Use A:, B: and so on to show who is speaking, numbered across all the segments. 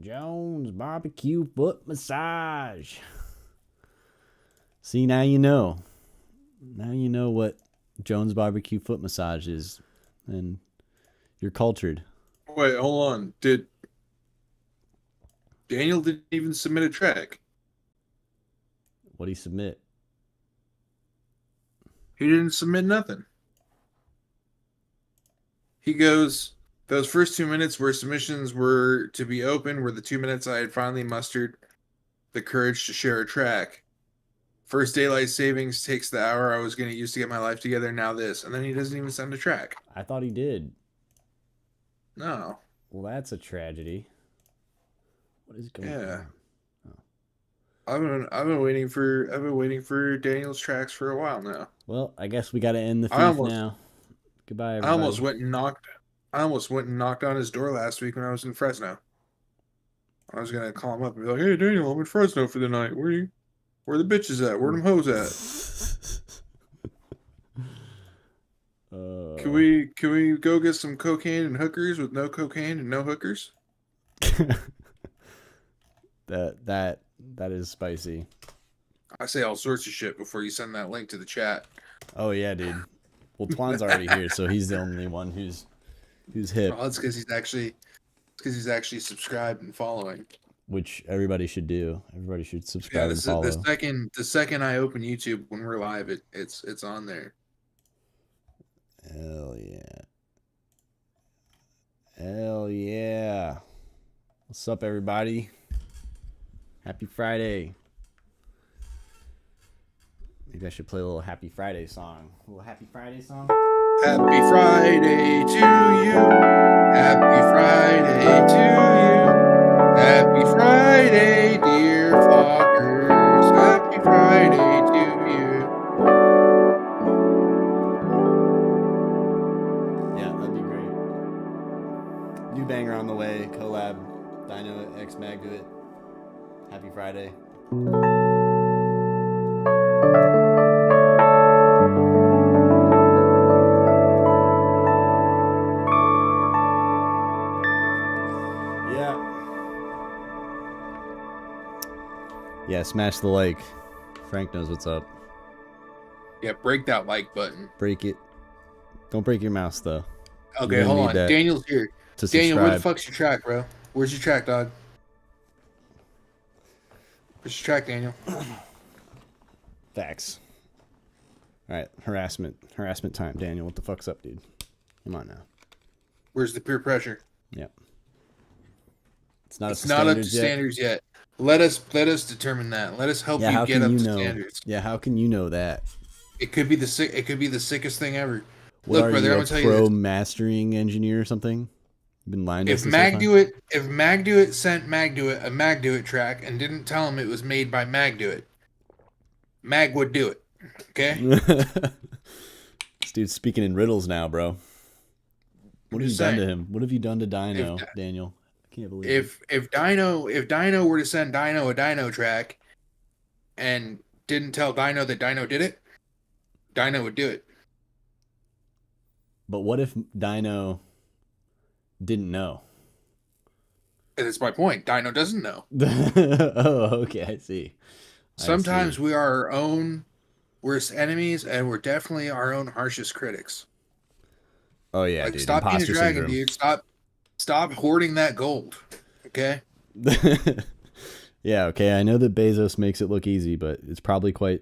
A: Jones barbecue foot massage. See, now you know. Now you know what Jones barbecue foot massage is, and you're cultured.
B: Wait, hold on. Daniel didn't even submit a track?
A: What do you submit?
B: He didn't submit nothing. He goes, those first 2 minutes where submissions were to be open were the 2 minutes I had finally mustered the courage to share a track. First daylight savings takes the hour I was going to use to get my life together. Now this. And then he doesn't even send a track.
A: I thought he did.
B: No.
A: Well, that's a tragedy. What is going on?
B: I've been waiting for Daniel's tracks for a while now.
A: Well, I guess we got to end the FEEF now. Goodbye, everybody.
B: I almost went and knocked on his door last week when I was in Fresno. I was gonna call him up and be like, "Hey, Daniel, I'm in Fresno for the night. Where the bitches at? Where them hoes at? Can we go get some cocaine and hookers with no cocaine and no hookers?"
A: That is spicy.
B: I say all sorts of shit before you send that link to the chat.
A: Oh yeah, dude. Well, Twan's already here, so he's the only one who's hip.
B: Well, that's because he's actually subscribed and following.
A: Which everybody should do. Everybody should subscribe and follow.
B: The second I open YouTube when we're live, it's on there.
A: Hell yeah. Hell yeah. What's up, everybody? Happy Friday. Maybe I should play a little Happy Friday song. A little Happy Friday song?
B: Happy Friday to you. Happy Friday to you. Happy Friday, dear flockers. Happy Friday to you.
A: Yeah, that'd be great. New banger on the way. Collab. Dino X Mag do it. Happy Friday. Yeah, smash the like. Frank knows what's up.
B: Yeah, break that like button.
A: Break it. Don't break your mouse, though.
B: Okay, hold on. Daniel's here. Daniel, where the fuck's your track, bro? Where's your track, dog? Where's your track, Daniel?
A: Facts. All right, harassment time. Daniel, what the fuck's up, dude? Come on now.
B: Where's the peer pressure?
A: Yep. It's not
B: up to standards yet. Let us determine that. Let us help you get up to standards.
A: Yeah, how can you know that?
B: It could be the sickest thing ever.
A: Look, brother, I'm gonna tell you, pro mastering engineer or something. You've been lying to us.
B: If Magduit sent Magduit a Magduit track and didn't tell him it was made by Magduit, Mag would do it. Okay.
A: This dude's speaking in riddles now, bro. What have you done to him? What have you done to Dino, Daniel? I can't believe it.
B: If Dino were to send Dino a Dino track and didn't tell Dino that Dino did it, Dino would do it.
A: But what if Dino didn't know?
B: And that's my point. Dino doesn't know.
A: Oh, okay, I see.
B: Sometimes we are our own worst enemies, and we're definitely our own harshest critics.
A: Oh yeah, dude.
B: Stop being a dragon, dude. Stop hoarding that gold. Okay?
A: Yeah, okay. I know that Bezos makes it look easy, but it's probably quite...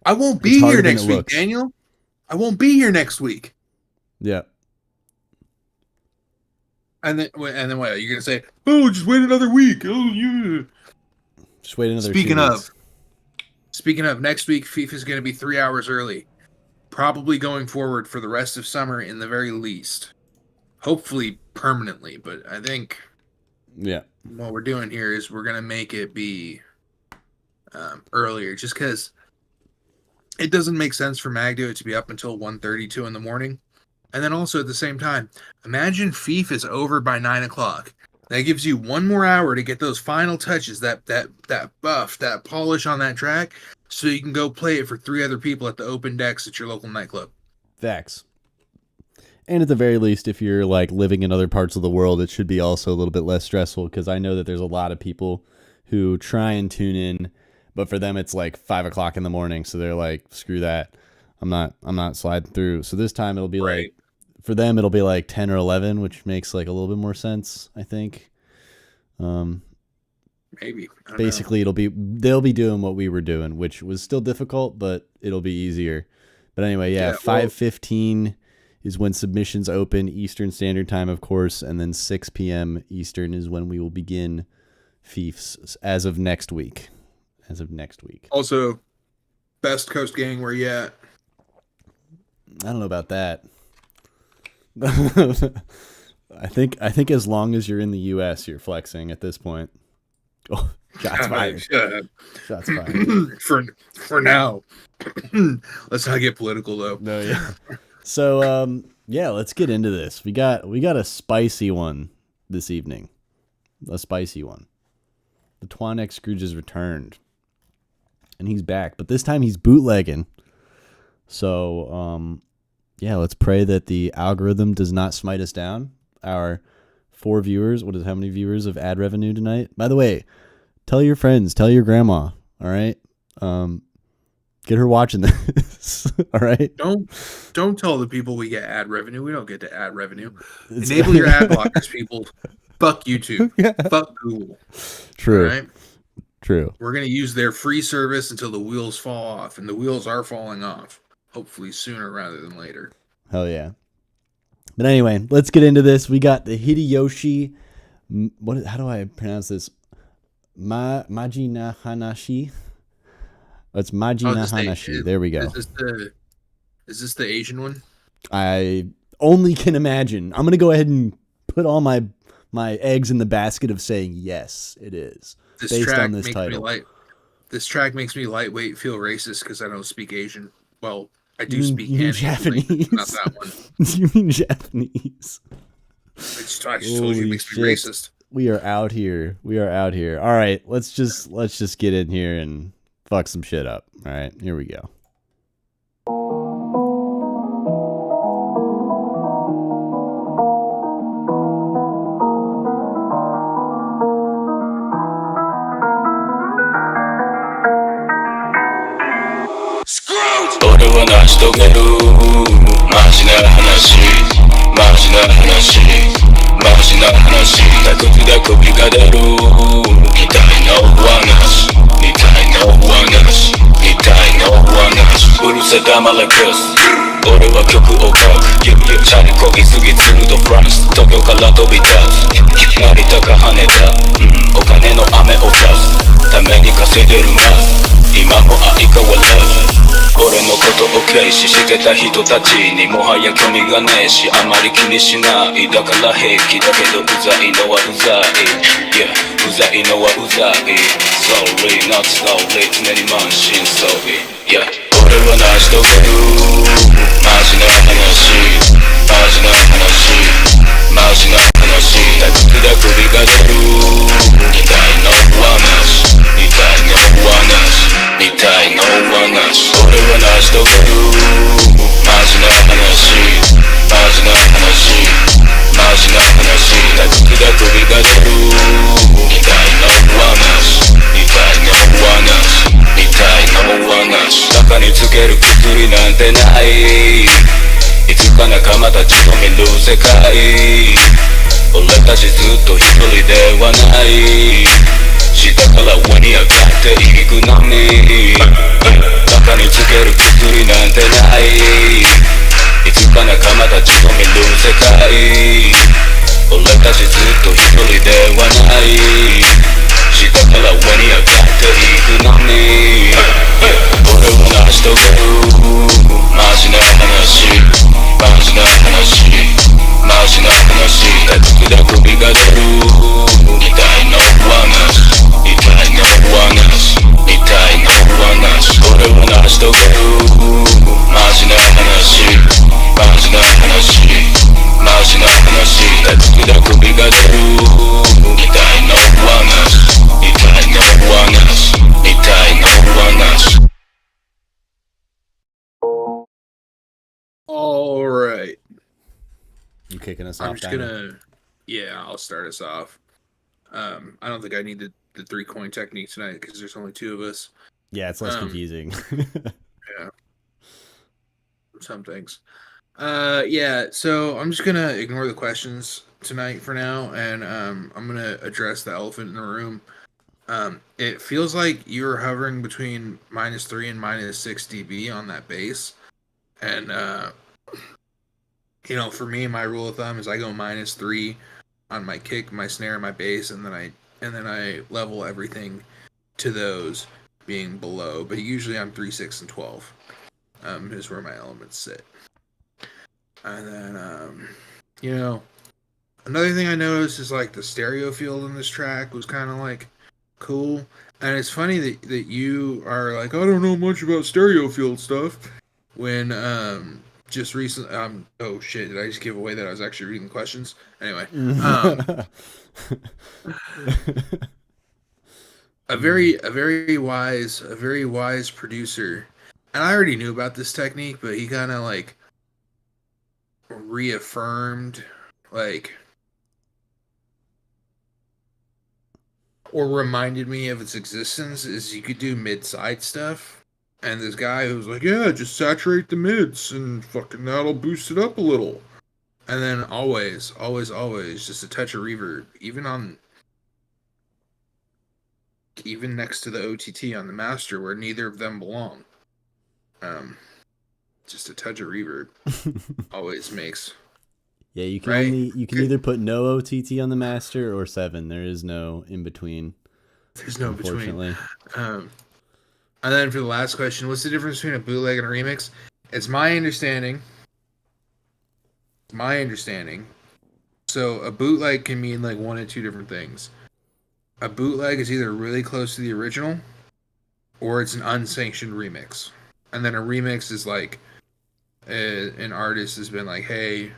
B: I won't be here next week, Daniel. I won't be here next week.
A: Yeah.
B: And then what? You're going to say, oh, just wait another week. Oh, yeah.
A: Just wait another
B: Speaking of, next week, FEEF is going to be 3 hours early. Probably going forward for the rest of summer in the very least. Hopefully permanently, but I think what we're doing here is we're going to make it be earlier just because it doesn't make sense for Magduit to be up until 1:32 in the morning. And then also at the same time, imagine FEEF is over by 9 o'clock. That gives you 1 more hour to get those final touches, that buff, that polish on that track, so you can go play it for 3 other people at the open decks at your local nightclub.
A: Facts. And at the very least, if you're like living in other parts of the world, it should be also a little bit less stressful, because I know that there's a lot of people who try and tune in, but for them it's like 5 o'clock in the morning, so they're like, screw that, I'm not sliding through. So this time it'll be like, for them it'll be like 10 or 11, which makes like a little bit more sense, I think.
B: Maybe.
A: Basically, they'll be doing what we were doing, which was still difficult, but it'll be easier. But anyway, 5:15 is when submissions open, Eastern Standard Time, of course, and then 6 p.m. Eastern is when we will begin FEEFs as of next week.
B: Also, Best Coast Gang, where you at?
A: I don't know about that. I think as long as you're in the U.S., you're flexing at this point. Oh, shots fired. Shots fired.
B: For now. Let's not get political, though.
A: No, yeah. So, let's get into this. We got a spicy one this evening. A spicy one. The Twanex Scrooge has returned. And he's back. But this time he's bootlegging. So, let's pray that the algorithm does not smite us down. Our 4 viewers. How many viewers of ad revenue tonight? By the way, tell your friends, tell your grandma. All right. Get her watching this. All right.
B: Don't tell the people we get ad revenue. We don't get to ad revenue. Enable your ad blockers, people. Fuck YouTube. Yeah. Fuck Google.
A: True. All right? True.
B: We're gonna use their free service until the wheels fall off, and the wheels are falling off. Hopefully sooner rather than later.
A: Hell yeah. But anyway, let's get into this. We got the Hideyoshi. How do I pronounce this? Majina Hanashi. It's Majina Hanashi. There we go.
B: Is this the Asian one?
A: I only can imagine. I'm gonna go ahead and put all my eggs in the basket of saying yes, it is. Based on this title.
B: This track makes me lightweight feel racist because I don't speak Asian. Well, I do speak
A: Japanese.
B: Not that one.
A: You mean Japanese?
B: I just told you it makes me racist.
A: We are out here. All right, let's just get in here and fuck some shit up. All right, here we go.
C: してた人たちにもはや興味がねえしあまり気にしないだから平気だけどうざいのはうざい Yeah うざいのはうざい Sorry not sorry 常に満身創痍 Yeah 俺は成し遂げるマジな話マジな話マジな話たくだ首が出るみたいな話みたいな話みたいな話俺は成し遂げるマジな話マジな話マジな話たくだ首が出るみたいな話みたいな話みたいな話中につける薬なんてないいつか仲間たちと見る世界俺たちずっと一人ではない下から上に上がっていく波中につける薬なんてないいつか仲間たちと見る世界俺たちずっと一人ではない下から上に上がっていく波俺は成し遂げるマジな話マジな話マジな話たくだ首が出るみたいな話みたいな話みたいな話俺は成し遂げるマジな話マジな話マジな話たくだ首が出るみたいな話みたいな話みたいな話
B: All right.
A: You kicking us
B: I'm
A: off,
B: just
A: Dino?
B: yeah, I'll start us off. I don't think I need the three coin technique tonight because there's only two of us.
A: Yeah, it's less
B: Um,
A: confusing.
B: yeah, some things. Yeah, so I'm just gonna ignore the questions tonight for now, and I'm gonna address the elephant in the room. It feels like you're hovering between -3 and -6 dB on that bass, and for me, my rule of thumb is I go -3 on my kick, my snare, my bass, and then I level everything to those being below. But usually I'm 3, 6, and 12. Is where my elements sit. And then another thing I noticed is like the stereo field in this track was kind of like cool. And it's funny that you are like, I don't know much about stereo field stuff. When just recently, oh shit, did I just give away that I was actually reading questions? Anyway, a very wise producer, and I already knew about this technique, but he kind of like reaffirmed, like, or reminded me of its existence. Is you could do mid-side stuff, and this guy who was like, yeah, just saturate the mids and fucking that'll boost it up a little. And then always, always, always, just a touch of reverb, even next to the OTT on the master, where neither of them belong. Just a touch of reverb always makes.
A: Yeah, you can
B: Right?
A: either put no OTT on the master or 7. There is no in between.
B: There's no between.
A: Unfortunately.
B: And then for the last question, what's the difference between a bootleg and a remix? It's my understanding. So a bootleg can mean like one of two different things. A bootleg is either really close to the original, or it's an unsanctioned remix. And then a remix is like an artist has been like, hey,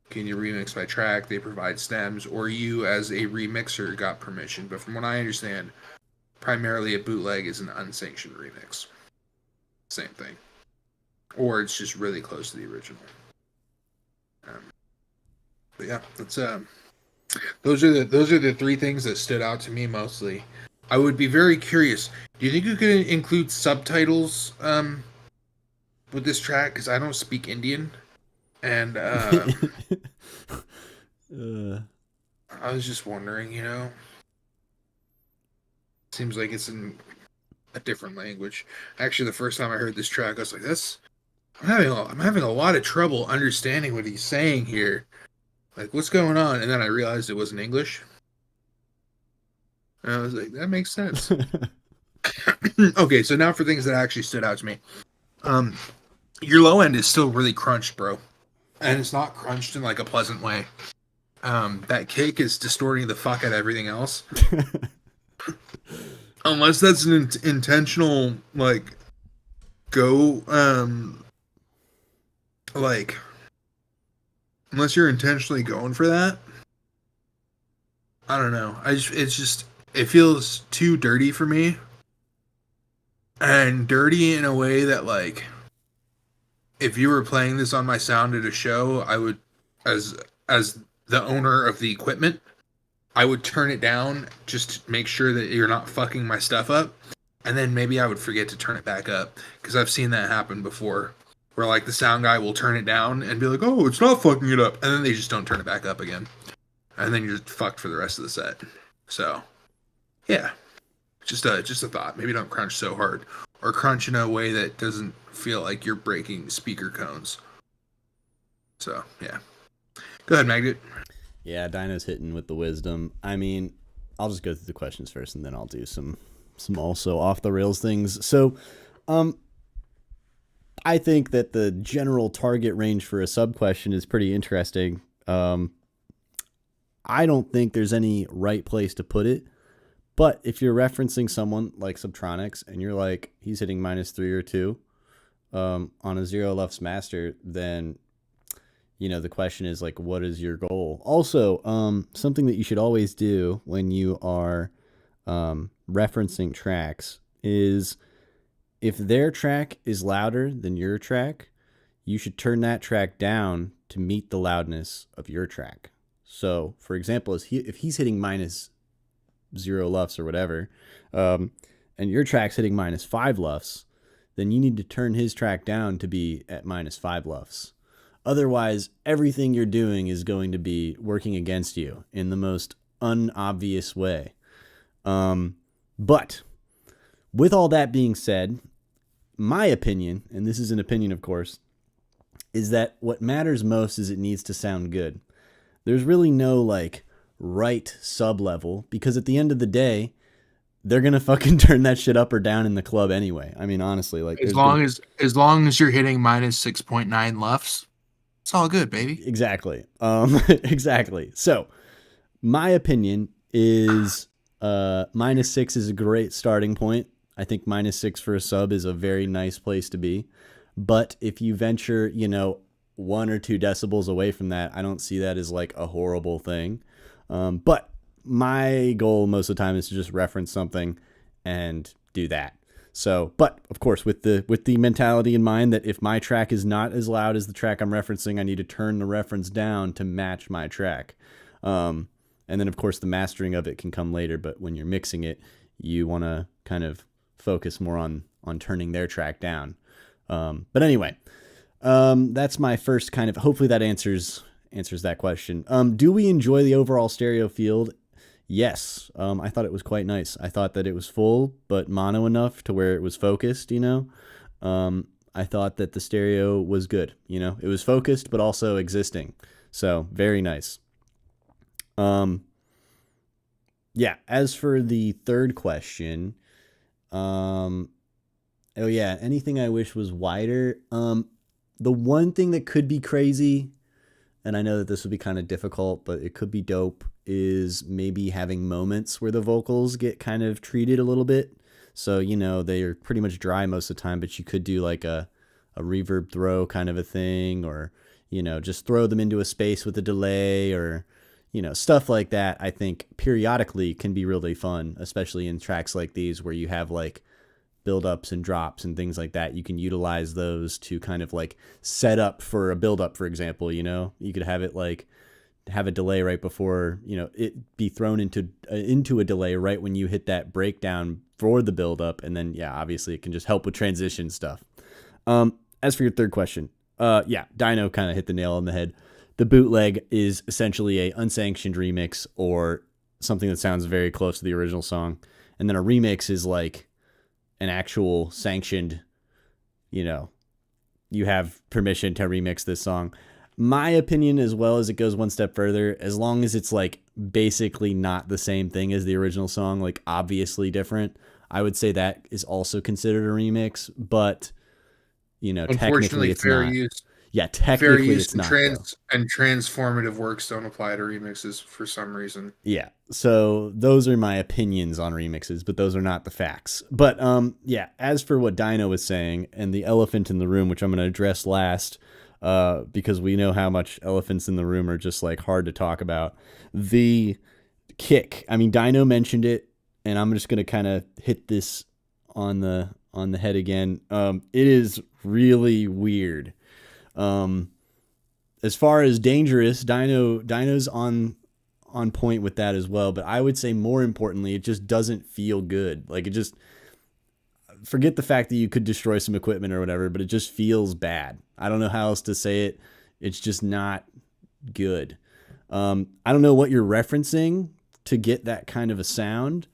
B: can you remix my track? They provide stems, or you as a remixer got permission. But from what I understand, primarily a bootleg is an unsanctioned remix. Same thing. Or it's just really close to the original. But yeah, that's those are the three things that stood out to me mostly. I would be very curious. Do you think you could include subtitles with this track? Because I don't speak Indian, and I was just wondering. Seems like it's in a different language. Actually, the first time I heard this track, I was like, I'm having a lot of trouble understanding what he's saying here. Like, what's going on? And then I realized it wasn't English. And I was like, that makes sense. Okay, so now for things that actually stood out to me. Your low end is still really crunched, bro. And it's not crunched in like a pleasant way. That kick is distorting the fuck out of everything else. Unless that's an intentional, like, go, like, unless you're intentionally going for that. I don't know. It feels too dirty for me. And dirty in a way that, like, if you were playing this on my sound at a show, I would, as the owner of the equipment, I would turn it down just to make sure that you're not fucking my stuff up. And then maybe I would forget to turn it back up. Because I've seen that happen before. Where, like, the sound guy will turn it down and be like, oh, it's not fucking it up. And then they just don't turn it back up again. And then you're just fucked for the rest of the set. So, yeah. Just a thought. Maybe don't crunch so hard. Or crunch in a way that doesn't feel like you're breaking speaker cones. So, yeah. Go ahead, Magnet.
A: Yeah, Dino's hitting with the wisdom. I mean, I'll just go through the questions first, and then I'll do some also off the rails things. So, I think that the general target range for a sub question is pretty interesting. I don't think there's any right place to put it, but if you're referencing someone like Subtronics and you're like, he's hitting -3 or 2 on a 0 LUFS master, then the question is like, what is your goal? Also, something that you should always do when you are referencing tracks is if their track is louder than your track, you should turn that track down to meet the loudness of your track. So, for example, if he's hitting minus 0 lufs or whatever, and your track's hitting minus 5 lufs, then you need to turn his track down to be at minus 5 lufs. Otherwise, everything you're doing is going to be working against you in the most unobvious way. But with all that being said, my opinion, and this is an opinion, of course, is that what matters most is it needs to sound good. There's really no like right sub level, because at the end of the day, they're gonna fucking turn that shit up or down in the club anyway. I mean, honestly, like
B: as long as you're hitting minus 6.9 lufs, it's all good, baby.
A: Exactly. Exactly. So my opinion is minus 6 is a great starting point. I think minus 6 for a sub is a very nice place to be. But if you venture, 1 or 2 decibels away from that, I don't see that as like a horrible thing. But my goal most of the time is to just reference something and do that. So, but of course, with the mentality in mind that if my track is not as loud as the track I'm referencing, I need to turn the reference down to match my track. And then of course the mastering of it can come later, but when you're mixing it, you want to kind of focus more on turning their track down. But anyway, that's my first kind of, hopefully that answers that question. Do we enjoy the overall stereo field? Yes. I thought it was quite nice. I thought that it was full, but mono enough to where it was focused, I thought that the stereo was good, it was focused, but also existing. So very nice. Yeah. As for the third question, oh yeah, anything I wish was wider. The one thing that could be crazy, and I know that this would be kind of difficult, but it could be dope, is maybe having moments where the vocals get kind of treated a little bit. So, they are pretty much dry most of the time, but you could do like a reverb throw kind of a thing, or, just throw them into a space with a delay, or, stuff like that. I think periodically can be really fun, especially in tracks like these where you have like build-ups and drops and things like that. You can utilize those to kind of like set up for a build-up, for example. You could have it like have a delay right before, it be thrown into a delay right when you hit that breakdown for the build-up, and then obviously it can just help with transition stuff. As for your third question, Dino kind of hit the nail on the head. The bootleg is essentially a unsanctioned remix or something that sounds very close to the original song, and then a remix is like an actual sanctioned, you have permission to remix this song. My opinion, as well as it goes one step further, as long as it's like basically not the same thing as the original song, like obviously different, I would say that is also considered a remix, but technically it's
B: fair
A: not.
B: Use.
A: Yeah, technically
B: fair use
A: it's not.
B: And transformative works don't apply to remixes for some reason.
A: Yeah, so those are my opinions on remixes, but those are not the facts. But as for what Dino was saying and the elephant in the room, which I'm going to address last, because we know how much elephants in the room are just like hard to talk about. The kick. I mean, Dino mentioned it, and I'm just going to kind of hit this on the head again. It is really weird. As far as dangerous, Dino's on point with that as well, but I would say more importantly, it just doesn't feel good. Like it just, forget the fact that you could destroy some equipment or whatever, but it just feels bad. I don't know how else to say it. It's just not good. I don't know what you're referencing to get that kind of a sound,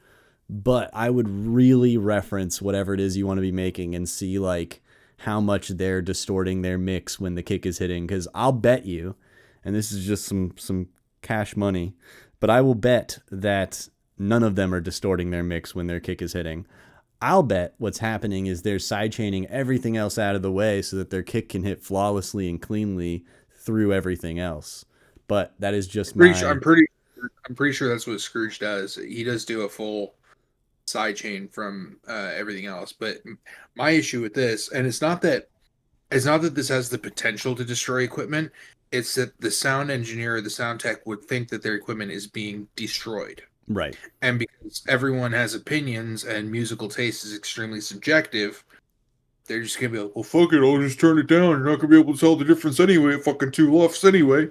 A: but I would really reference whatever it is you want to be making and see like how much they're distorting their mix when the kick is hitting. Because I'll bet you, and this is just some cash money, but I will bet that none of them are distorting their mix when their kick is hitting. I'll bet what's happening is they're sidechaining everything else out of the way so that their kick can hit flawlessly and cleanly through everything else. But that is just
B: I'm pretty sure that's what Scrooge does. He does do a full sidechain from everything else. But my issue with this, and it's not that this has the potential to destroy equipment, it's that the sound engineer or the sound tech would think that their equipment is being destroyed.
A: Right.
B: And because everyone has opinions and musical taste is extremely subjective, they're just gonna be like, well, fuck it, I'll just turn it down. You're not gonna be able to tell the difference anyway. Fucking two lofts anyway.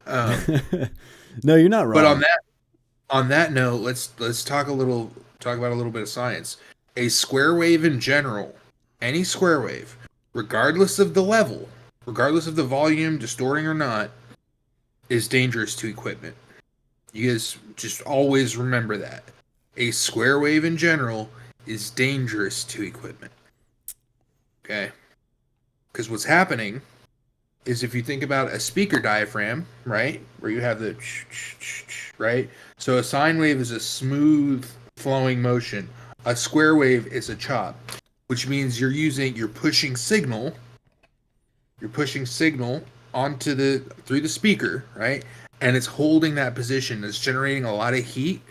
A: No, you're not wrong.
B: But on that note, let's talk about a little bit of science. A square wave in general, any square wave, regardless of the level, regardless of the volume, distorting or not, is dangerous to equipment. You guys just always remember that. A square wave in general is dangerous to equipment. Okay? Because what's happening is if you think about a speaker diaphragm, right? Where you have the right? So a sine wave is a smooth flowing motion. A square wave is a chop, which means you're pushing signal onto through the speaker, right? And it's holding that position. It's generating a lot of heat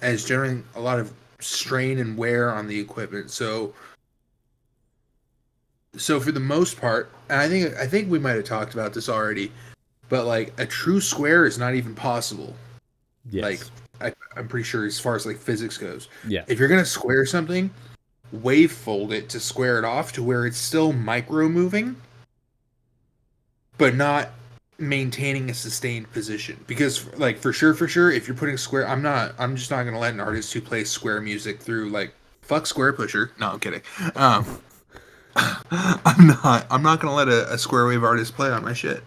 B: and it's generating a lot of strain and wear on the equipment. So for the most part, and I think we might have talked about this already, but like a true square is not even possible.
A: Yes.
B: Like I'm pretty sure as far as like physics goes.
A: Yeah.
B: If you're gonna square something, wave fold it to square it off to where it's still micro moving, but not maintaining a sustained position. Because like for sure, if you're putting square, I'm just not gonna let an artist who plays square music through like fuck Square Pusher. No, I'm kidding. I'm not gonna let a square wave artist play on my shit.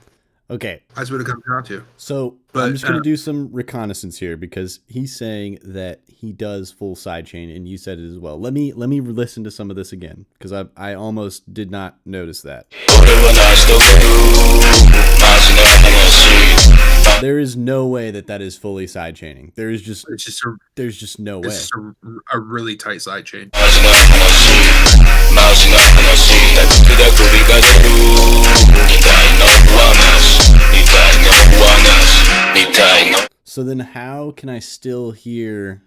A: Okay.
B: That's what it comes down to.
A: So I'm just gonna do some reconnaissance here because he's saying that he does full sidechain, and you said it as well. Let me listen to some of this again because I almost did not notice that. There is no way that is fully sidechaining. There's just no way.
B: It's a really tight sidechain.
A: So then how can I still hear?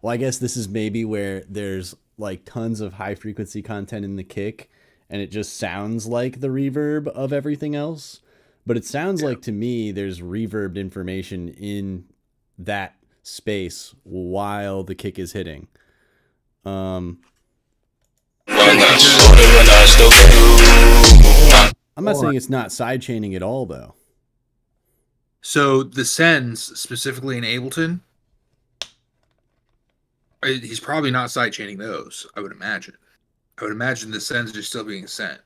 A: Well, I guess this is maybe where there's like tons of high frequency content in the kick and it just sounds like the reverb of everything else. But it sounds like to me there's reverbed information in that space while the kick is hitting. I'm not saying it's not sidechaining at all, though.
B: So the sends, specifically in Ableton, he's probably not sidechaining those, I would imagine. I would imagine the sends are still being sent.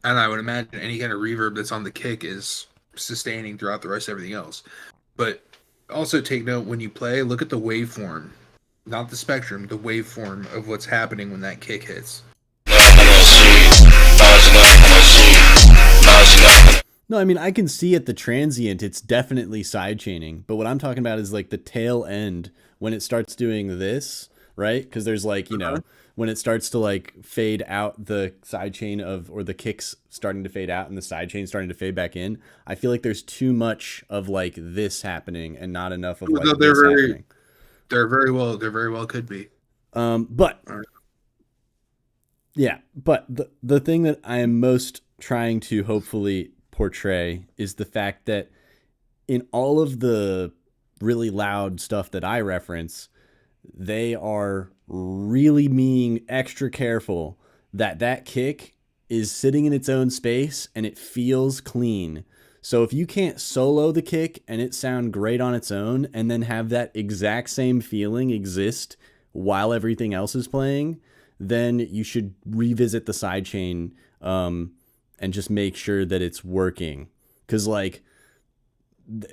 B: And I would imagine any kind of reverb that's on the kick is sustaining throughout the rest of everything else. But also take note when you play, look at the waveform. Not the spectrum, the waveform of what's happening when that kick hits.
A: No, I mean, I can see at the transient, it's definitely sidechaining. But what I'm talking about is like the tail end when it starts doing this, right? Because there's like, you know, when it starts to like fade out the sidechain or the kicks starting to fade out and the sidechain starting to fade back in. I feel like there's too much of like this happening and not enough of like this happening.
B: There very well could be.
A: But yeah, but the thing that I am most trying to hopefully portray is the fact that in all of the really loud stuff that I reference, they are really being extra careful that kick is sitting in its own space and it feels clean. So if you can't solo the kick and it sound great on its own and then have that exact same feeling exist while everything else is playing, then you should revisit the sidechain and just make sure that it's working. Because like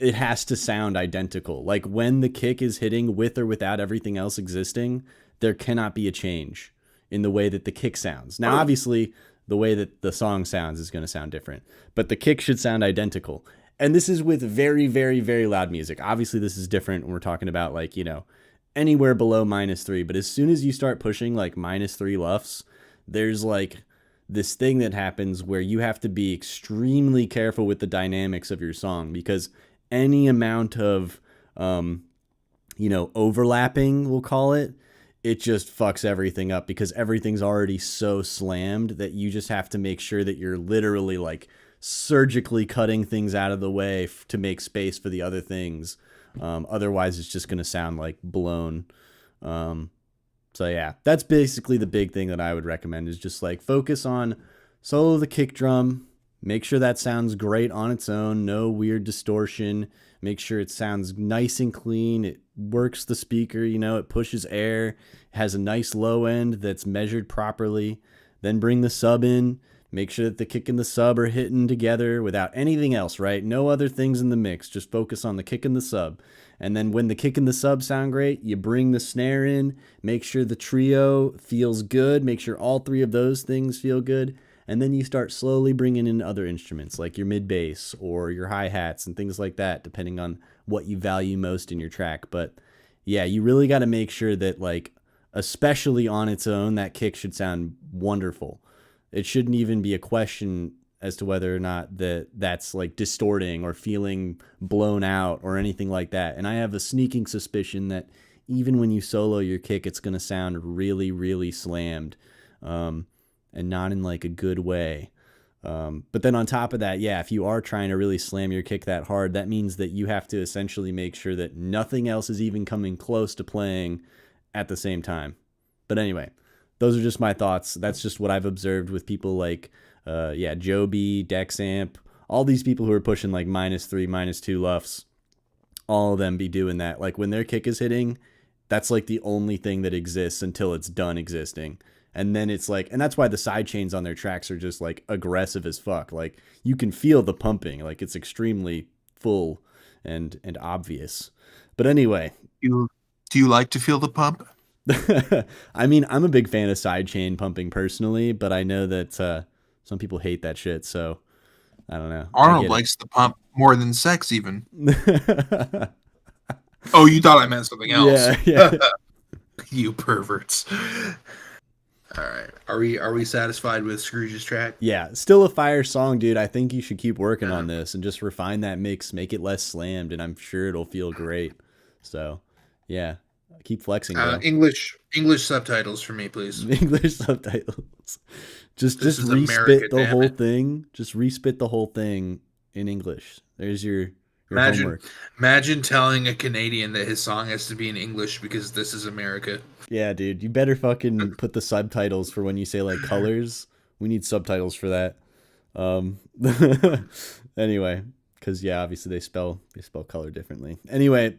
A: it has to sound identical. Like when the kick is hitting with or without everything else existing, there cannot be a change in the way that the kick sounds. Now, obviously, the way that the song sounds is going to sound different, but the kick should sound identical. And this is with very, very, very loud music. Obviously, this is different when we're talking about like, you know, anywhere below -3. But as soon as you start pushing like -3 LUFS, there's like this thing that happens where you have to be extremely careful with the dynamics of your song, because any amount of, you know, overlapping, we'll call it, it just fucks everything up because everything's already so slammed that you just have to make sure that you're literally like surgically cutting things out of the way to make space for the other things. Otherwise, it's just going to sound like blown. So yeah, that's basically the big thing that I would recommend is just like focus on solo the kick drum, make sure that sounds great on its own, no weird distortion, make sure it sounds nice and clean, it works the speaker, you know, it pushes air, has a nice low end that's measured properly, then bring the sub in, make sure that the kick and the sub are hitting together without anything else, right? No other things in the mix, just focus on the kick and the sub. And then when the kick and the sub sound great, you bring the snare in, make sure the trio feels good, make sure all three of those things feel good, and then you start slowly bringing in other instruments like your mid bass or your hi-hats and things like that, depending on what you value most in your track. But yeah, you really got to make sure that, like, especially on its own, that kick should sound wonderful. It shouldn't even be a question as to whether or not that's like distorting or feeling blown out or anything like that. And I have a sneaking suspicion that even when you solo your kick, it's going to sound really, really slammed, and not in like a good way. But then on top of that, yeah, if you are trying to really slam your kick that hard, that means that you have to essentially make sure that nothing else is even coming close to playing at the same time. But anyway, those are just my thoughts. That's just what I've observed with people like, Joby, Dexamp, all these people who are pushing like -3, -2 luffs, all of them be doing that. Like when their kick is hitting, that's like the only thing that exists until it's done existing. And then it's like, and that's why the side chains on their tracks are just like aggressive as fuck. Like you can feel the pumping, like it's extremely full and obvious. But anyway,
B: Do you like to feel the pump?
A: I mean, I'm a big fan of sidechain pumping personally, but I know that some people hate that shit, so I don't know.
B: Arnold likes the pump more than sex, even. Oh, you thought I meant something else?
A: Yeah.
B: You perverts. All right, are we satisfied with Scrooge's track?
A: Yeah, still a fire song, dude. I think you should keep working on this and just refine that mix, make it less slammed, and I'm sure it'll feel great. So, yeah. Keep flexing, bro.
B: English subtitles for me, please.
A: Just respit the whole thing. Just respit the whole thing in English. There's your homework.
B: Imagine telling a Canadian that his song has to be in English because this is America.
A: Yeah, dude. You better fucking put the subtitles for when you say like colors. We need subtitles for that. Anyway, because yeah, obviously they spell color differently. Anyway,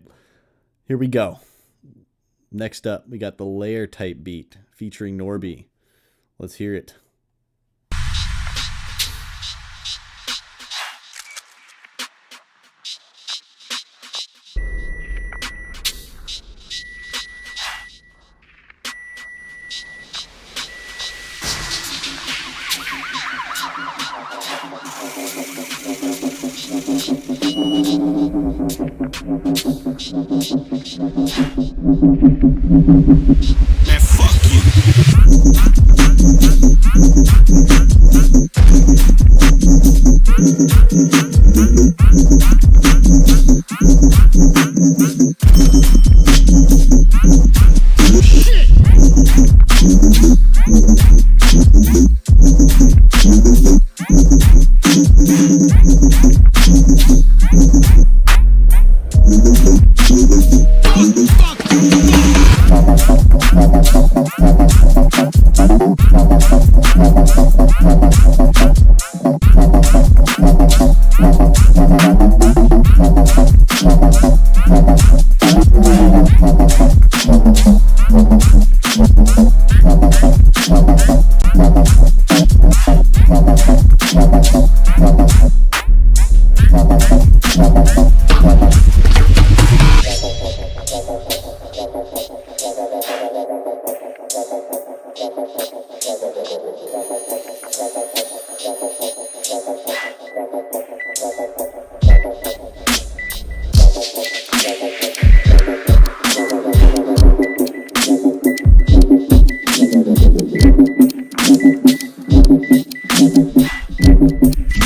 A: here we go. Next up, we got the Layer Type beat featuring Norby. Let's hear it.
C: Man, fuck you.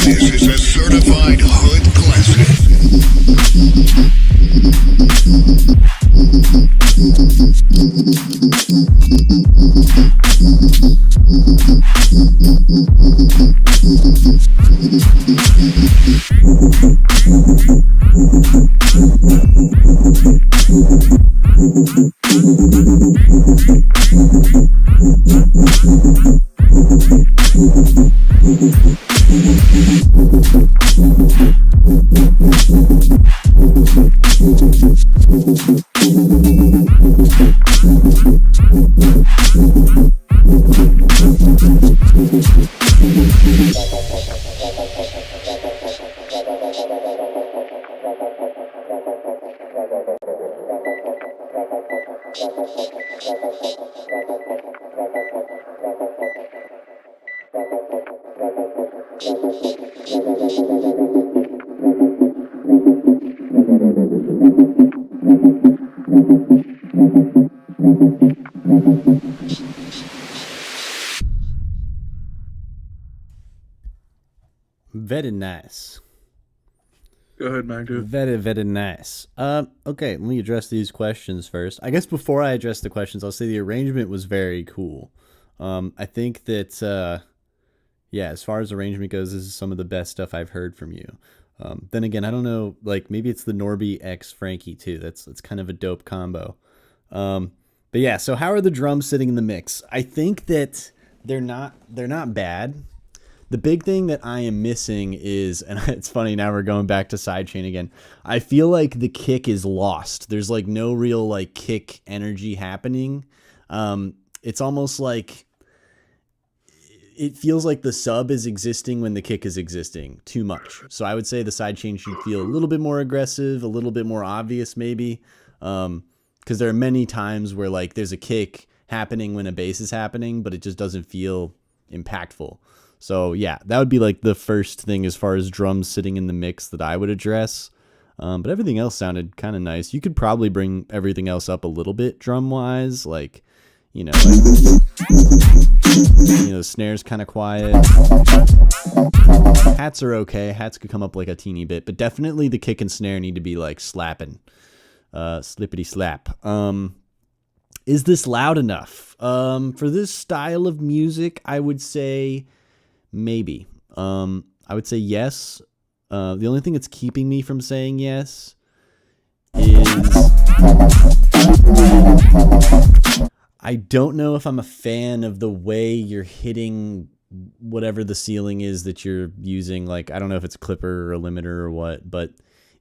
C: This is a certified hood classic.
A: Very nice.
B: Go ahead, Magda.
A: Very, very nice. Okay, let me address these questions first. I guess before I address the questions, I'll say the arrangement was very cool. I think that, yeah, as far as arrangement goes, this is some of the best stuff I've heard from you. Then again, I don't know, like maybe it's the Norby X Frankie too. That's kind of a dope combo. But yeah, so how are the drums sitting in the mix? I think that they're not bad. The big thing that I am missing is, and it's funny, now we're going back to sidechain again. I feel like the kick is lost. There's like no real like kick energy happening. It's almost like it feels like the sub is existing when the kick is existing too much. So I would say the sidechain should feel a little bit more aggressive, a little bit more obvious maybe. Because there are many times where like there's a kick happening when a bass is happening, but it just doesn't feel impactful. So yeah, that would be like the first thing as far as drums sitting in the mix that I would address. But everything else sounded kind of nice. You could probably bring everything else up a little bit drum wise, like, the snare's kind of quiet. Hats are okay. Hats could come up like a teeny bit, but definitely the kick and snare need to be like slapping, slippity slap. Is this loud enough? For this style of music, I would say maybe. I would say yes. The only thing that's keeping me from saying yes is I don't know if I'm a fan of the way you're hitting whatever the ceiling is that you're using. Like, I don't know if it's a clipper or a limiter or what, but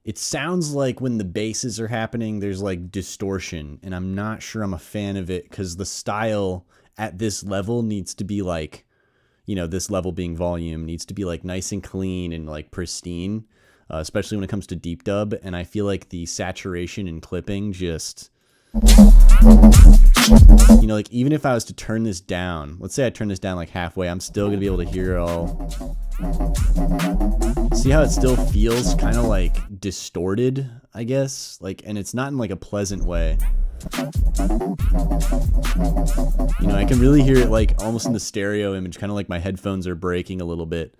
A: it sounds like when the basses are happening, there's like distortion, and I'm not sure I'm a fan of it because the style at this level needs to be like, this level being volume needs to be like nice and clean and like pristine, especially when it comes to deep dub. And I feel like the saturation and clipping just, like even if I was to turn this down, let's say I turn this down like halfway, I'm still gonna be able to hear it all. See how it still feels kind of like distorted, I guess, like, and it's not in like a pleasant way. I can really hear it like almost in the stereo image, kind of like my headphones are breaking a little bit.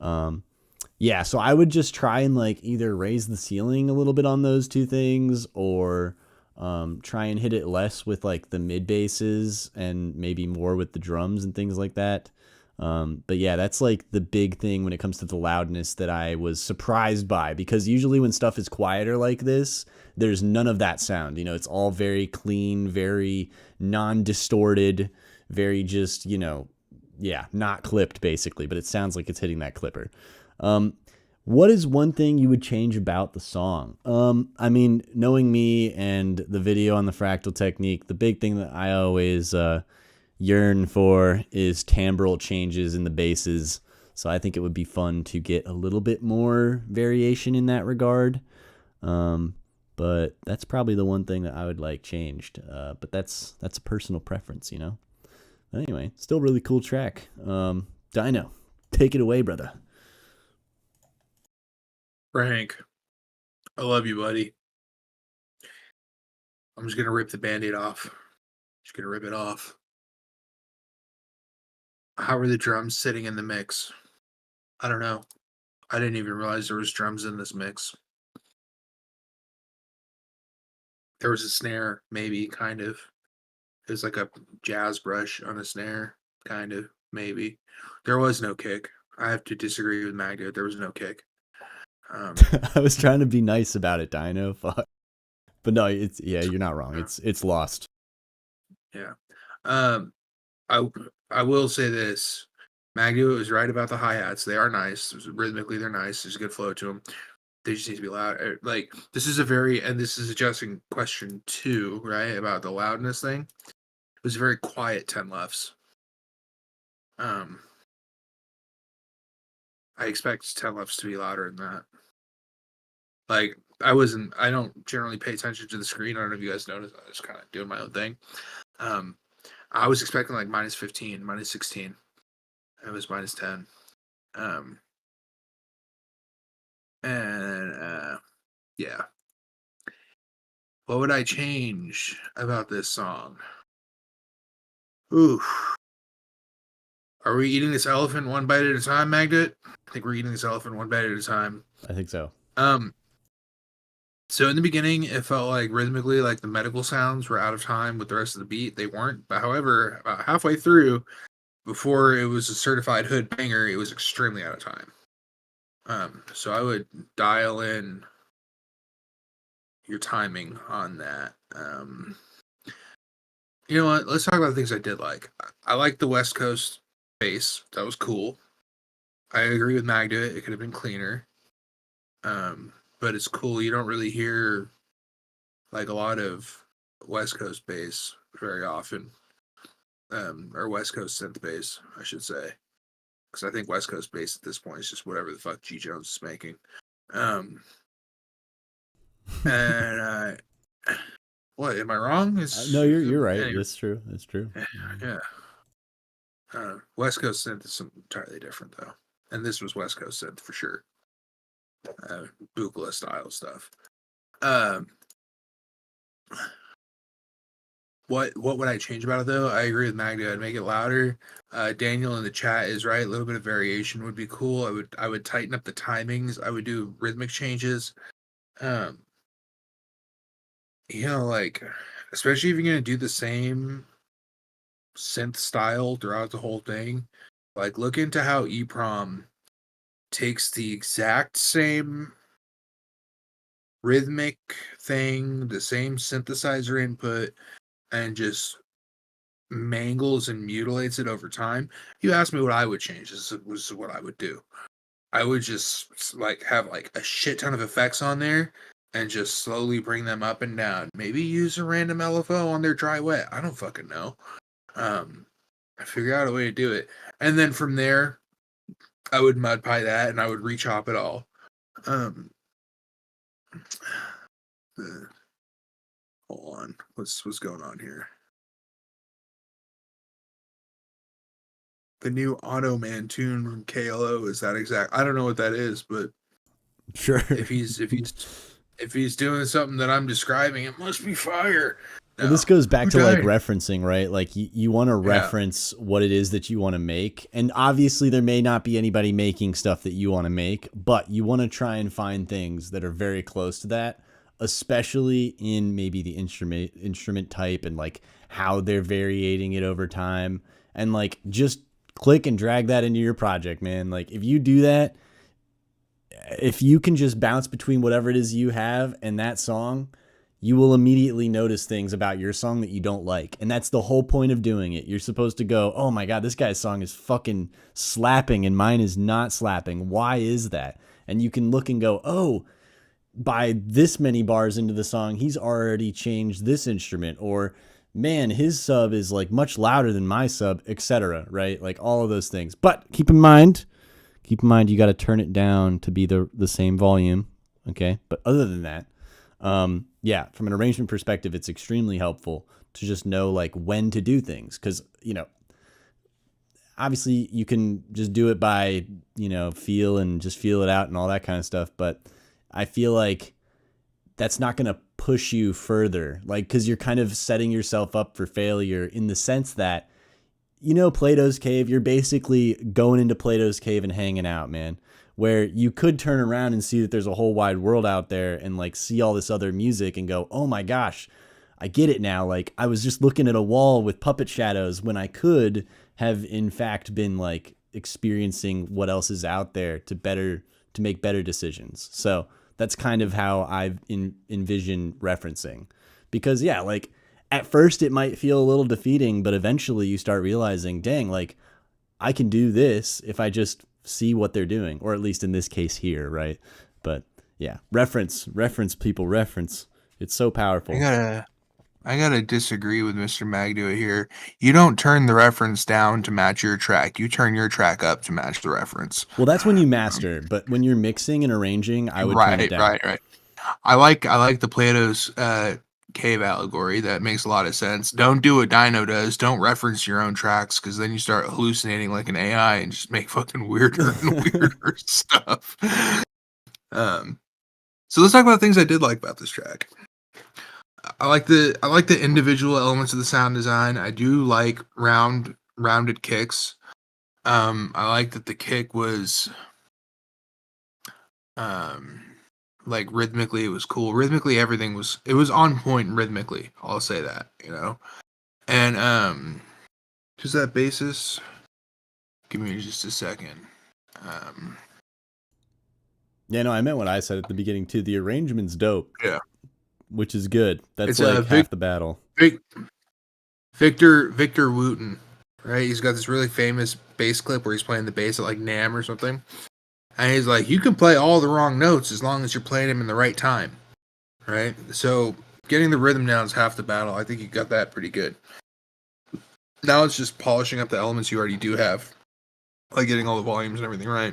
A: Yeah, so I would just try and like either raise the ceiling a little bit on those two things, or try and hit it less with like the mid basses and maybe more with the drums and things like that. But yeah, that's like the big thing when it comes to the loudness that I was surprised by, because usually when stuff is quieter like this, there's none of that sound. It's all very clean, very non-distorted, very just, not clipped basically, but it sounds like it's hitting that clipper. What is one thing you would change about the song? I mean, knowing me and the video on the fractal technique, the big thing that I always yearn for is timbral changes in the basses. So I think it would be fun to get a little bit more variation in that regard. But that's probably the one thing that I would like changed. But that's a personal preference, But anyway, still really cool track. Dino, take it away, brother.
B: Frank, I love you, buddy. I'm just gonna rip the Band-Aid off. Just gonna rip it off. How are the drums sitting in the mix? I don't know. I didn't even realize there was drums in this mix. There was a snare, maybe, kind of. There's like a jazz brush on a snare, kind of, maybe. There was no kick. I have to disagree with Magda. There was no kick.
A: I was trying to be nice about it, Dino. Fuck. But no, you're not wrong. It's lost.
B: Yeah. Um, I will say this. Magdu was right about the hi-hats. They are nice. Rhythmically, they're nice. There's a good flow to them. They just need to be loud. Like, this is addressing question 2, right? About the loudness thing. It was a very quiet 10 lefts. I expect 10 lefts to be louder than that. Like, I don't generally pay attention to the screen. I don't know if you guys noticed. I was kind of doing my own thing. I was expecting like minus 15, minus 16. It was minus 10. Yeah. What would I change about this song? Oof. Are we eating this elephant one bite at a time, Magnet? I think we're eating this elephant one bite at a time.
A: I think so.
B: So in the beginning, it felt like rhythmically, like the medical sounds were out of time with the rest of the beat. They weren't. But however, about halfway through, before it was a certified hood banger, it was extremely out of time. So I would dial in your timing on that. You know what? Let's talk about the things I did like. I liked the West Coast bass. That was cool. I agree with Magda. It could have been cleaner. But it's cool. You don't really hear like a lot of West Coast bass very often. Or West Coast synth bass, I should say. Because I think West Coast bass at this point is just whatever the fuck G Jones is making. What, am I wrong?
A: No, you're right. Anyway. That's true.
B: Yeah. West Coast synth is something entirely different though, and this was West Coast synth for sure. Buchla style stuff. What would I change about it though? I agree with Magda. I'd make it louder. Daniel in the chat is right. A little bit of variation would be cool. I would tighten up the timings. I would do rhythmic changes. Like, especially if you're gonna do the same synth style throughout the whole thing, like look into how EEPROM takes the exact same rhythmic thing, the same synthesizer input, and just mangles and mutilates it over time. You asked me what I would change. This was what I would do. I would just like have like a shit ton of effects on there and just slowly bring them up and down. Maybe use a random LFO on their dry wet. I don't fucking know. I figure out a way to do it. And then from there, I would mud pie that and I would re-chop it all. Hold on. What's going on here? The new Automan tune from KLO, is that exact? I don't know what that is, but
A: sure.
B: If he's doing something that I'm describing, it must be fire. No.
A: Well, this goes back to like referencing, right? Like you want to reference what it is that you want to make. And obviously there may not be anybody making stuff that you want to make, but you want to try and find things that are very close to that, especially in maybe the instrument type and like how they're varying it over time. And like just click and drag that into your project, man. Like if you do that, if you can just bounce between whatever it is you have and that song, you will immediately notice things about your song that you don't like. And that's the whole point of doing it. You're supposed to go, oh my God, this guy's song is fucking slapping and mine is not slapping. Why is that? And you can look and go, oh, by this many bars into the song, he's already changed this instrument, or man, his sub is like much louder than my sub, etc. Right? Like all of those things. But keep in mind, you got to turn it down to be the same volume. Okay. But other than that, from an arrangement perspective, it's extremely helpful to just know like when to do things. Cause obviously you can just do it by, feel it out and all that kind of stuff. But I feel like that's not going to push you further. Like, cause you're kind of setting yourself up for failure in the sense that, Plato's Cave, you're basically going into Plato's Cave and hanging out, man, where you could turn around and see that there's a whole wide world out there and like see all this other music and go, oh my gosh, I get it now. Like I was just looking at a wall with puppet shadows when I could have in fact been like experiencing what else is out there to to make better decisions. So that's kind of how I've envision referencing, because yeah, like at first it might feel a little defeating, but eventually you start realizing, dang, like I can do this if I just see what they're doing, or at least in this case here, right? But yeah, reference people, reference. It's so powerful.
B: I gotta disagree with Mr. Magdo here. You don't turn the reference down to match your track. You turn your track up to match the reference.
A: Well, that's when you master, but when you're mixing and arranging, I would turn it down.
B: Right. I like the Plato's cave allegory. That makes a lot of sense. Don't do what Dino does. Don't reference your own tracks, because then you start hallucinating like an AI and just make fucking weirder and weirder stuff. So let's talk about things I did like about this track. I like the individual elements of the sound design. I do like rounded kicks. I like that the kick was like rhythmically it was cool. Rhythmically everything was on point rhythmically. I'll say that, you know. And who's that bassist? Give me just a second.
A: Yeah, no, I meant what I said at the beginning too. The arrangement's dope.
B: Yeah.
A: Which is good. That's
B: It's
A: like half the battle.
B: Victor Wooten, right? He's got this really famous bass clip where he's playing the bass at like NAMM or something. And he's like, you can play all the wrong notes as long as you're playing them in the right time, right? So getting the rhythm down is half the battle. I think you got that pretty good. Now it's just polishing up the elements you already do have, like getting all the volumes and everything right.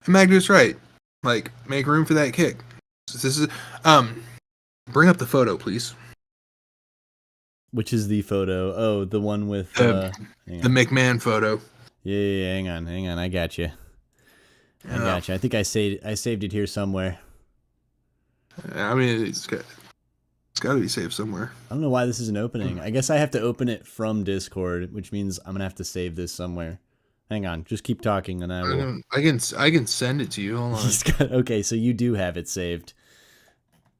B: And Magda's right. Like, make room for that kick. So this is bring up the photo, please.
A: Which is the photo? Oh, the one with
B: the McMahon photo.
A: Yeah, hang on. I got you. I got you. I think I saved it here somewhere.
B: I mean, it's got to be saved somewhere.
A: I don't know why this isn't opening. I guess I have to open it from Discord, which means I'm gonna have to save this somewhere. Hang on, just keep talking, and I will.
B: I can send it to you. Hold on.
A: Okay, so you do have it saved.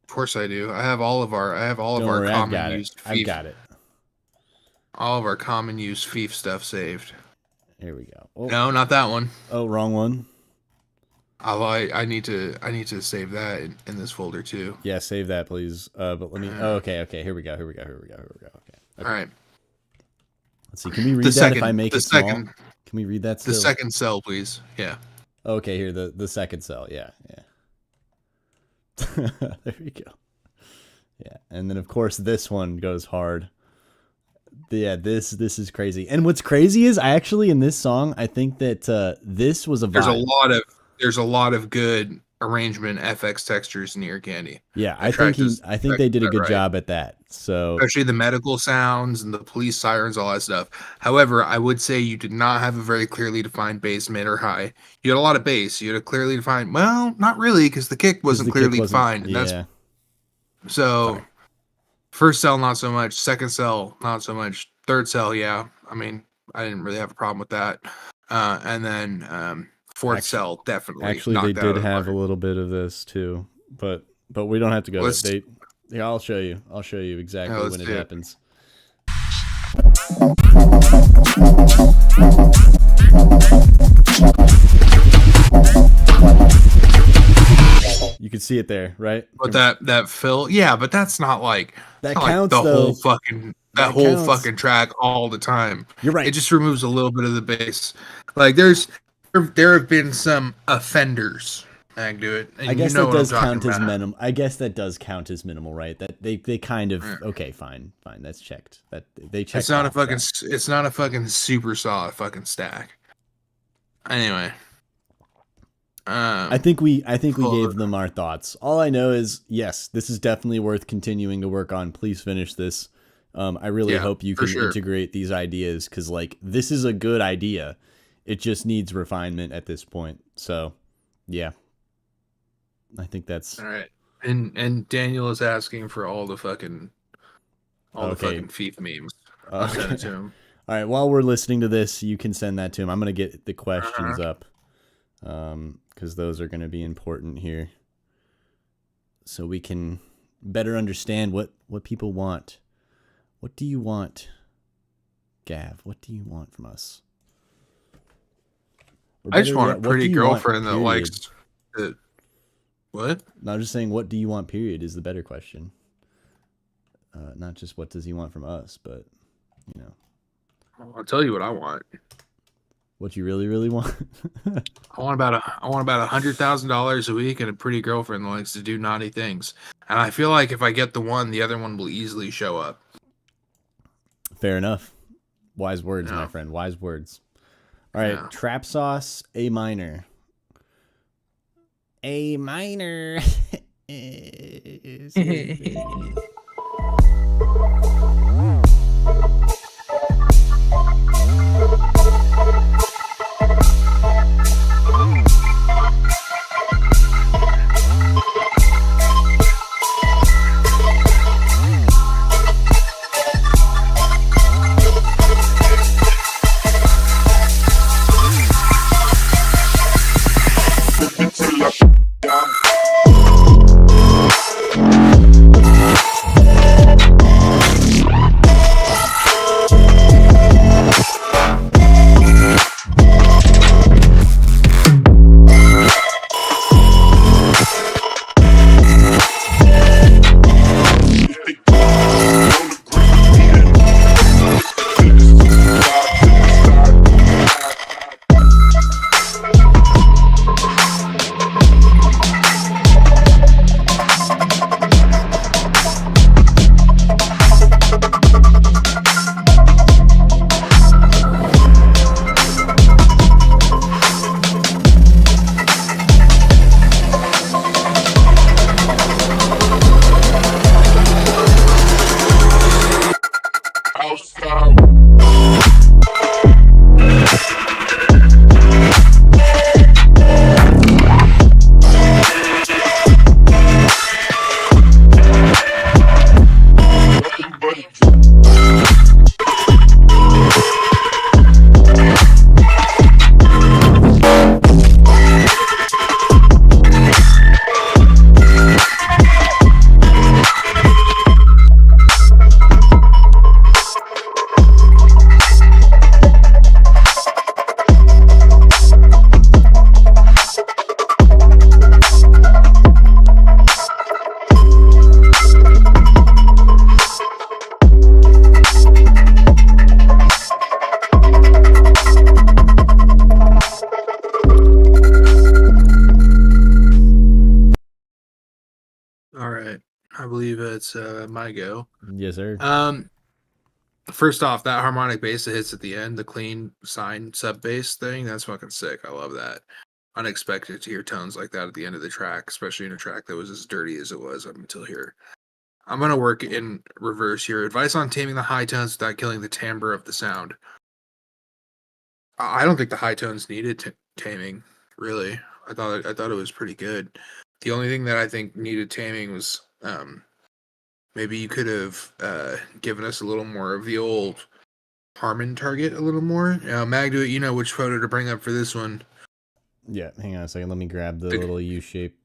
B: Of course I do. I have all of our common use FEEF.
A: I've got it.
B: All of our common use FEEF stuff saved.
A: Here we go. Oh.
B: No, not that one.
A: Oh, wrong one.
B: I need to save that in this folder too.
A: Yeah, save that, please. But let me. Oh, okay. Here we go. Okay.
B: All right.
A: Let's see. Can we read that if I make it small? Can we read that still?
B: The second cell, please. Yeah.
A: Okay, here the second cell. Yeah. There we go. Yeah, and then of course this one goes hard. Yeah, this is crazy. And what's crazy is I actually in this song I think that this was a vibe.
B: There's a lot of good arrangement FX textures in Ear Candy.
A: Yeah, I think they did a good job at that. So
B: especially the medical sounds and the police sirens, all that stuff. However, I would say you did not have a very clearly defined bass, mid, or high. You had a lot of bass. You had a clearly defined. Well, not really, because the kick wasn't clearly defined. And that's so. Sorry. First cell, not so much. Second cell, not so much. Third cell, yeah. I mean, I didn't really have a problem with that. And then fourth cell, definitely.
A: Actually, they did have a little bit of this too, but we don't have to go there. Yeah, I'll show you. I'll show you exactly when it happens. You can see it there, right?
B: But that fill, yeah, but that's not like
A: that counts
B: like the
A: though.
B: whole fucking whole fucking track all the time.
A: You're right.
B: It just removes a little bit of the bass. Like there have been some offenders. I do it.
A: I guess that does count as minimal. I guess that does count as minimal, right? That they kind of okay, fine. That's checked. That they checked.
B: It's not a fucking. It's not a fucking super solid fucking stack. Anyway.
A: I think we gave them our thoughts. All I know is, yes, this is definitely worth continuing to work on. Please finish this. I really hope you can integrate these ideas, because like this is a good idea. It just needs refinement at this point. So, yeah, I think that's
B: all right. And Daniel is asking for all the fucking FEEF memes. I'll send it to him.
A: All right. While we're listening to this, you can send that to him. I'm gonna get the questions up. Because those are going to be important here, so we can better understand what people want. What do you want, Gav? What do you want from us?
B: I just want a pretty girlfriend that likes to What?
A: No, I'm just saying, what do you want? Period is the better question. Not just what does he want from us, but you know,
B: I'll tell you what I want.
A: what you really, really want.
B: I want about $100,000 a week and a pretty girlfriend that likes to do naughty things. And I feel like if I get the one, the other one will easily show up.
A: Fair enough. Wise words,
B: Yeah.
A: my friend. Wise words. All right,
B: Yeah.
A: trap sauce, A minor. A minor.
B: All right. I believe it's my go.
A: Yes, sir.
B: First off, that harmonic bass that hits at the end, the clean sine sub bass thing, that's fucking sick. I love that. Unexpected to hear tones like that at the end of the track, especially in a track that was as dirty as it was up until here. I'm gonna work in reverse here. Advice on taming the high tones without killing the timbre of the sound. I don't think the high tones needed taming, really. I thought it was pretty good. The only thing that I think needed taming was maybe you could have given us a little more of the old Harmon target a little more. Magdo, you know which photo to bring up for this one.
A: Yeah, hang on a second. Let me grab the little U shape.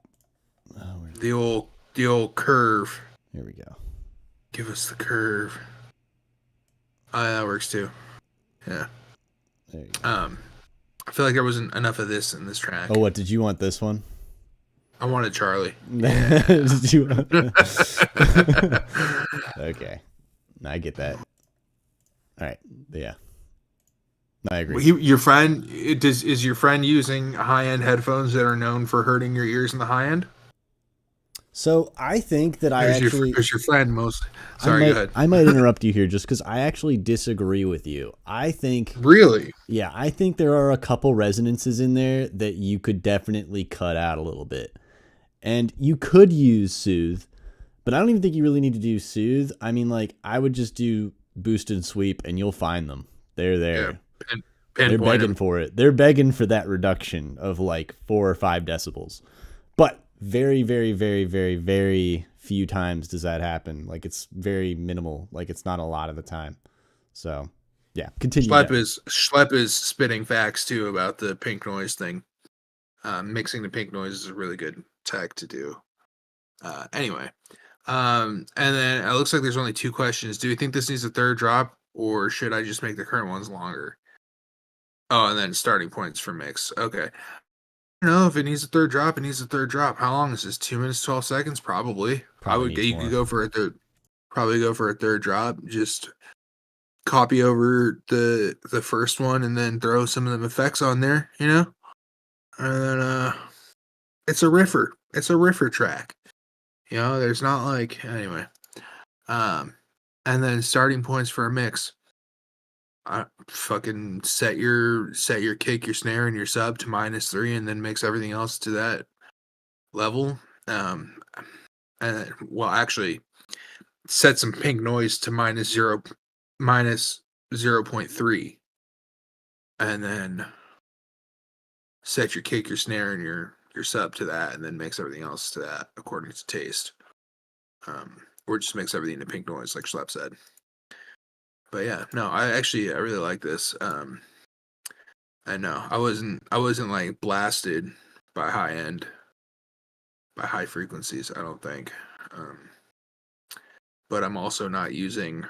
A: Oh,
B: the old curve.
A: Here we go.
B: Give us the curve. That works too. Yeah.
A: There you go.
B: I feel like there wasn't enough of this in this track.
A: Oh, what did you want this one?
B: I wanted Charlie.
A: Did you want... Okay, I get that. All right, yeah, I agree.
B: Your friend is your friend using high-end headphones that are known for hurting your ears in the high end?
A: So I think that
B: Is your friend most? Sorry, go ahead.
A: I might interrupt you here just because I actually disagree with you. I think
B: really,
A: yeah, I think there are a couple resonances in there that you could definitely cut out a little bit, and you could use soothe, but I don't even think you really need to do soothe. I mean, like I would just do boost and sweep, and you'll find them. They're there.
B: Yeah,
A: they're begging for it. They're begging for that reduction of like 4 or 5 decibels, but very, very, very, very, very few times does that happen. Like it's very minimal. Like it's not a lot of the time. So yeah, continue.
B: Schlepp is spitting facts too about the pink noise thing. Mixing the pink noise is a really good tech to do. Anyway, and then it looks like there's only 2 questions. Do you think this needs a third drop, or should I just make the current ones longer? Oh, and then starting points for mix. Okay. don't know if it needs a third drop. It needs a third drop. How long is this? 2 minutes 12 seconds, probably.
A: Probably
B: I would.
A: needs
B: You
A: more.
B: could go for a third. Probably go for a third drop. Just copy over the first one and then throw some of them effects on there. You know, and then it's a riffer. It's a riffer track. You know, there's not like anyway. And then starting points for a mix. Fucking set your kick, your snare, and your sub to -3, and then mix everything else to that level. And well, actually, set some pink noise to -0.3, and then set your kick, your snare, and your sub to that, and then mix everything else to that according to taste. Or just mix everything to pink noise, like Schlep said. But yeah, no, I really like this. I know I wasn't like blasted by high frequencies. I don't think, but I'm also not using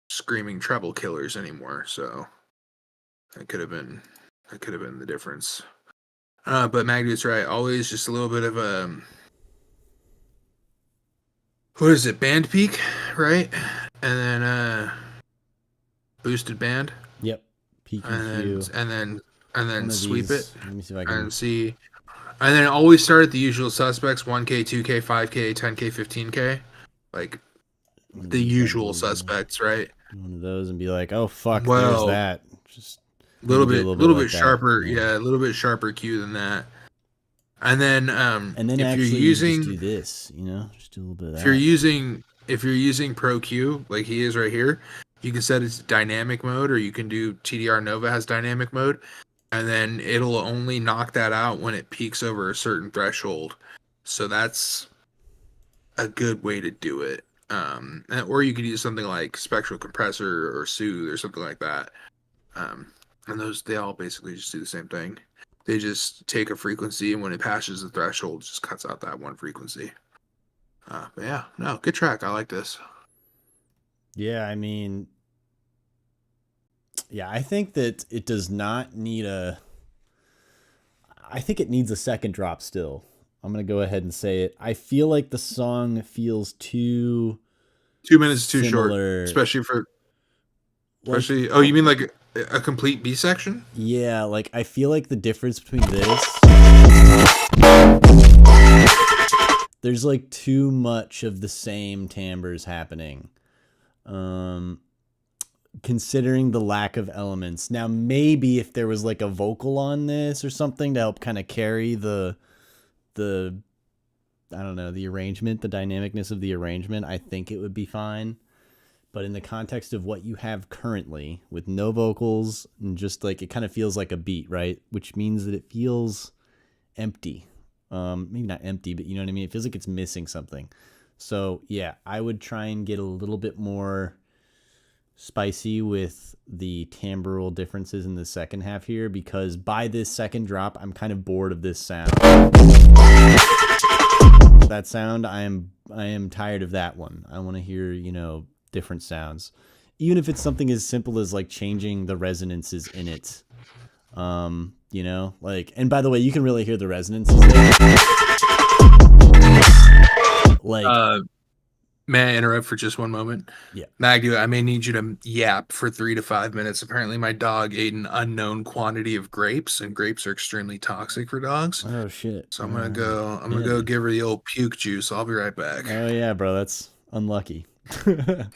B: screaming treble killers anymore. So that could have been the difference. But Magdu's right. Always just a little bit of a what is it? Band peak, right? And then boosted band.
A: Yep. Peak
B: and then sweep
A: these,
B: it.
A: let me see if I can
B: see. And then always start at the usual suspects: 1K, 2K, 5K, 10K, 15K, like the usual suspects, right?
A: One of those and be like, oh fuck,
B: well,
A: there's that. Just
B: a little bit
A: like
B: sharper,
A: yeah.
B: a little bit sharper cue than that. And then if
A: actually
B: you're using,
A: just do this, just do a little bit of that.
B: If you're using Pro Q like he is right here, you can set it to dynamic mode, or you can do TDR Nova has dynamic mode, and then it'll only knock that out when it peaks over a certain threshold. So that's a good way to do it. Or you could use something like Spectral Compressor or Soothe or something like that. And they all basically just do the same thing. They just take a frequency, and when it passes the threshold, it just cuts out that one frequency. But yeah, no, good track. I like this.
A: Yeah, I mean, yeah, I think that it does not need I think it needs a second drop still. I'm going to go ahead and say it. I feel like the song feels 2
B: minutes too
A: similar.
B: Short, especially. Oh, you mean like a complete B section?
A: Yeah, like I feel like the difference between this, there's like too much of the same timbres happening. Considering the lack of elements. Now, maybe if there was like a vocal on this or something to help kind of carry the I don't know, the arrangement, the dynamicness of the arrangement, I think it would be fine. But in the context of what you have currently with no vocals and just like it kind of feels like a beat, right? Which means that it feels empty. Maybe not empty, but you know what I mean? It feels like it's missing something. So yeah, I would try and get a little bit more spicy with the timbral differences in the second half here, because by this second drop, I'm kind of bored of this sound. That sound, I am tired of that one. I want to hear, different sounds. Even if it's something as simple as like changing the resonances in it. Like, and by the way, you can really hear the resonances there. Like,
B: may I interrupt for just one moment?
A: Yeah.
B: Magdu, I may need you to yap for 3 to 5 minutes. Apparently my dog ate an unknown quantity of grapes, and grapes are extremely toxic for dogs.
A: Oh shit.
B: So I'm gonna go give her the old puke juice. I'll be right back.
A: Oh yeah, bro, that's unlucky.
B: Yeah.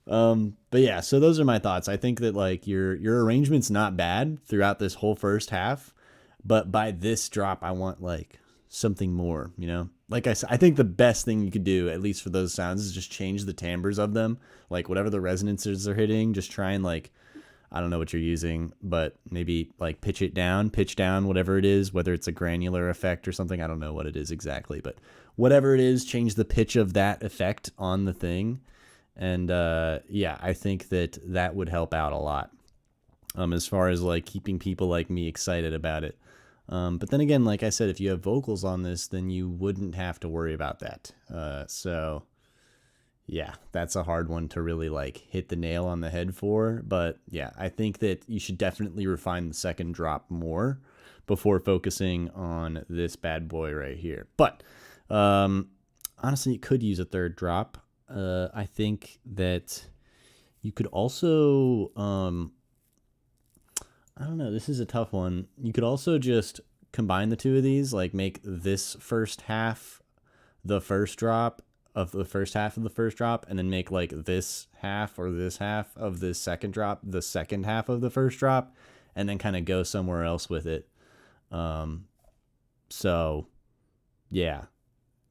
A: But yeah, so those are my thoughts. I think that like your arrangement's not bad throughout this whole first half, but by this drop I want like something more, Like I said, I think the best thing you could do, at least for those sounds, is just change the timbres of them. Like whatever the resonances are hitting, just try and like, I don't know what you're using, but maybe like pitch down, whatever it is, whether it's a granular effect or something. I don't know what it is exactly, but whatever it is, change the pitch of that effect on the thing. And yeah, I think that would help out a lot as far as like keeping people like me excited about it. But then again, like I said, if you have vocals on this, then you wouldn't have to worry about that. So yeah, that's a hard one to really like hit the nail on the head for. But yeah, I think that you should definitely refine the second drop more. before focusing on this bad boy right here. But honestly, it could use a third drop. I think that you could also, I don't know, this is a tough one. You could also just combine the two of these, like make this first half the first drop of the first half of the first drop, and then make like this half or this half of this second drop the second half of the first drop, and then kind of go somewhere else with it. So yeah,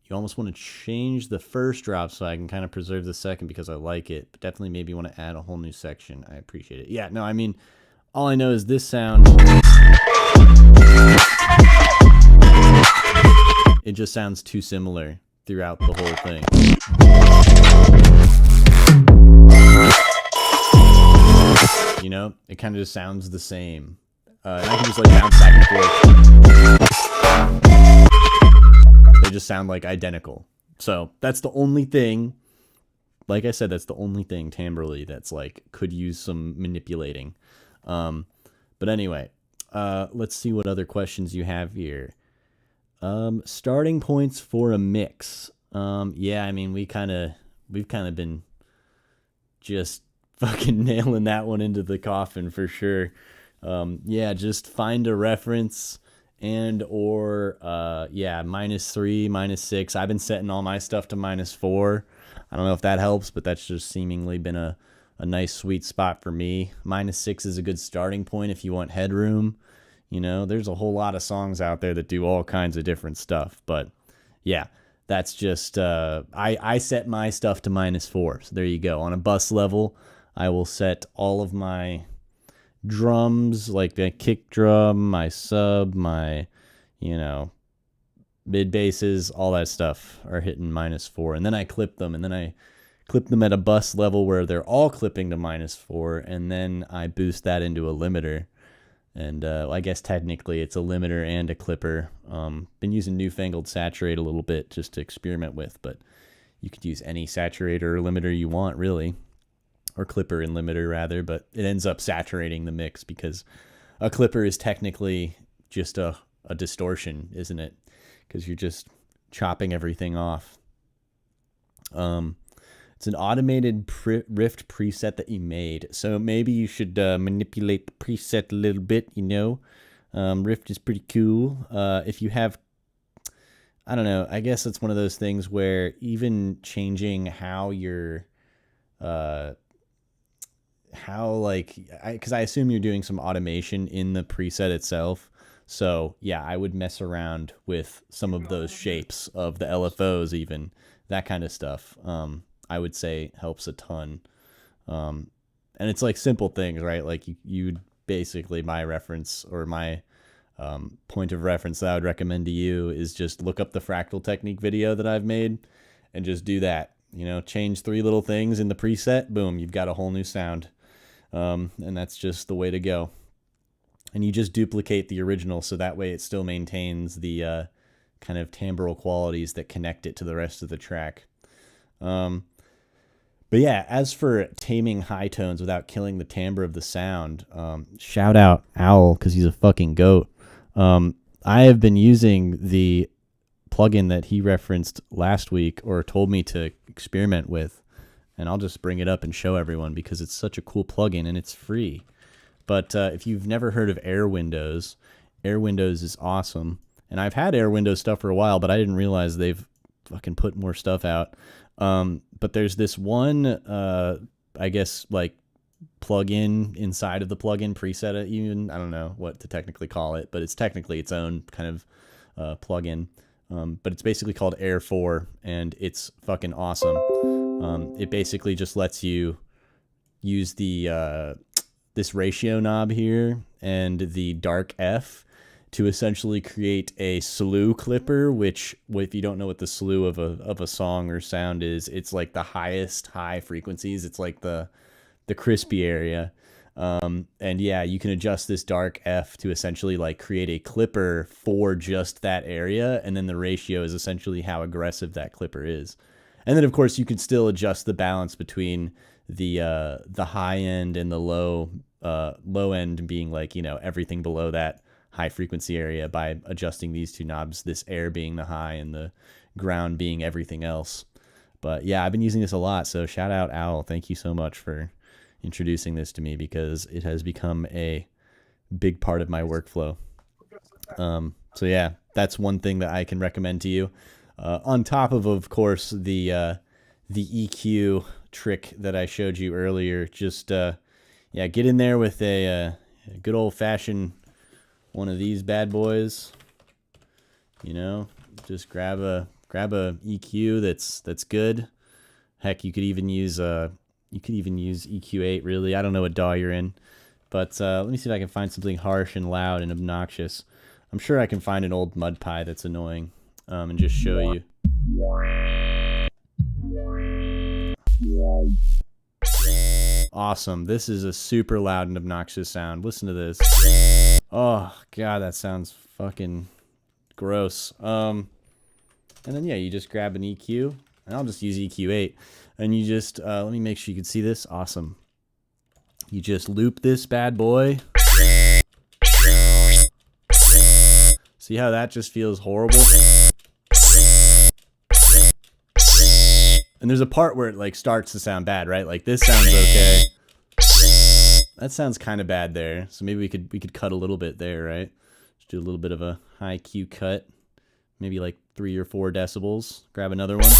A: you almost want to change the first drop so I can kind of preserve the second because I like it, but definitely maybe want to add a whole new section. I appreciate it. Yeah, no, I mean, all I know is this sound, it just sounds too similar throughout the whole thing. You know, it kind of just sounds the same. And I can just like bounce back and forth. They just sound like identical. So that's the only thing, like I said, that's the only thing timbrally that's like could use some manipulating. But anyway, let's see what other questions you have here. Starting points for a mix. Yeah, I mean, we've kind of been just fucking nailing that one into the coffin for sure. Yeah, just find a reference and or yeah, -3, -6. I've been setting all my stuff to -4. I don't know if that helps, but that's just seemingly been a nice sweet spot for me. -6 is a good starting point if you want headroom. You know, there's a whole lot of songs out there that do all kinds of different stuff. But yeah, that's just, I set my stuff to -4. So there you go. On a bus level, I will set all of my drums, like the kick drum, my sub, my, you know, mid basses, all that stuff are hitting -4. And then I clip them, and then I clip them at a bus level where they're all clipping to -4. And then I boost that into a limiter. And I guess technically it's a limiter and a clipper. Been using newfangled saturate a little bit just to experiment with, but you could use any saturator or limiter you want, really. Or clipper and limiter, rather, but it ends up saturating the mix because a clipper is technically just a distortion, isn't it? Because you're just chopping everything off. It's an automated Rift preset that you made. So maybe you should manipulate the preset a little bit, you know. Rift is pretty cool. If you have, I don't know, I guess it's one of those things where even changing how you're, because I assume you're doing some automation in the preset itself. So yeah, I would mess around with some of those shapes of the LFOs, even that kind of stuff. I would say helps a ton. And it's like simple things, right? Like you basically, my reference or my point of reference that I would recommend to you is just look up the fractal technique video that I've made and just do that. You know, change 3 little things in the preset, boom, you've got a whole new sound. And that's just the way to go. And you just duplicate the original so that way it still maintains the kind of timbral qualities that connect it to the rest of the track. But yeah, as for taming high tones without killing the timbre of the sound, shout out Owl because he's a fucking goat. I have been using the plugin that he referenced last week or told me to experiment with, and I'll just bring it up and show everyone because it's such a cool plugin and it's free. But if you've never heard of Air Windows is awesome. And I've had Air Windows stuff for a while, but I didn't realize they've fucking put more stuff out. But there's this one, I guess, like plugin inside of the plugin preset, even, I don't know what to technically call it, but it's technically its own kind of plugin. But it's basically called Air 4, and it's fucking awesome. It basically just lets you use the this ratio knob here and the dark F to essentially create a slew clipper, which, if you don't know what the slew of a song or sound is, it's like the highest high frequencies. It's like the crispy area. And yeah, you can adjust this dark F to essentially like create a clipper for just that area. And then the ratio is essentially how aggressive that clipper is. And then of course you can still adjust the balance between the high end and the low end being like, you know, everything below that high frequency area by adjusting these two knobs, this air being the high and the ground being everything else. But yeah, I've been using this a lot. So shout out Owl. Thank you so much for introducing this to me, because it has become a big part of my workflow. So yeah, that's one thing that I can recommend to you. On top of course, the EQ trick that I showed you earlier. Just yeah, get in there with a good old fashioned one of these bad boys. You know, just grab a EQ that's good. Heck, you could even use EQ8. Really, I don't know what DAW you're in, but let me see if I can find something harsh and loud and obnoxious. I'm sure I can find an old mud pie that's annoying, and just show you. Awesome. This is a super loud and obnoxious sound. Listen to this. Oh god, that sounds fucking gross. And then yeah, you just grab an EQ, and I'll just use EQ8, and you just let me make sure you can see this. Awesome. You just loop this bad boy. See how that just feels horrible? And there's a part where it like starts to sound bad, right? Like this sounds okay. That sounds kind of bad there. So maybe we could cut a little bit there, right? Just do a little bit of a high Q cut. Maybe like 3 or 4 decibels. Grab another one.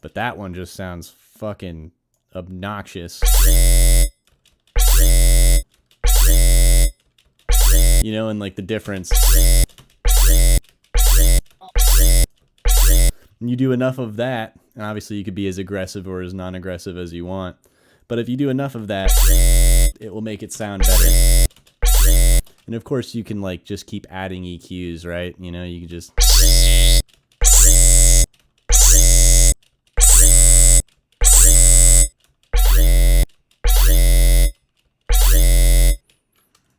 A: But that one just sounds fucking obnoxious. You know, and like the difference. And you do enough of that, and obviously you could be as aggressive or as non-aggressive as you want. But if you do enough of that, it will make it sound better. And of course you can like just keep adding EQs, right? You know, you can just...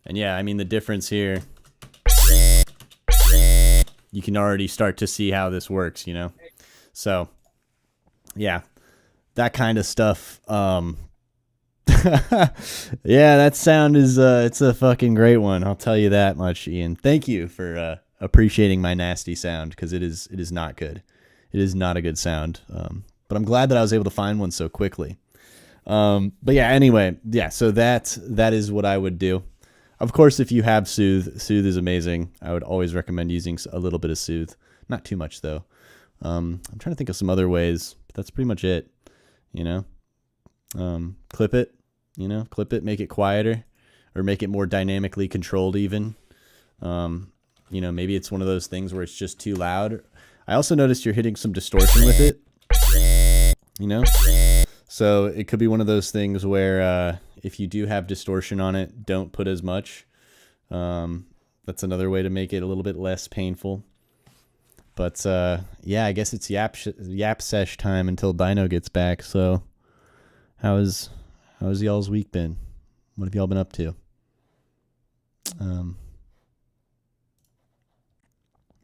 A: And yeah, I mean, the difference here, you can already start to see how this works, you know? So, yeah, that kind of stuff. Yeah, that sound is, it's a fucking great one. I'll tell you that much, Ian. Thank you for appreciating my nasty sound, because it is not good. It is not a good sound. But I'm glad that I was able to find one so quickly. But yeah, anyway, yeah, so that is what I would do. Of course, if you have Soothe is amazing. I would always recommend using a little bit of Soothe. Not too much, though. I'm trying to think of some other ways, but that's pretty much it, you know? Clip it, you know? Clip it, make it quieter, or make it more dynamically controlled even. You know, maybe it's one of those things where it's just too loud. I also noticed you're hitting some distortion with it, you know? So it could be one of those things where if you do have distortion on it, don't put as much. That's another way to make it a little bit less painful. But yeah, I guess it's yap sesh time until Dino gets back. So how's y'all's week been? What have y'all been up to?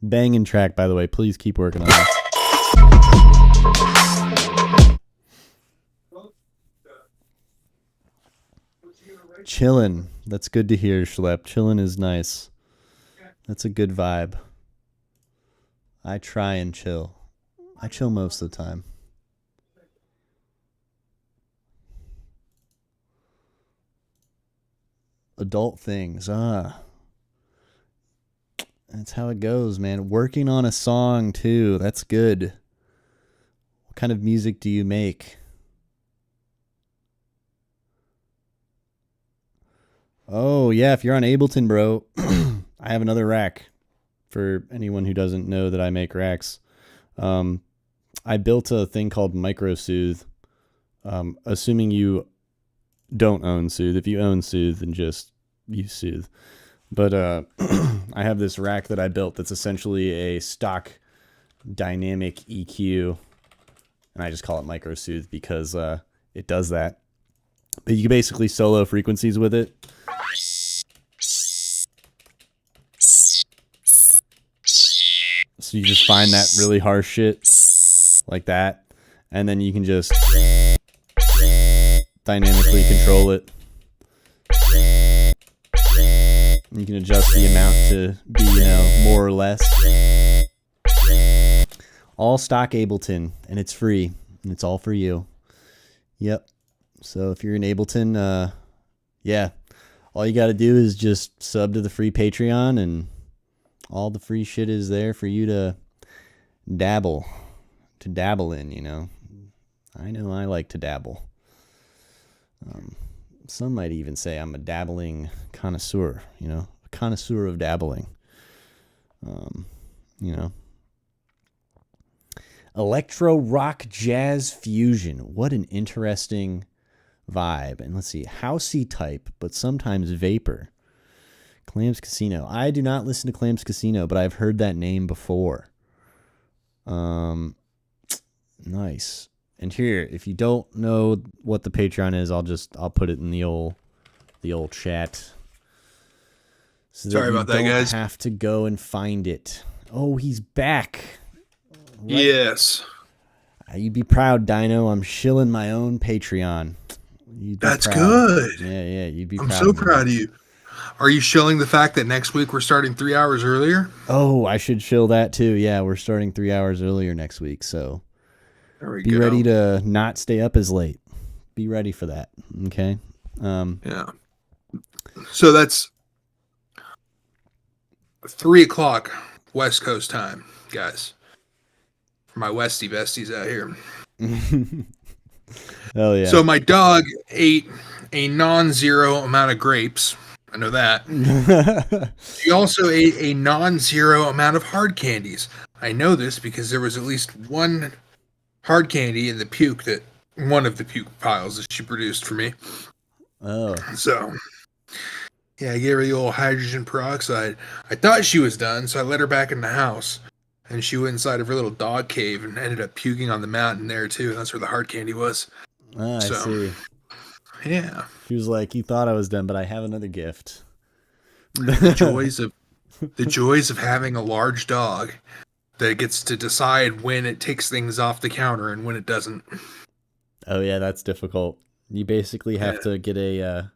A: Banging track, by the way. Please keep working on that. Chillin'. That's good to hear, Schlepp. Chillin' is nice. That's a good vibe. I try and chill. I chill most of the time. Adult things. That's how it goes, man. Working on a song, too. That's good. What kind of music do you make? Oh, yeah, if you're on Ableton, bro, I have another rack for anyone who doesn't know that I make racks. I built a thing called Micro Soothe, assuming you don't own Soothe. If you own Soothe, then just use Soothe. But I have this rack that I built that's essentially a stock dynamic EQ, and I just call it Micro Soothe because it does that. But you can basically solo frequencies with it. So you just find that really harsh shit like that, and then you can just dynamically control it. You can adjust the amount to be, more or less. All stock Ableton, and it's free, and it's all for you. Yep. So if you're in Ableton, yeah, all you got to do is just sub to the free Patreon, and all the free shit is there for you to dabble in, I know I like to dabble. Some might even say I'm a dabbling connoisseur, a connoisseur of dabbling. Electro rock jazz fusion. What an interesting vibe. And let's see, housey type, but sometimes vapor. Clams Casino. I do not listen to Clams Casino, but I've heard that name before. Nice. And here, if you don't know what the Patreon is, I'll put it in the old chat. So
B: Sorry about that, guys.
A: Have to go and find it. Oh, he's back.
B: Right. Yes.
A: You'd be proud, Dino. I'm shilling my own Patreon.
B: That's good.
A: Yeah. You'd be.
B: I'm so proud of you. Are you shilling the fact that next week we're starting 3 hours earlier?
A: Oh, I should shill that too. Yeah, we're starting 3 hours earlier next week. So be ready to not stay up as late. Be ready for that. Okay.
B: Yeah. So that's 3:00 West Coast time, guys. For my Westie besties out here.
A: Hell yeah.
B: So my dog ate a non-zero amount of grapes. I know that. She also ate a non-zero amount of hard candies. I know this because there was at least one hard candy in the puke one of the puke piles that she produced for me.
A: Oh.
B: So, yeah, I gave her the old hydrogen peroxide. I thought she was done, so I let her back in the house. And she went inside of her little dog cave and ended up puking on the mountain there, too. That's where the hard candy was.
A: I see.
B: Yeah.
A: She was like, you thought I was done, but I have another gift.
B: The joys of having a large dog that gets to decide when it takes things off the counter and when it doesn't.
A: Oh yeah, that's difficult. You basically have to get a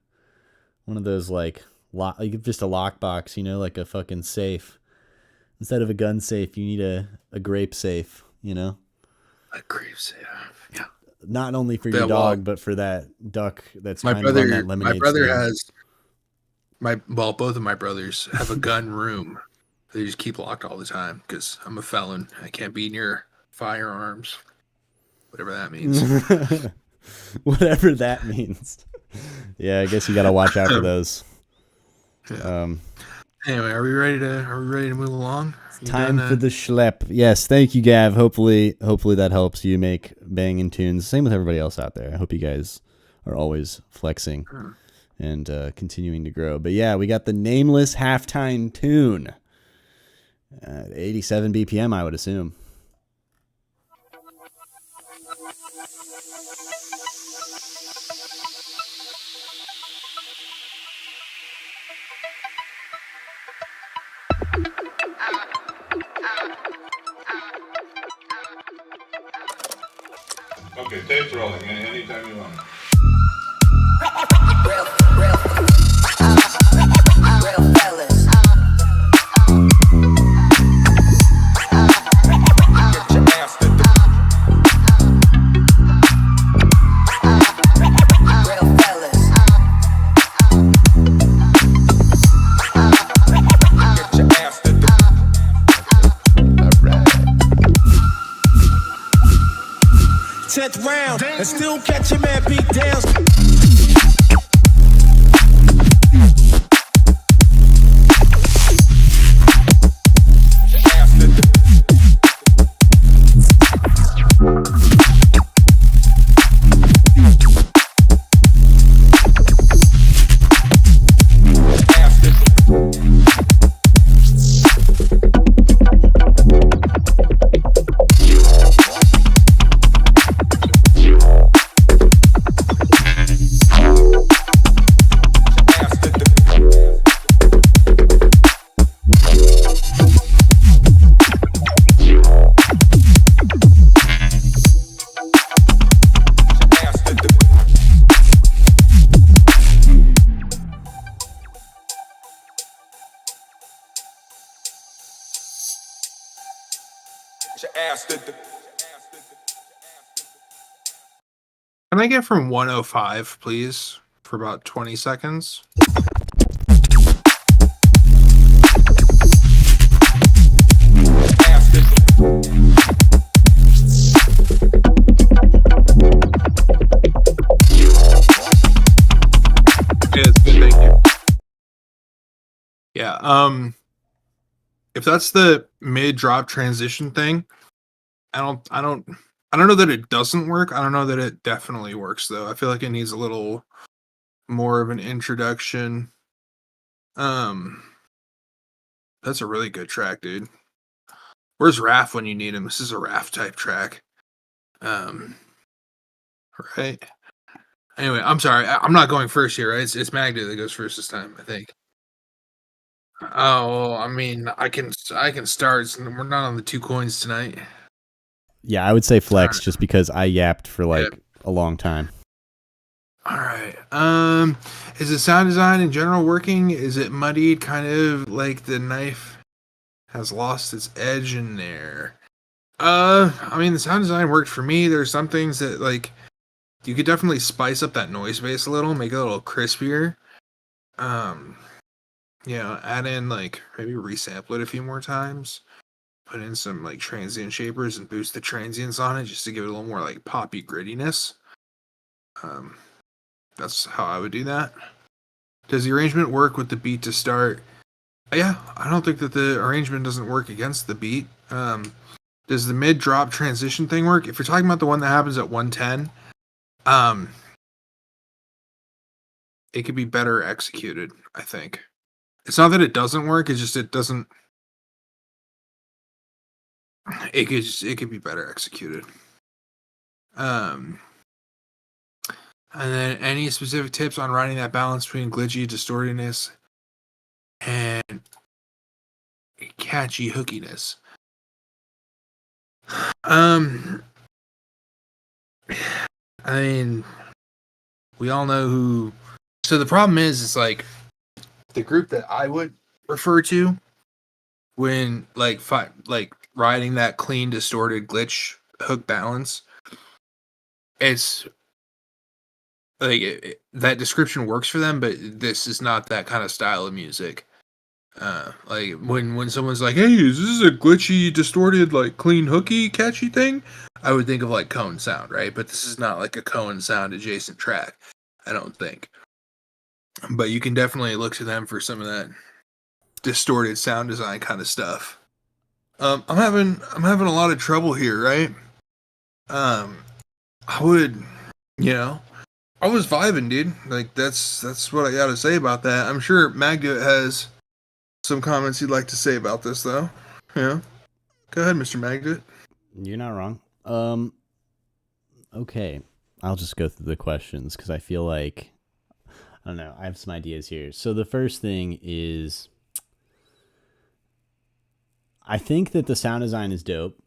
A: one of those like just a lockbox, like a fucking safe. Instead of a gun safe, you need a grape safe,
B: A grape safe, yeah.
A: Not only for your dog, but for that duck that's kind of on that lemonade.
B: My brother both of my brothers have a gun room. They just keep locked all the time because I'm a felon. I can't be near firearms, whatever that means.
A: Whatever that means. Yeah, I guess you got to watch out for those.
B: Yeah. Anyway, are we ready to move along?
A: Time for the schlep. Yes, thank you, Gav. Hopefully that helps you make banging tunes. Same with everybody else out there. I hope you guys are always flexing and continuing to grow. But yeah, we got the nameless halftime tune. 87 BPM, I would assume.
D: Okay, tape's rolling. Anytime you want.
E: Real fellas. Get your ass to the real fellas. Get your ass to the alright. 10th round, and still catch him at beat downs.
B: Can I get from 105, please, for about 20 seconds? Yeah, it's good, thank you. Yeah, if that's the mid-drop transition thing, I don't know that it doesn't work. I don't know that it definitely works though. I feel like it needs a little more of an introduction. That's a really good track, dude. Where's Raph when you need him? This is a Raph type track. Right. Anyway, I'm sorry. I'm not going first here, right? It's Magda that goes first this time, I think. Oh, I mean, I can start. We're not on the 2 coins tonight.
A: Yeah, I would say flex
B: Alright.
A: just because I yapped for like a long time.
B: All right. Is the sound design in general working? Is it muddied, kind of like the knife has lost its edge in there? I mean, the sound design worked for me. There's some things that like you could definitely spice up that noise base a little, make it a little crispier. Add in like maybe resample it a few more times. Put in some like transient shapers and boost the transients on it just to give it a little more like poppy grittiness. That's how I would do that. Does the arrangement work with the beat to start? Yeah, I don't think that the arrangement doesn't work against the beat. Does the mid drop transition thing work? If you're talking about the one that happens at 110, it could be better executed, I think. It's not that it doesn't work, it's just it doesn't. It could be better executed. And then any specific tips on riding that balance between glitchy distortedness and catchy hookiness? I mean, we all know who. So the problem is, it's like the group that I would refer to when like riding that clean distorted glitch hook balance. It's like that description works for them, but this is not that kind of style of music. Like when someone's like, "Hey, is this a glitchy, distorted, like clean, hooky, catchy thing?" I would think of like Cone Sound, right? But this is not like a Cone Sound adjacent track, I don't think. But you can definitely look to them for some of that distorted sound design kind of stuff. I'm having a lot of trouble here, right? I would, I was vibing, dude. Like that's what I got to say about that. I'm sure Magda has some comments he'd like to say about this, though. Yeah, go ahead, Mr. Magda.
A: You're not wrong. Okay, I'll just go through the questions because I feel like I don't know. I have some ideas here. So the first thing is, I think that the sound design is dope.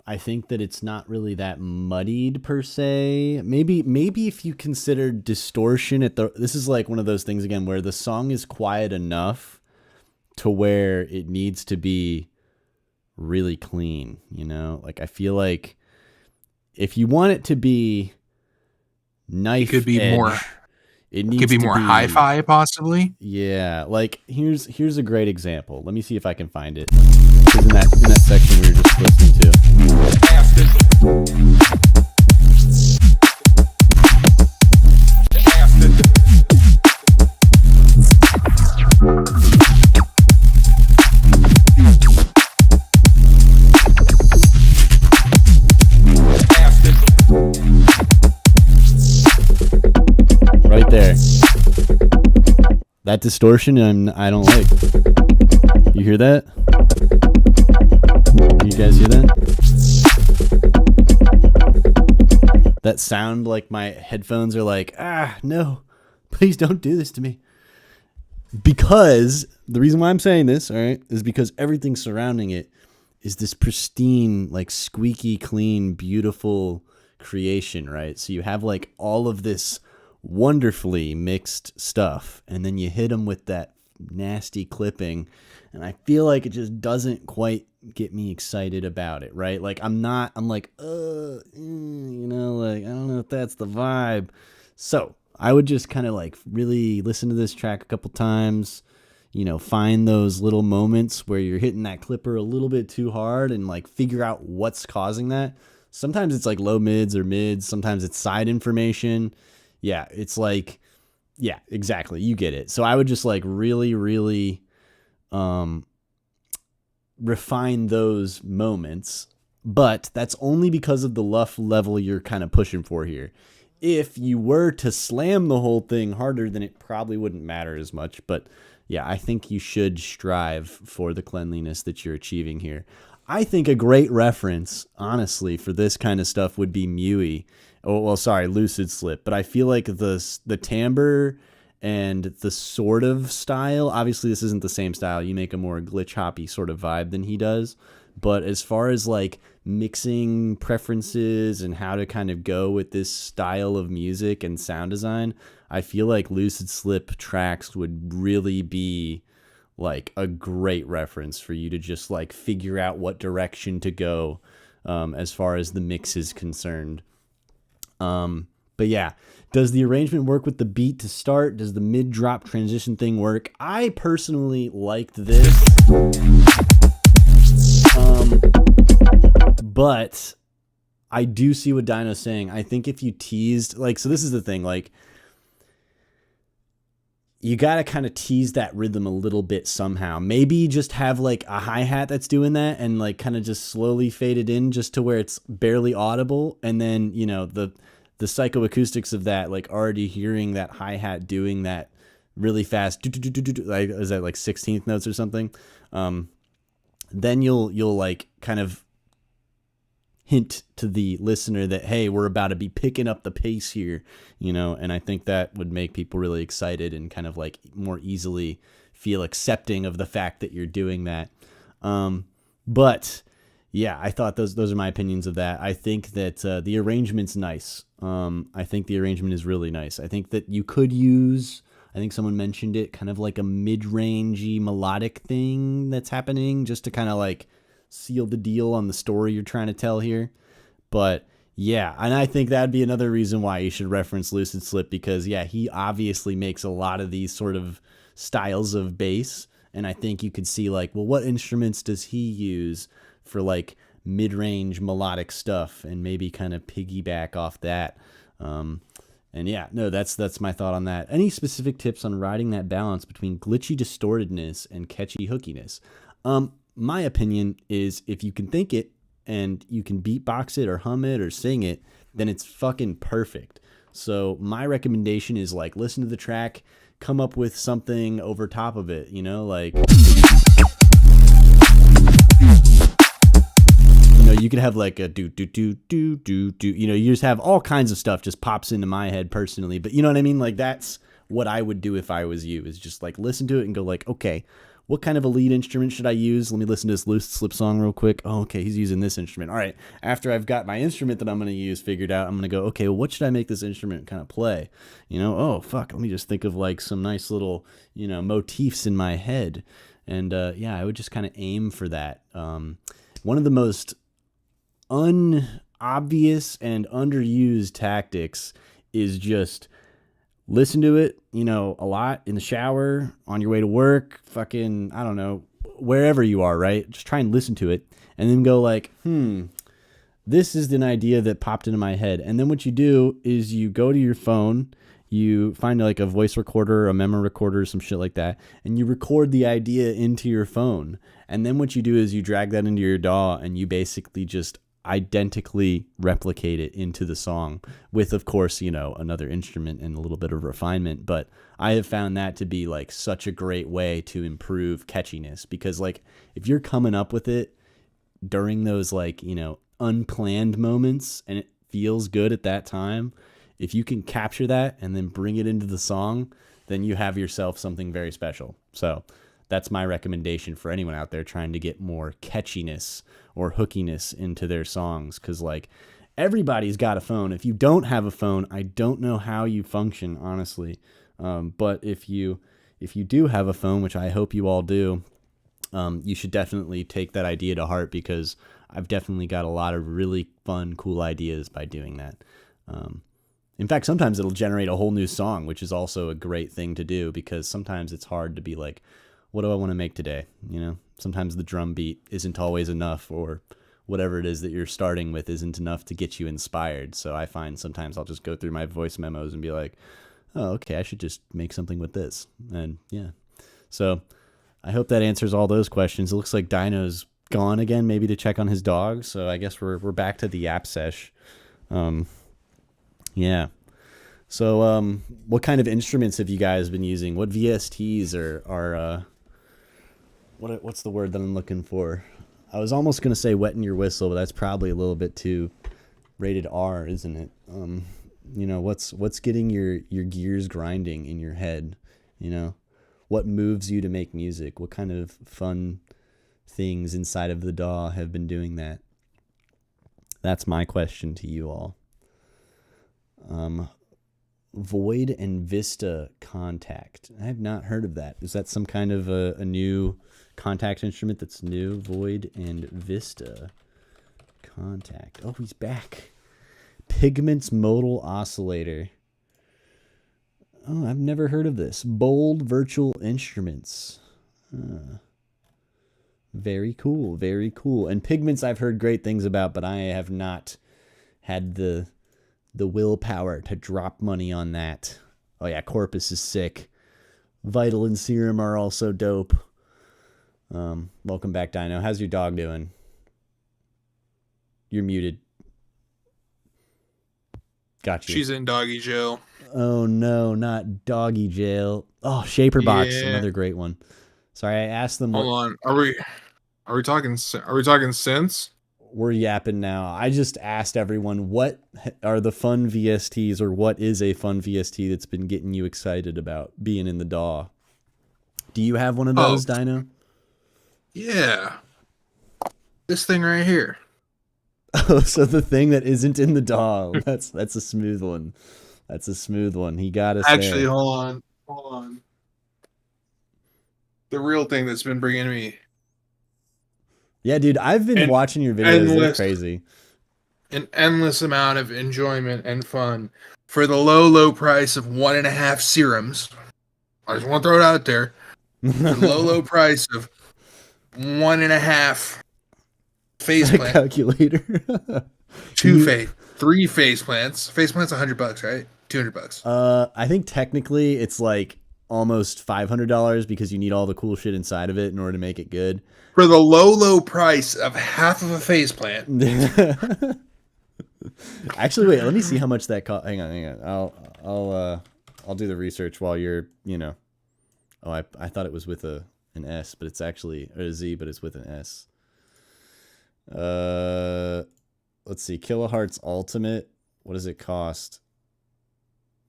A: I think that it's not really that muddied per se. Maybe if you consider distortion this is like one of those things again where the song is quiet enough to where it needs to be really clean, Like I feel like if you want it to be knife
B: It could be
A: edge,
B: more.
A: it needs
B: Could be
A: to
B: more hi-fi, possibly.
A: Yeah, like here's a great example. Let me see if I can find it. Because in that section we were just listening to. Right there. That distortion I don't like. You hear that? You guys hear that? That sound like my headphones are like, no, please don't do this to me. Because the reason why I'm saying this, all right, is because everything surrounding it is this pristine, like squeaky clean, beautiful creation, right? So you have like all of this wonderfully mixed stuff, and then you hit them with that nasty clipping, and I feel like it just doesn't quite get me excited about it, right? Like I'm like, you know, like I don't know if that's the vibe. So I would just kind of like really listen to this track a couple times, you know, find those little moments where you're hitting that clipper a little bit too hard and like figure out what's causing that. Sometimes it's like low mids or mids. Sometimes it's side information. Yeah, it's like, yeah, exactly. You get it. So I would just like really, really refine those moments. But that's only because of the luff level you're kind of pushing for here. If you were to slam the whole thing harder, then it probably wouldn't matter as much. But yeah, I think you should strive for the cleanliness that you're achieving here. I think a great reference, honestly, for this kind of stuff would be Mui. Oh, well, sorry, Lucid Slip. But I feel like the timbre and the sort of style, obviously this isn't the same style. You make a more glitch hoppy sort of vibe than he does. But as far as like mixing preferences and how to kind of go with this style of music and sound design, I feel like Lucid Slip tracks would really be like a great reference for you to just like figure out what direction to go as far as the mix is concerned. But yeah, does the arrangement work with the beat to start? Does the mid drop transition thing work? I personally liked this. But I do see what Dino's saying. I think if you teased, like, so this is the thing, like, you got to kind of tease that rhythm a little bit somehow. Maybe just have like a hi-hat that's doing that and like kind of just slowly fade it in just to where it's barely audible. And then, you know, the psychoacoustics of that, like already hearing that hi-hat doing that really fast, like, is that like 16th notes or something? Then you'll like kind of hint to the listener that, hey, we're about to be picking up the pace here, you know, and I think that would make people really excited and kind of like more easily feel accepting of the fact that you're doing that. But yeah, I thought those are my opinions of that. I think that the arrangement's nice. I think the arrangement is really nice. I think that you could use, I think someone mentioned it, kind of like a mid-rangey melodic thing that's happening just to kind of like seal the deal on the story you're trying to tell here. But yeah, and I think that'd be another reason why you should reference Lucid Slip, because yeah, he obviously makes a lot of these sort of styles of bass, and I think you could see like, well, what instruments does he use for like mid-range melodic stuff, and maybe kind of piggyback off that. And yeah, no, that's my thought on that. Any specific tips on riding that balance between glitchy distortedness and catchy hookiness? My opinion is if you can think it and you can beatbox it or hum it or sing it, then it's fucking perfect. So my recommendation is like, listen to the track, come up with something over top of it, you know, like, you know, you could have like a do, you know, you just have all kinds of stuff just pops into my head personally, but you know what I mean? Like that's what I would do if I was you, is just like listen to it and go like, okay, what kind of a lead instrument should I use? Let me listen to this Lucid Slip song real quick. Oh, okay, he's using this instrument. All right, after I've got my instrument that I'm going to use figured out, I'm going to go, okay, well, what should I make this instrument kind of play? You know, oh, fuck, let me just think of like some nice little, you know, motifs in my head. And yeah, I would just kind of aim for that. One of the most unobvious and underused tactics is just listen to it, you know, a lot in the shower, on your way to work, fucking, I don't know, wherever you are, right? Just try and listen to it and then go like, this is an idea that popped into my head. And then what you do is you go to your phone, you find like a voice recorder, a memo recorder, some shit like that, and you record the idea into your phone. And then what you do is you drag that into your DAW and you basically just identically replicate it into the song with, of course, you know, another instrument and a little bit of refinement. But I have found that to be like such a great way to improve catchiness, because like if you're coming up with it during those like, you know, unplanned moments and it feels good at that time, if you can capture that and then bring it into the song, then you have yourself something very special. So that's my recommendation for anyone out there trying to get more catchiness or hookiness into their songs. Because like everybody's got a phone. If you don't have a phone, I don't know how you function, honestly. But if you if you do have a phone, which I hope you all do, you should definitely take that idea to heart, because I've definitely got a lot of really fun, cool ideas by doing that. In fact, sometimes it'll generate a whole new song, which is also a great thing to do, because sometimes it's hard to be like, what do I want to make today? You know, sometimes the drum beat isn't always enough, or whatever it is that you're starting with isn't enough to get you inspired. So I find sometimes I'll just go through my voice memos and be like, oh, okay, I should just make something with this. And yeah, so I hope that answers all those questions. It looks like Dino's gone again, maybe to check on his dog. So I guess we're back to the app sesh. Yeah. So, what kind of instruments have you guys been using? What VSTs are what's the word that I'm looking for? I was almost going to say wetting your whistle, but that's probably a little bit too rated R, isn't it? You know, what's getting your gears grinding in your head? You know, what moves you to make music? What kind of fun things inside of the DAW have been doing that? That's my question to you all. Void and Vista Contact. I have not heard of that. Is that some kind of a new contact instrument that's new? Void and Vista Contact. Oh, he's back. Pigments Modal Oscillator. Oh, I've never heard of this. Bold Virtual Instruments. Very cool. Very cool. And Pigments I've heard great things about, but I have not had the willpower to drop money on that. Oh yeah, Corpus is sick. Vital and Serum are also dope. Welcome back, Dino. How's your dog doing? You're muted. Gotcha.
B: She's in doggy jail.
A: Oh no, not doggy jail. Oh, Shaper Box,
B: Yeah.
A: another great one. Sorry, I asked them.
B: Hold on. Are we talking cents?
A: We're yapping now. I just asked everyone, what are the fun VSTs, or what is a fun VST that's been getting you excited about being in the DAW? Do you have one of those, Dino?
B: Yeah. This thing right here.
A: Oh, so the thing that isn't in the DAW. That's a smooth one. That's a smooth one. He got us
B: Actually,
A: there.
B: hold on. The real thing that's been bringing me
A: Yeah, dude, I've been watching your videos. They're crazy.
B: an endless amount of enjoyment and fun for the low price of 1.5 serums. I just want to throw it out there. The low price of 1.5 face plant.
A: Calculator.
B: Three face plants. Face plants $100, right? $200.
A: I think technically it's like almost $500 because you need all the cool shit inside of it in order to make it good.
B: For the low price of half of a face plant.
A: Actually, wait, let me see how much that cost. Hang on. I'll do the research while you're, you know. Oh, I thought it was with an S, but it's actually, or a Z, but it's with an S. Let's see. Kilohertz Ultimate. What does it cost?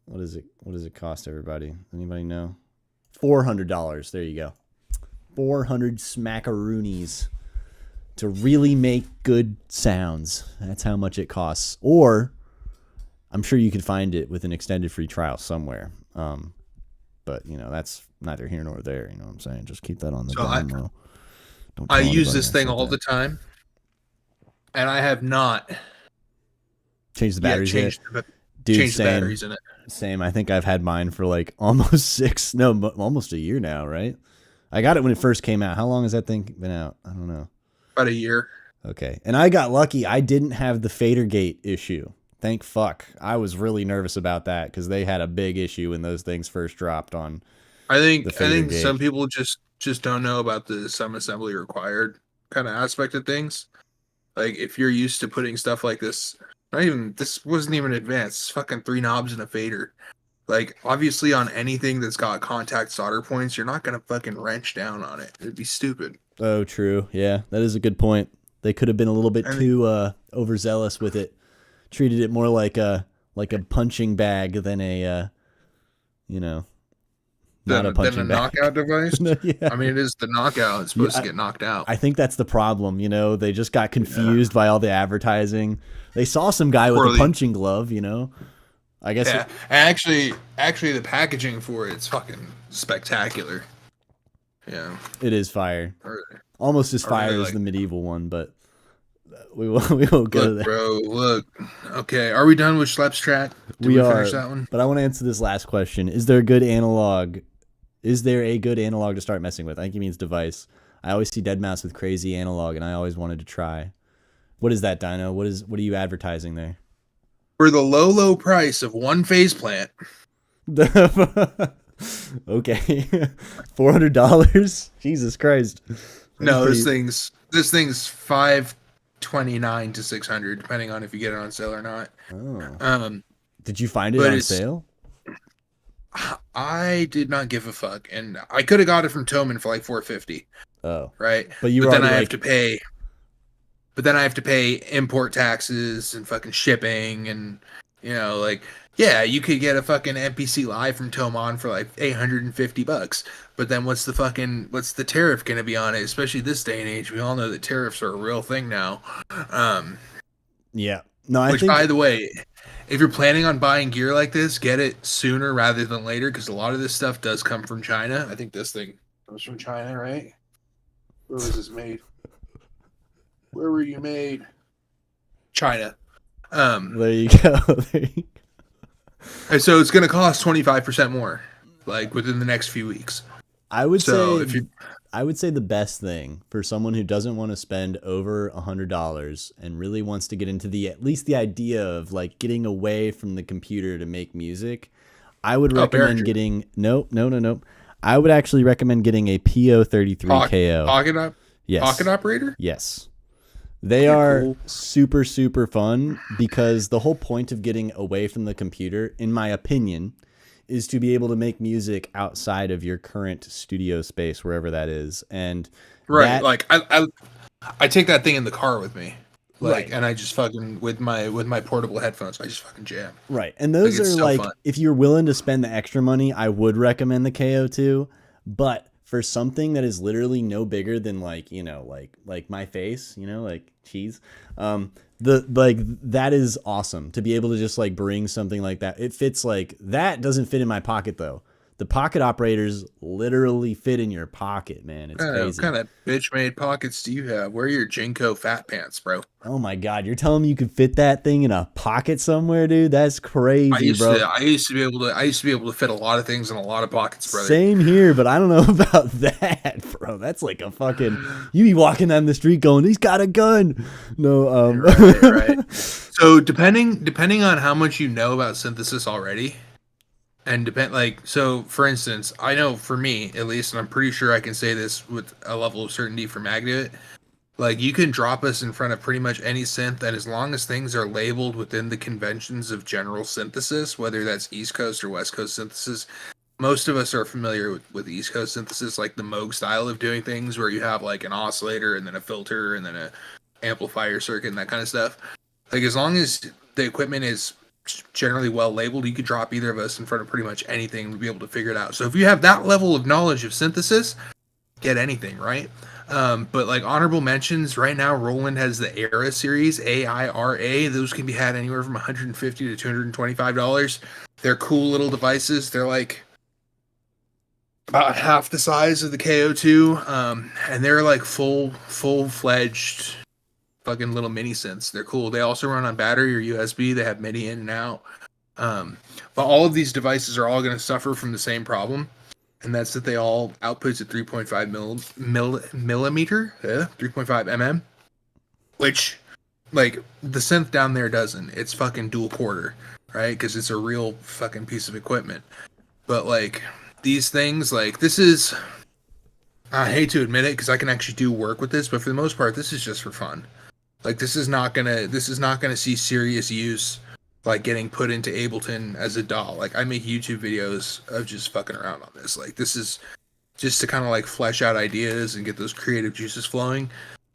A: What does it cost, everybody? Anybody know? $400. There you go. 400 smackaroonies to really make good sounds. That's how much it costs. Or I'm sure you could find it with an extended free trial somewhere. But you know, that's neither here nor there. You know what I'm saying? Just keep that on the down low.
B: I use this thing all the time, and I have not
A: changed the batteries yet. Dude,
B: changed the batteries in it.
A: Same. I think I've had mine for like almost almost a year now, right? I got it when it first came out. How long has that thing been out? I don't know.
B: About a year.
A: Okay. And I got lucky. I didn't have the fader gate issue. Thank fuck. I was really nervous about that because they had a big issue when those things first dropped on.
B: I think some people just don't know about the some assembly required kind of aspect of things. Like if you're used to putting stuff like this, this wasn't even advanced. It's fucking 3 knobs and a fader. Like, obviously, on anything that's got contact solder points, you're not going to fucking wrench down on it. It'd be stupid.
A: Oh, true. Yeah, that is a good point. They could have been a little bit too overzealous with it. Treated it more like a punching bag than a, not a punching bag.
B: Knockout device?
A: Yeah.
B: I mean, it is the knockout. It's supposed to get knocked out.
A: I think that's the problem. You know, they just got confused by all the advertising. They saw some guy with a punching glove, you know. I guess
B: Yeah, and actually, the packaging for it's fucking spectacular. Yeah,
A: it is fire.
B: I
A: Almost as
B: I really
A: fire as
B: like
A: the medieval one, but we won't go
B: Look,
A: there.
B: bro, look. Okay, are we done with Schlepp's track? Did we
A: are,
B: finish that one?
A: but I want to answer this last question. Is there a good analog? Is there a good analog to start messing with? I think he means device. I always see Deadmau5 with crazy analog, and I always wanted to try. What is that, Dino? What are you advertising there?
B: For the low price of one phase plant.
A: Okay, $400. Jesus Christ.
B: No,
A: That's
B: this thing's $529 to $600, depending on if you get it on sale or not.
A: Oh. Did you find it on sale?
B: I did not give a fuck, and I could have got it from Toman for like $450.
A: Oh,
B: right.
A: But then I
B: have to pay. But then I have to pay import taxes and fucking shipping, and like, yeah, you could get a fucking MPC Live from Tomon for like $850. But then what's the tariff gonna be on it? Especially this day and age, we all know that tariffs are a real thing now.
A: Yeah. No,
B: By the way, if you're planning on buying gear like this, get it sooner rather than later, because a lot of this stuff does come from China. I think this thing comes from China, right? Where was this made? Where were you made? China.
A: There you go.
B: And so it's going to cost 25% more, like within the next few weeks.
A: I would say the best thing for someone who doesn't want to spend over $100 and really wants to get into at least the idea of like getting away from the computer to make music, I would recommend getting no. I would actually recommend getting a PO33 KO.
B: Pocket
A: Yes.
B: Pocket operator?
A: Yes. They are super, super fun because the whole point of getting away from the computer, in my opinion, is to be able to make music outside of your current studio space, wherever that is. And
B: like I take that thing in the car with me.
A: Right.
B: And I just fucking with my portable headphones, I just fucking jam.
A: Right. And those are so fun. If you're willing to spend the extra money, I would recommend the KO2, but for something that is literally no bigger than like my face, like cheese, that is awesome to be able to just like bring something like that. It fits like that. Doesn't fit in my pocket though. The pocket operators literally fit in your pocket, man. It's crazy.
B: What kind of bitch-made pockets do you have? Where are your Jinko fat pants, bro?
A: Oh my God, you're telling me you could fit that thing in a pocket somewhere, dude? That's crazy, bro.
B: I used to be able to fit a lot of things in a lot of pockets, brother.
A: Same here, but I don't know about that, bro. That's like a fucking. You be walking down the street going, "He's got a gun." No,
B: right. So depending on how much you know about synthesis already. And so for instance, I know for me at least, and I'm pretty sure I can say this with a level of certainty for Magnet, like you can drop us in front of pretty much any synth, and as long as things are labeled within the conventions of general synthesis, whether that's East Coast or West Coast synthesis, most of us are familiar with East Coast synthesis, like the Moog style of doing things, where you have like an oscillator and then a filter and then a amplifier circuit and that kind of stuff. Like as long as the equipment is generally well labeled, you could drop either of us in front of pretty much anything and be able to figure it out. So if you have that level of knowledge of synthesis, get anything, right? But like honorable mentions right now, Roland has the Era series, AIRA. Those can be had anywhere from $150 to $225. They're cool little devices. They're like about half the size of the KO2, and they're like full-fledged fucking little mini synths. They're cool. They also run on battery or USB. They have MIDI in and out. But all of these devices are all going to suffer from the same problem, and that's that they all outputs at 3.5 millimeter, 3.5 mm, which like the synth down there doesn't. It's fucking dual quarter, right? Because it's a real fucking piece of equipment. But like these things, like this is, I hate to admit it because I can actually do work with this, but for the most part, this is just for fun. Like this is not gonna see serious use, like getting put into Ableton as a DAW. Like I make YouTube videos of just fucking around on this. Like this is just to kind of like flesh out ideas and get those creative juices flowing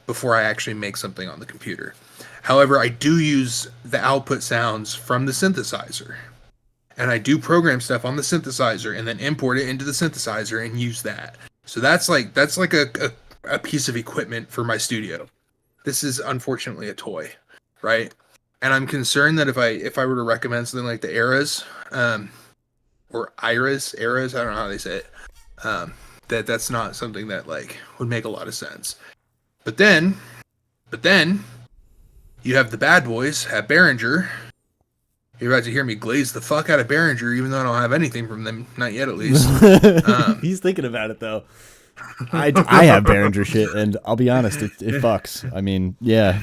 B: before I actually make something on the computer. However, I do use the output sounds from the synthesizer, and I do program stuff on the synthesizer and then import it into the synthesizer and use that. So that's like a piece of equipment for my studio. This is unfortunately a toy, right? and I'm concerned that if I were to recommend something like the Eras, or Eras, I don't know how they say it, that's not something that like would make a lot of sense. But then you have the bad boys at Behringer. You're about to hear me glaze the fuck out of Behringer, even though I don't have anything from them, not yet at least.
A: He's thinking about it though. I have Behringer shit, and I'll be honest, it fucks. I mean, yeah,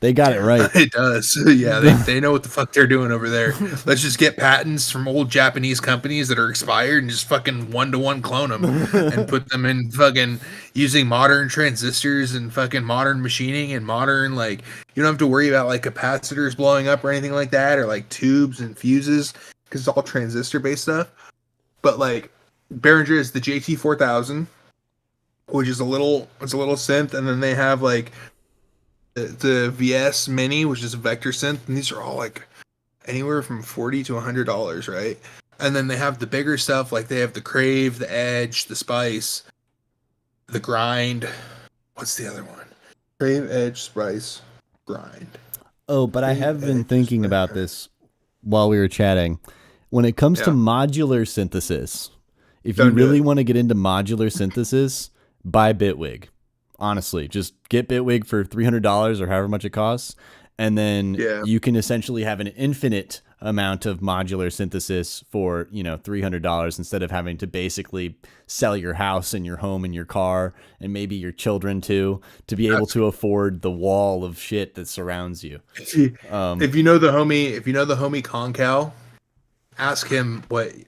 A: they got it right.
B: It does. Yeah, they know what the fuck they're doing over there. Let's just get patents from old Japanese companies that are expired and just fucking 1-to-1 clone them and put them in fucking using modern transistors and fucking modern machining and modern, like, you don't have to worry about like capacitors blowing up or anything like that, or like tubes and fuses, because it's all transistor based stuff. But like Behringer is the JT4000, which is a little synth, and then they have like the VS Mini, which is a vector synth, and these are all like anywhere from $40 to $100, right? And then they have the bigger stuff, like they have the Crave, the Edge, the Spice, the Grind. What's the other one? Crave, Edge, Spice, Grind.
A: Oh, but I have been thinking about this while we were chatting. When it comes to modular synthesis, if you really want to get into modular synthesis, buy Bitwig. Honestly, just get Bitwig for $300 or however much it costs, and then you can essentially have an infinite amount of modular synthesis for, $300 instead of having to basically sell your house and your home and your car and maybe your children too to be able to afford the wall of shit that surrounds you.
B: If you know the homie Concal, ask him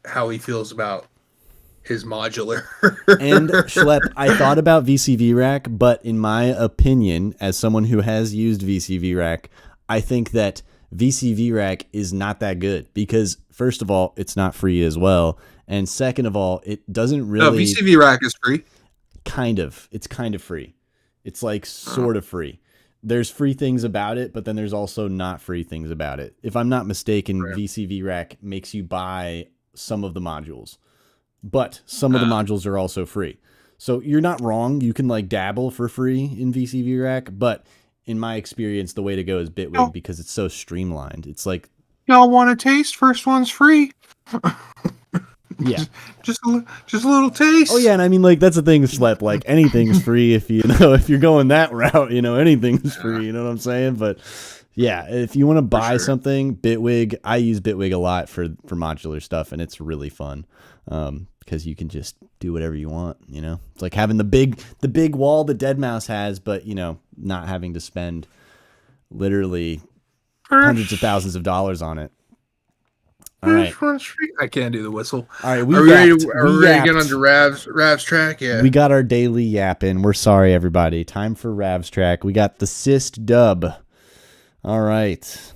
B: how he feels about his modular.
A: And Schlepp, I thought about VCV Rack, but in my opinion, as someone who has used VCV Rack, I think that VCV Rack is not that good because, first of all, it's not free as well, and second of all, it doesn't really.
B: No, VCV Rack is free.
A: Kind of. It's kind of free. It's like sort of free. There's free things about it, but then there's also not free things about it. If I'm not mistaken, VCV Rack makes you buy some of the modules. But some of the modules are also free. So you're not wrong. You can like dabble for free in VCV Rack. But in my experience, the way to go is Bitwig because it's so streamlined. It's like,
B: y'all want a taste? First one's free.
A: Yeah.
B: Just a little taste.
A: Oh, yeah. And I mean, like, that's the thing, Schlepp. Like, anything's free if you're going that route, anything's free. You know what I'm saying? But yeah, if you want to buy something, Bitwig, I use Bitwig a lot for modular stuff, and it's really fun. Because you can just do whatever you want, It's like having the big wall that Deadmau5 has, but not having to spend literally hundreds of thousands of dollars on it. All right,
B: I can't do the whistle.
A: All right,
B: are we ready to get onto Rav's track? Yeah,
A: we got our daily yap in. We're sorry, everybody. Time for Rav's track. We got the Cyst dub. All right.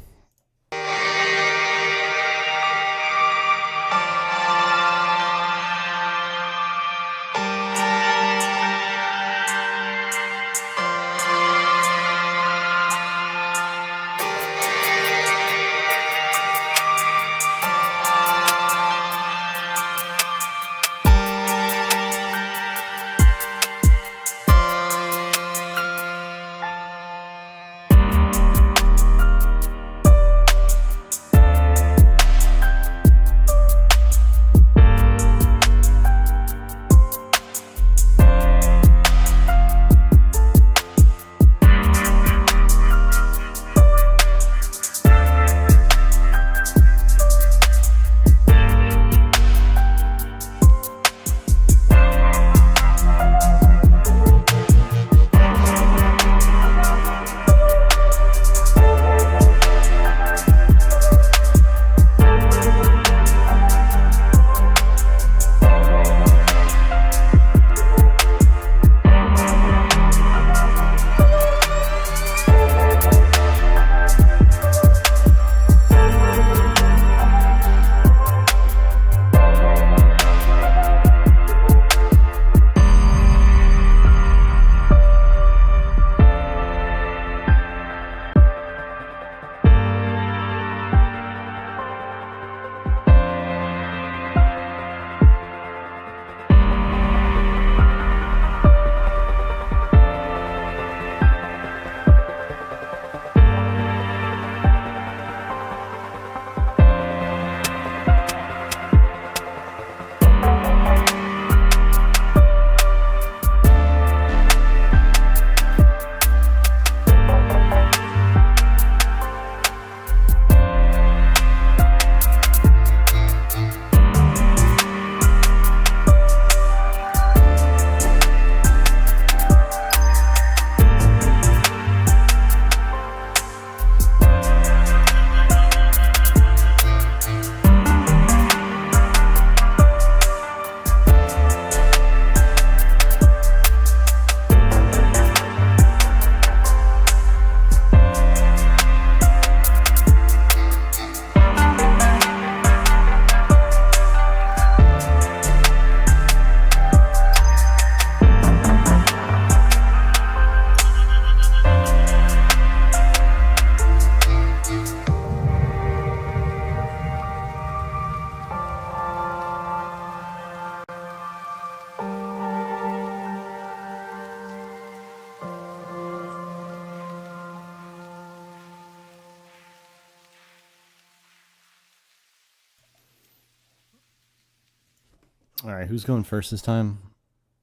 A: All right, who's going first this time?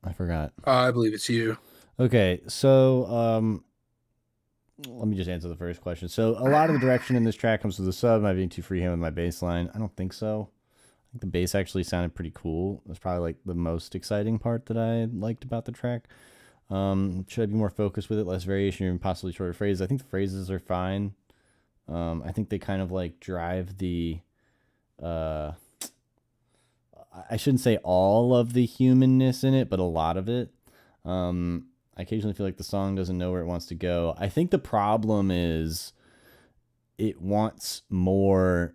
A: I forgot.
B: I believe it's you.
A: Okay, so let me just answer the first question. So a lot of the direction in this track comes with the sub. Am I being too freehand with my bass line? I don't think so. I think the bass actually sounded pretty cool. That's probably like the most exciting part that I liked about the track. Should I be more focused with it, less variation, or possibly shorter phrases? I think the phrases are fine. I think they kind of like drive the I shouldn't say all of the humanness in it, but a lot of it. I occasionally feel like the song doesn't know where it wants to go. I think the problem is it wants more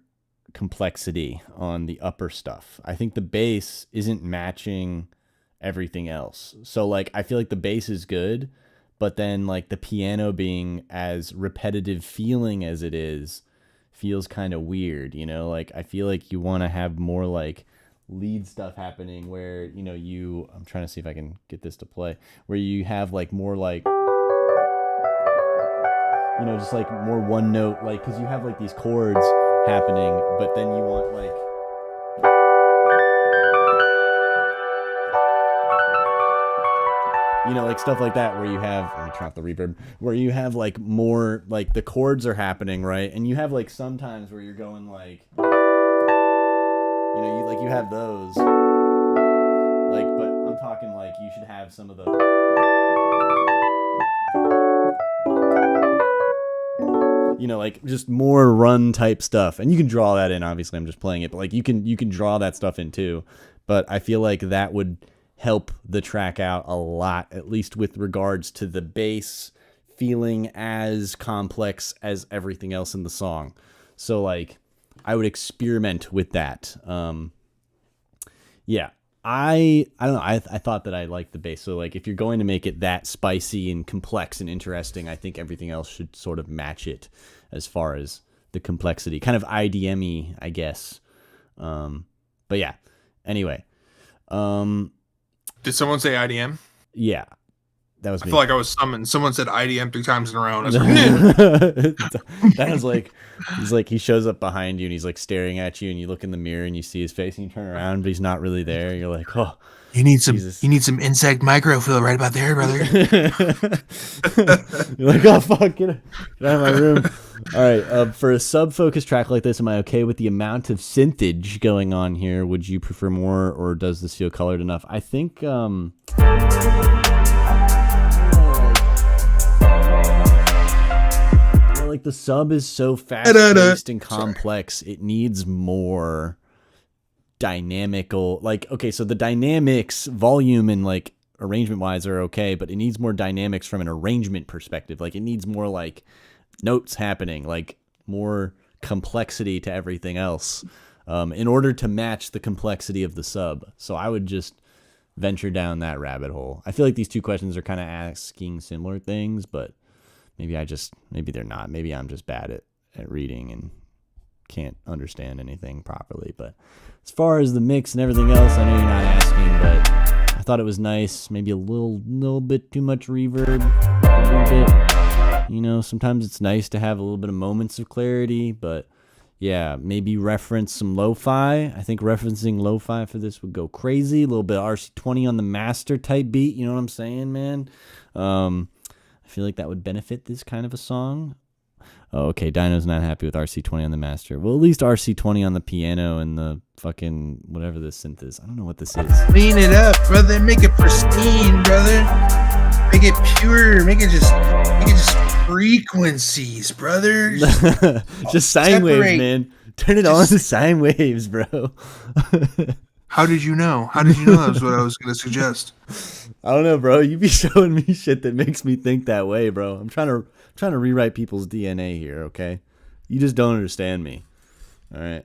A: complexity on the upper stuff. I think the bass isn't matching everything else. So like I feel like the bass is good, but then like the piano being as repetitive feeling as it is feels kind of weird, you know? Like I feel like you want to have more like lead stuff happening where, you know, I'm trying to see if I can get this to play, where you have like more like, you know, just like more one note, like, cause you have like these chords happening, but then you want like, you know, like stuff like that where you have, let me turn off the reverb, where you have like more, like the chords are happening, right? And you have like sometimes where you're going like, you know, you have those, like, but I'm talking like you should have some of the, you know, like just more run type stuff. And you can draw that in, obviously I'm just playing it, but like you can draw that stuff in too. But I feel like that would help the track out a lot, at least with regards to the bass feeling as complex as everything else in the song. So like I would experiment with that. Yeah, I don't know. I thought that I liked the bass. So like if you're going to make it that spicy and complex and interesting, I think everything else should sort of match it as far as the complexity, kind of IDM-y, I guess. But yeah, anyway.
B: Did someone say IDM?
A: Yeah, that was me.
B: I feel like I was summoned. Someone said IDM 3 times in a row. And I was like,
A: that was like, he's like, he shows up behind you and he's like staring at you and you look in the mirror and you see his face and you turn around, but he's not really there. You're like, oh,
B: you need some insect microfill right about there, brother.
A: You're like, oh fuck, get out of my room. All right, for a sub-focused track like this, am I okay with the amount of synthage going on here? Would you prefer more, or does this feel colored enough? I think like the sub is so fast-paced and complex, it needs more dynamical, like, okay, so the dynamics, volume and like arrangement wise are okay, but it needs more dynamics from an arrangement perspective. Like it needs more like notes happening, like more complexity to everything else, in order to match the complexity of the sub. So I would just venture down that rabbit hole. I feel like these two questions are kind of asking similar things, but maybe they're not. Maybe I'm just bad at reading and can't understand anything properly. But as far as the mix and everything else, I know you're not asking, but I thought it was nice. Maybe a little bit too much reverb, a little bit. You know, sometimes it's nice to have a little bit of moments of clarity, but yeah, maybe reference some lo-fi. I think referencing lo-fi for this would go crazy. A little bit of RC20 on the master type beat. You know what I'm saying, man? I feel like that would benefit this kind of a song. Oh, okay, Dino's not happy with RC20 on the master. Well, at least RC20 on the piano and the fucking whatever this synth is. I don't know what this is.
B: Clean it up, brother. Make it pristine, brother. Make it pure. Make it just frequencies, brother.
A: Just sine waves, man. Turn it on to sine waves, bro.
B: How did you know? How did you know that was what I was going to suggest?
A: I don't know, bro. You be showing me shit that makes me think that way, bro. I'm trying to rewrite people's DNA here, okay? You just don't understand me. All right.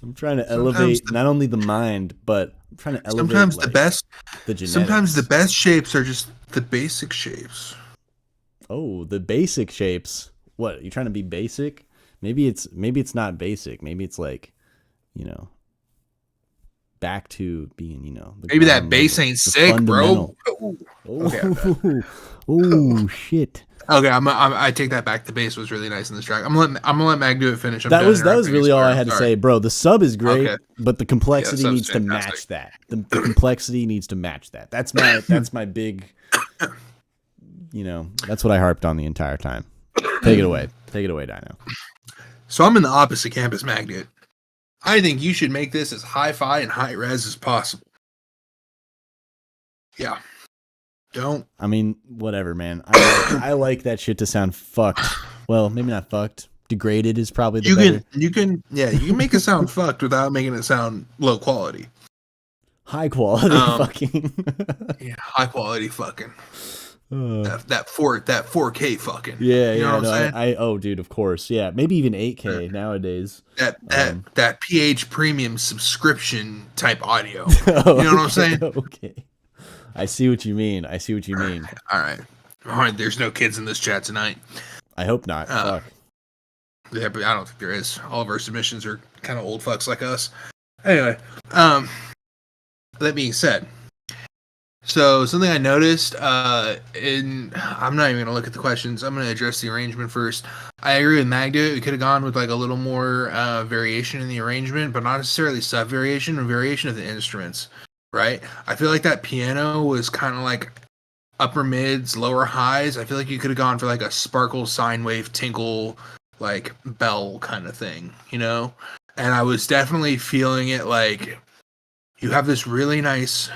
A: I'm trying to elevate not only the mind, but I'm trying to elevate
B: sometimes
A: like, the genetics. Sometimes
B: the best shapes are just the basic shapes.
A: Oh, the basic shapes. What? You trying to be basic? Maybe it's not basic. Maybe it's like, you know, back to being, you know,
B: maybe that bass ain't sick, bro.
A: Oh, okay, oh shit.
B: Okay, I take that back. The bass was really nice in this track. I'm gonna let Mag do it finish. I'm
A: That
B: done
A: was
B: interrupting you,
A: really all I
B: Sawyer.
A: had to
B: Sorry.
A: say, bro. The sub is great,
B: Okay.
A: but the complexity
B: sub's
A: needs to
B: fantastic.
A: match that. The complexity needs to match that. That's my big. That's what I harped on the entire time. Take it away, Dino.
B: So I'm in the opposite camp as Mag did. I think you should make this as hi-fi and high-res as possible. Yeah. Don't.
A: I mean, whatever, man. I like that shit to sound fucked. Well, maybe not fucked. Degraded is probably the better.
B: You can make it sound fucked without making it sound low quality.
A: High quality fucking.
B: Yeah, high quality fucking. That 4K fucking.
A: Yeah,
B: you know what I'm saying?
A: Oh, dude, of course. Yeah, maybe even 8K nowadays.
B: That PH premium subscription type audio.
A: Oh,
B: You know what I'm saying?
A: Okay. I see what you mean. All
B: right. There's no kids in this chat tonight.
A: I hope not. Fuck.
B: Yeah, but I don't think there is. All of our submissions are kind of old fucks like us. Anyway, that being said, so something I noticed, I'm not even gonna look at the questions. I'm gonna address the arrangement first. I agree with Magda. We could have gone with like a little more variation in the arrangement, but not necessarily sub variation or variation of the instruments. Right? I feel like that piano was kind of like upper mids, lower highs. I feel like you could have gone for like a sparkle, sine wave, tinkle, like bell kind of thing, And I was definitely feeling it like you have this really nice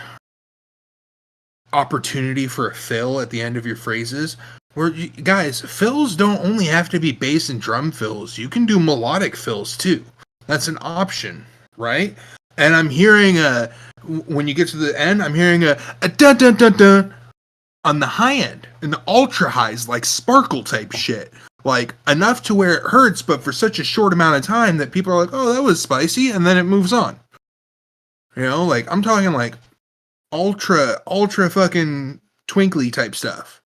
B: opportunity for a fill at the end of your phrases. Where guys, fills don't only have to be bass and drum fills. You can do melodic fills too. That's an option, right? And I'm hearing when you get to the end, I'm hearing a dun dun dun dun on the high end, and the ultra highs, like sparkle type shit, like enough to where it hurts, but for such a short amount of time that people are like, "Oh, that was spicy," and then it moves on. Like I'm talking like ultra fucking twinkly type stuff,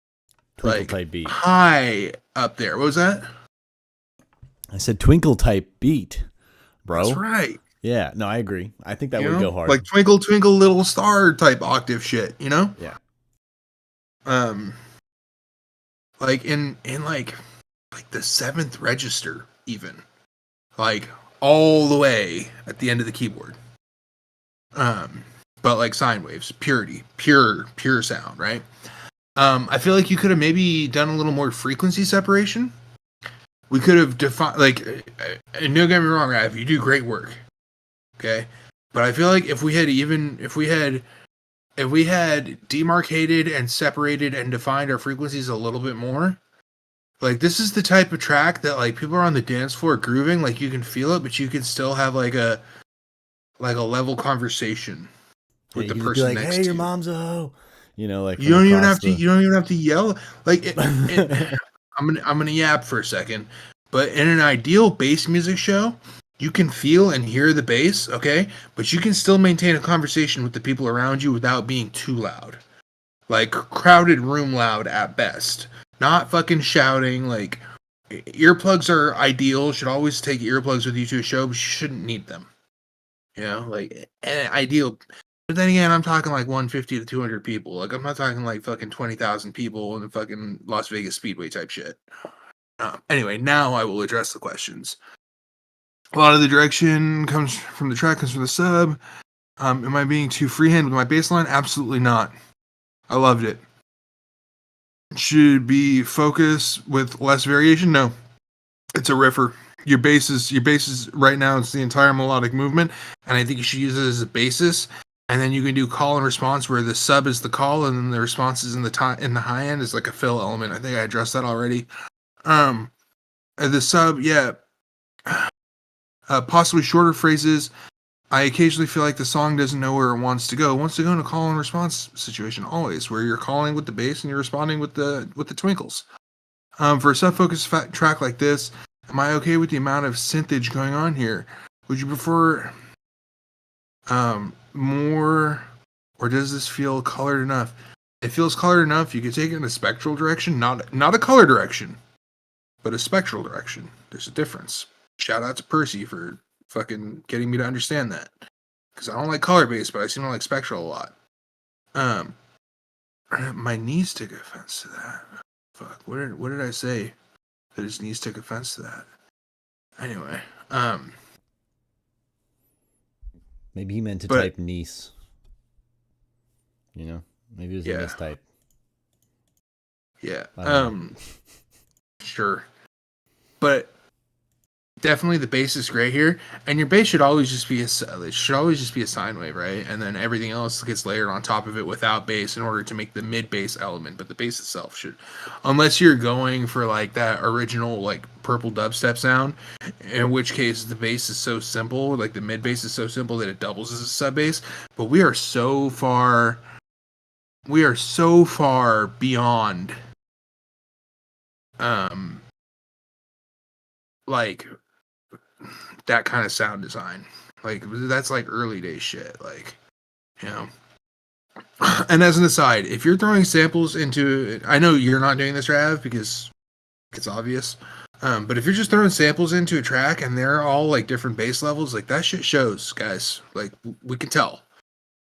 A: Twinkle
B: like
A: type beat.
B: high up there. What was that?
A: I said twinkle type beat, bro.
B: That's right.
A: Yeah, no, I agree. I think that would go hard.
B: Like twinkle twinkle little star type octave shit,
A: Yeah.
B: Like in like the 7th register even. Like all the way at the end of the keyboard. But like sine waves, purity, pure sound, right? I feel like you could have maybe done a little more frequency separation. We could have defined, like, and don't get me wrong, Rav, you do great work. Okay, but I feel like if we had demarcated and separated and defined our frequencies a little bit more, like this is the type of track that like people are on the dance floor grooving, like you can feel it, but you can still have like a level conversation with the person
A: be like,
B: next
A: hey,
B: to
A: your
B: you.
A: mom's a hoe. Like
B: You don't even have to yell. Like I'm gonna yap for a second, but in an ideal bass music show, you can feel and hear the bass, okay? But you can still maintain a conversation with the people around you without being too loud. Like crowded room loud at best. Not fucking shouting. Like earplugs are ideal. Should always take earplugs with you to a show, but you shouldn't need them. Like ideal. But then again, I'm talking like 150 to 200 people. Like I'm not talking like fucking 20,000 people in the fucking Las Vegas Speedway type shit. Anyway, now I will address the questions. A lot of the direction comes from the track, comes from the sub. Am I being too freehand with my bass line? Absolutely not. I loved it. Should be focus with less variation? No. It's a riffer. Your bass is right now, it's the entire melodic movement, and I think you should use it as a basis. And then you can do call and response where the sub is the call and then the response is in the high end is like a fill element. I think I addressed that already. The sub, yeah. Possibly shorter phrases. I occasionally feel like the song doesn't know where it wants to go. It wants to go in a call and response situation always, where you're calling with the bass and you're responding with the twinkles. For a sub-focused track like this, am I okay with the amount of synthage going on here? Would you prefer more, or does this feel colored enough? It feels colored enough. You could take it in a spectral direction, not a color direction, but a spectral direction. There's a difference. Shout out to Percy for fucking getting me to understand that, because I don't like color based, but I seem to like spectral a lot. My niece took offense to that. Fuck, what did I say? That his niece took offense to that. Anyway,
A: Maybe he meant to
B: But-
A: type niece. You know, maybe it was a
B: Yeah.
A: mistype.
B: yeah,
A: I don't know.
B: sure, but definitely the base is great here, and your base should always just be a sine wave, right? And then everything else gets layered on top of it without base in order to make the mid base element. But the base itself should, unless you're going for like that original like purple dubstep sound, in which case the base is so simple, like the mid base is so simple that it doubles as a sub bass. But we are so far beyond like that kind of sound design. Like that's like early day shit. Like, you know. And as an aside, if you're throwing samples into, I know you're not doing this, Rav, because it's obvious. But if you're just throwing samples into a track and they're all like different bass levels, like that shit shows, guys. Like we can tell,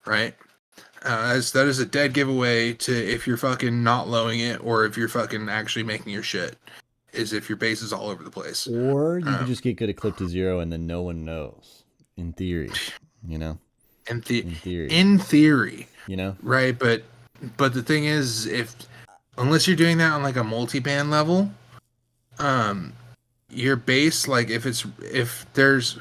B: right? As that is a dead giveaway to if you're fucking not lowing it or if you're fucking actually making your shit. Is if your bass is all over the place.
A: Or you could just get good at clip to 0 and then no one knows. In theory, you know.
B: In
A: theory,
B: you
A: know.
B: Right, but the thing is, unless you're doing that on like a multi-band level, your bass, like if there's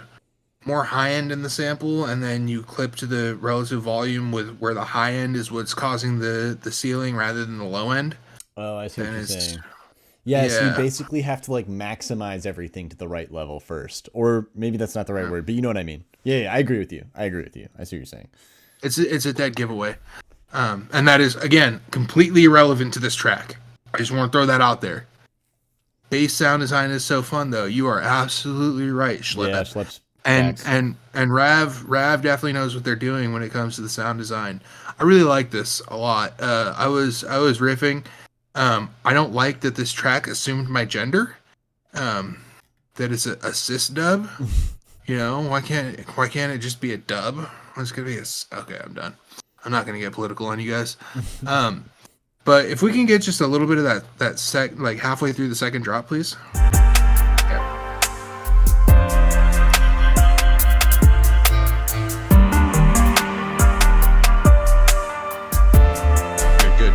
B: more high end in the sample and then you clip to the relative volume with where the high end is what's causing the ceiling rather than the low end.
A: Oh, I see what you're
B: it's-
A: saying. Yeah, so you
B: Yeah.
A: basically have to like maximize everything to the right level first. Or maybe that's not the right word, but you know what I mean. Yeah, I agree with you. I see what you're saying.
B: It's a dead giveaway. And that is, again, completely irrelevant to this track. I just want to throw that out there. Bass sound design is so fun, though. You are absolutely right, Schlep.
A: Yeah, Schlepp's
B: and
A: facts.
B: and Rav definitely knows what they're doing when it comes to the sound design. I really like this a lot. I was riffing. I don't like that this track assumed my gender. That it's a cis dub. You know, why can't it just be a dub? It's gonna be okay. I'm done. I'm not gonna get political on you guys. But if we can get just a little bit of that like halfway through the second drop, please. Good.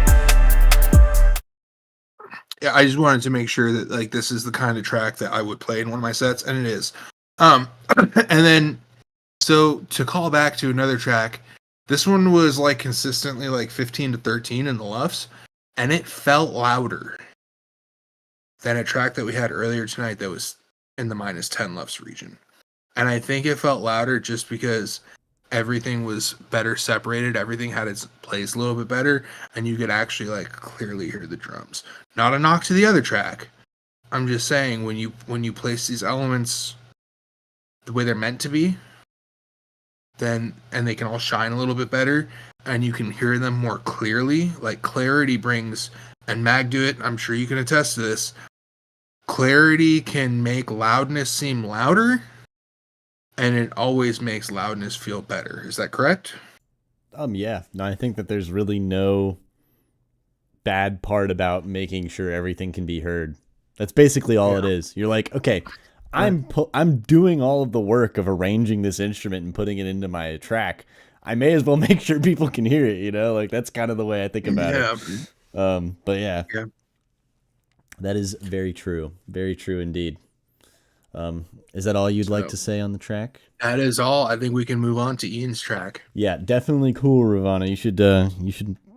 B: Yeah, I just wanted to make sure that like this is the kind of track that I would play in one of my sets, and it is. And then so to call back to another track, this one was like consistently like 15 to 13 in the lufts, and it felt louder than a track that we had earlier tonight that was in the minus 10 lufts region. And I think it felt louder just because everything was better separated, everything had its place a little bit better, and you could actually like clearly hear the drums. Not a knock to the other track. I'm just saying when you place these elements the way they're meant to be, then and they can all shine a little bit better and you can hear them more clearly. Like clarity brings, and Mag do it, I'm sure you can attest to this. Clarity can make loudness seem louder, and it always makes loudness feel better. Is that correct?
A: Yeah. No, I think that there's really no bad part about making sure everything can be heard. That's basically all it is. You're like, okay, I'm doing all of the work of arranging this instrument and putting it into my track. I may as well make sure people can hear it, you know? Like that's kind of the way I think about it. But yeah. That is very true. Very true indeed. Is that all you'd like to say on the track?
B: That is all. I think we can move on to Ian's track.
A: Yeah, definitely cool, Ravana. You should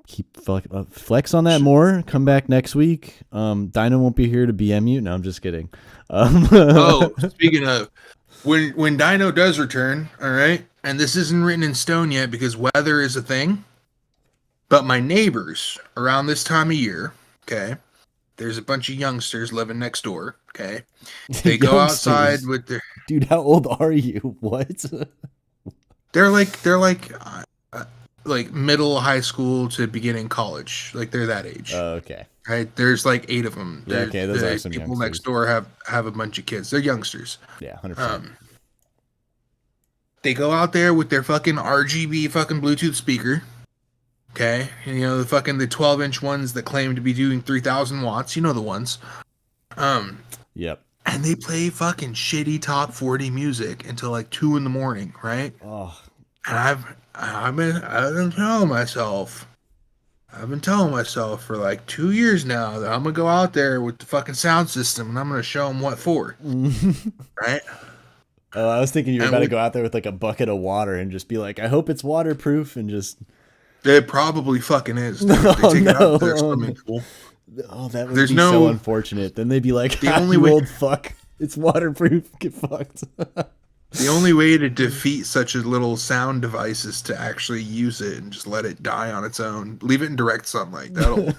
A: keep flex on that more. Come back next week. Dino won't be here to BM you. No, I'm just kidding.
B: Oh, speaking of, when Dino does return, all right, and this isn't written in stone yet because weather is a thing, but my neighbors around this time of year, okay, there's a bunch of youngsters living next door, okay, they go outside with their
A: dude. How old are you? What?
B: They're like middle high school to beginning college, like they're that age.
A: Oh, okay.
B: Right, there's like 8 of them.
A: Yeah, okay, those are some
B: people
A: youngsters.
B: next door have a bunch of kids. They're youngsters.
A: Yeah, 100%.
B: They go out there with their fucking RGB fucking Bluetooth speaker, Okay, you know the 12-inch ones that claim to be doing 3,000 watts. You know the ones.
A: Yep.
B: And they play fucking shitty top 40 music until like 2 in the morning, right?
A: Oh,
B: And I've been telling myself, for like 2 years now that I'm gonna go out there with the fucking sound system and I'm gonna show them what for, right?
A: oh, I was thinking you were
B: And
A: about to
B: with-
A: go out there with like a bucket of water and just be like, I hope it's waterproof, and just.
B: It probably fucking is. Dude. They
A: Oh,
B: take it out to their
A: no.
B: swimming pool.
A: Oh, that would
B: There's
A: be
B: no-
A: so unfortunate. Then they'd be like,
B: The
A: "Ah,
B: only
A: you
B: way-
A: old fuck, it's waterproof. Get fucked."
B: The only way to defeat such a little sound device is to actually use it and just let it die on its own. Leave it in direct sunlight. That'll.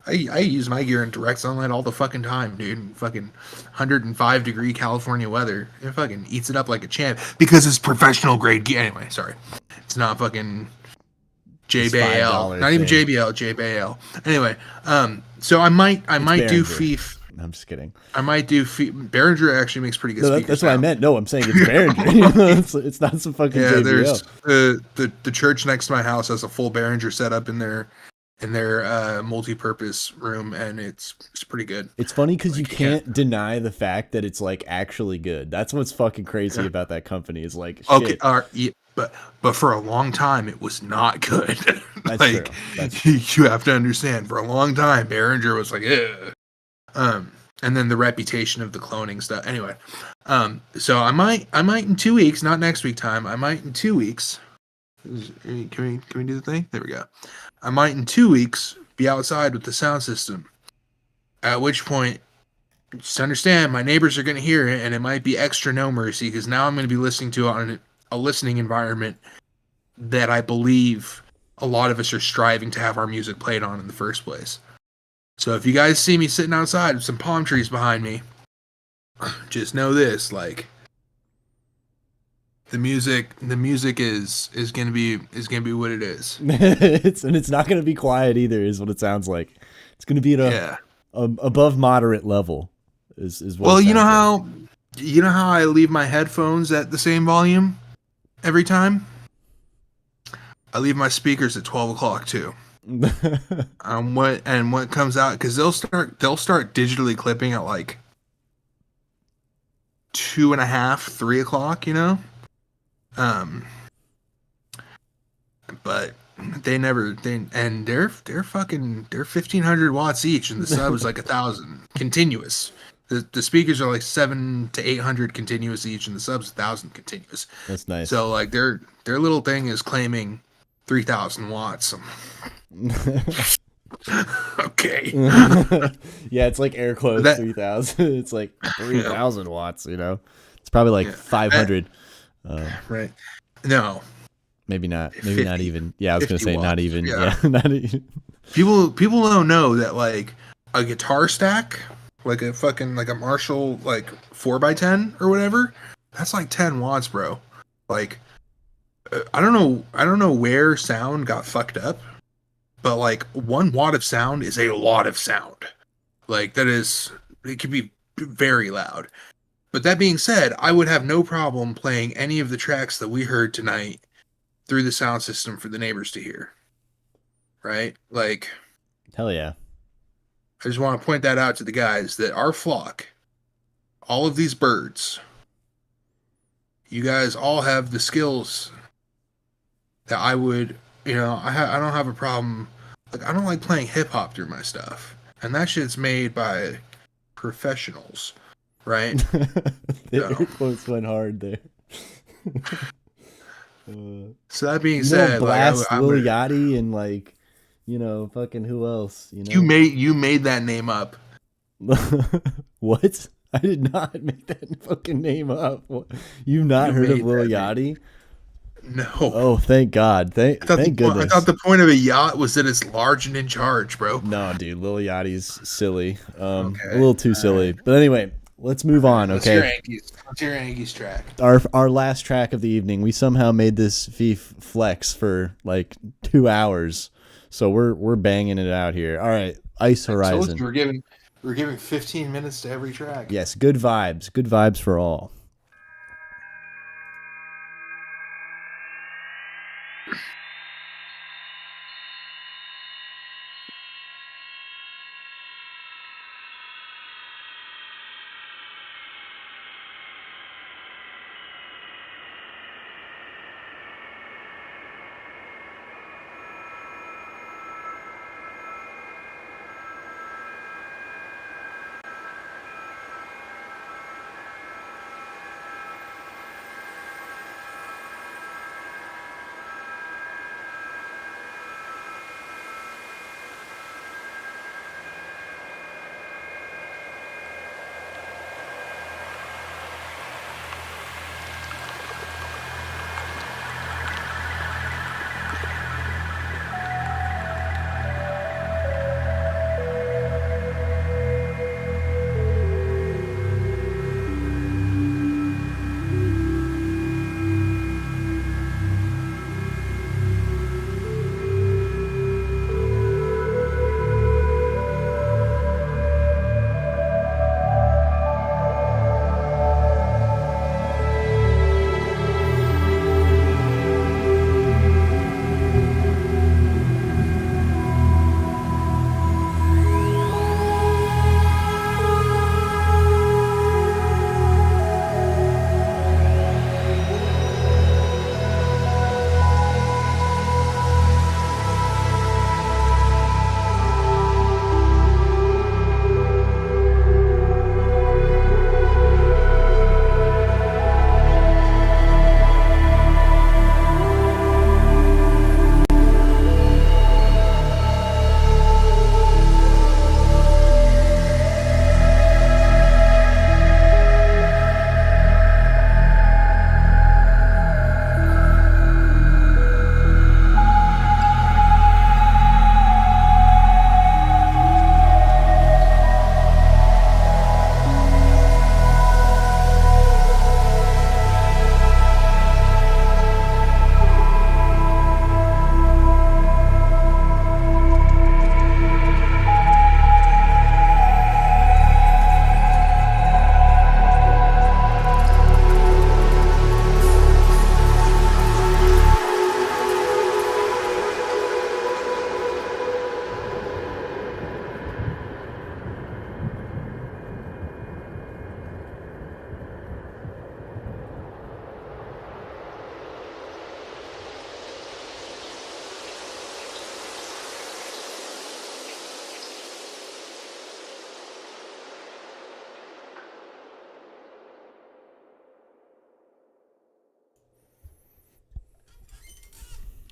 B: I use my gear in direct sunlight all the fucking time, dude. Fucking 105-degree California weather. It fucking eats it up like a champ because it's professional grade gear. Anyway, sorry. It's not fucking JBL.
A: $5
B: Not even
A: thing.
B: JBL, JBL. Anyway, so I might do
A: Behringer.
B: FEEF.
A: I'm just kidding.
B: I might do FEEF. Behringer actually makes pretty good
A: No,
B: speakers.
A: that's what I
B: now.
A: meant. No, I'm saying it's Behringer. It's not some fucking
B: Yeah,
A: JBL.
B: there's the church next to my house has a full Behringer setup in their multi-purpose room, and it's pretty good.
A: It's funny because you
B: Like,
A: can't deny the fact that it's like actually good. That's what's fucking crazy
B: Yeah.
A: about that company. Is like, shit.
B: Okay, yeah, but for a long time it was not good.
A: That's
B: like
A: true. That's
B: you have to understand, for a long time Behringer was like, ugh. And then the reputation of the cloning stuff. Anyway, so I might in 2 weeks, not next week time. I might in 2 weeks. Can we do the thing? There we go. I might in 2 weeks be outside with the sound system. At which point, just understand, my neighbors are going to hear it, and it might be extra no mercy because now I'm going to be listening to it on a listening environment that I believe a lot of us are striving to have our music played on in the first place. So if you guys see me sitting outside with some palm trees behind me, just know this: like the music is gonna be what it is.
A: it's not going to be quiet either. Is what it sounds like. It's going to be at
B: Yeah.
A: a above moderate level. Is what.
B: Well,
A: it
B: you know
A: sounds
B: how I leave my headphones at the same volume every time. I leave my speakers at 12 o'clock too.
A: like.
B: What comes out, because they'll start digitally clipping at like 2:30, 3 o'clock, you know. But they're 1,500 watts each, and the sub is like 1,000 continuous. The speakers are like 700 to 800 continuous each, and the sub's 1,000 continuous.
A: That's nice.
B: So like their little thing is claiming 3,000 watts. Okay.
A: Yeah, it's like air quotes
B: That-
A: 3,000. It's like 3,000 watts. You know, it's probably like 500.
B: Right. No.
A: Maybe not. Maybe not
B: 50
A: even. Yeah, I was gonna
B: 50
A: say not
B: watts.
A: even.
B: Yeah.
A: Yeah, not even.
B: People don't know that like a guitar stack, like a fucking like a Marshall like 4x10 or whatever, that's like 10 watts, bro. Like I don't know where sound got fucked up, but like 1 watt of sound is a lot of sound. Like it can be very loud. But that being said, I would have no problem playing any of the tracks that we heard tonight through the sound system for the neighbors to hear. Right? Like,
A: Hell yeah.
B: I just want to point that out to the guys that our flock, all of these birds, you guys all have the skills that I would, I don't have a problem. Like, I don't like playing hip hop through my stuff. And that shit's made by professionals, right?
A: The
B: No.
A: air quotes went hard there.
B: So that being
A: You
B: said,
A: know,
B: like,
A: blast
B: I
A: Lil
B: would,
A: Yachty and like, fucking who else?
B: you made that name up.
A: What? I did not make that fucking name up. You've not
B: You
A: heard of
B: made
A: Lil
B: that
A: Yachty?
B: No.
A: Oh, thank God. Thank goodness.
B: I thought the point of a yacht was that it's large and in charge, bro.
A: No, dude, Lil Yachty's silly. A
B: Okay,
A: little too silly. But anyway, let's move on,
B: What's
A: okay?
B: your Yankees track?
A: Our last track of the evening, we somehow made this FEEF flex for like 2 hours. So we're banging it out here. All right, Ice
B: I told
A: Horizon.
B: you we're giving 15 minutes to every track.
A: Yes, good vibes. Good vibes for all.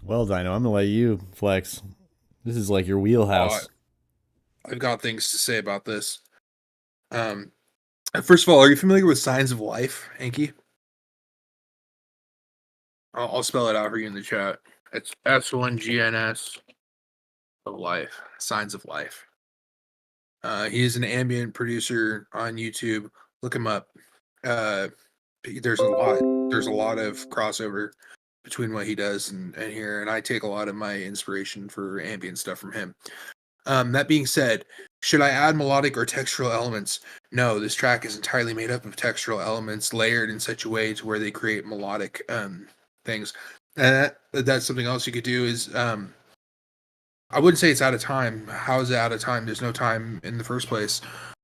A: Well, Dino, I'm gonna let you flex. This is like your
B: Oh,
A: wheelhouse.
B: I've got things to say about this. First of all, are you familiar with Signs of Life, Anki? I'll spell it out for you in the chat. It's SONGNS of Life. Signs of Life. He is an ambient producer on YouTube. Look him up. Uh, there's a lot of crossover between what he does and here, and I take a lot of my inspiration for ambient stuff from him. That being said, should I add melodic or textural elements? No, this track is entirely made up of textural elements layered in such a way to where they create melodic things. And that's something else you could do is I wouldn't say it's out of time. How is it out of time? There's no time in the first place,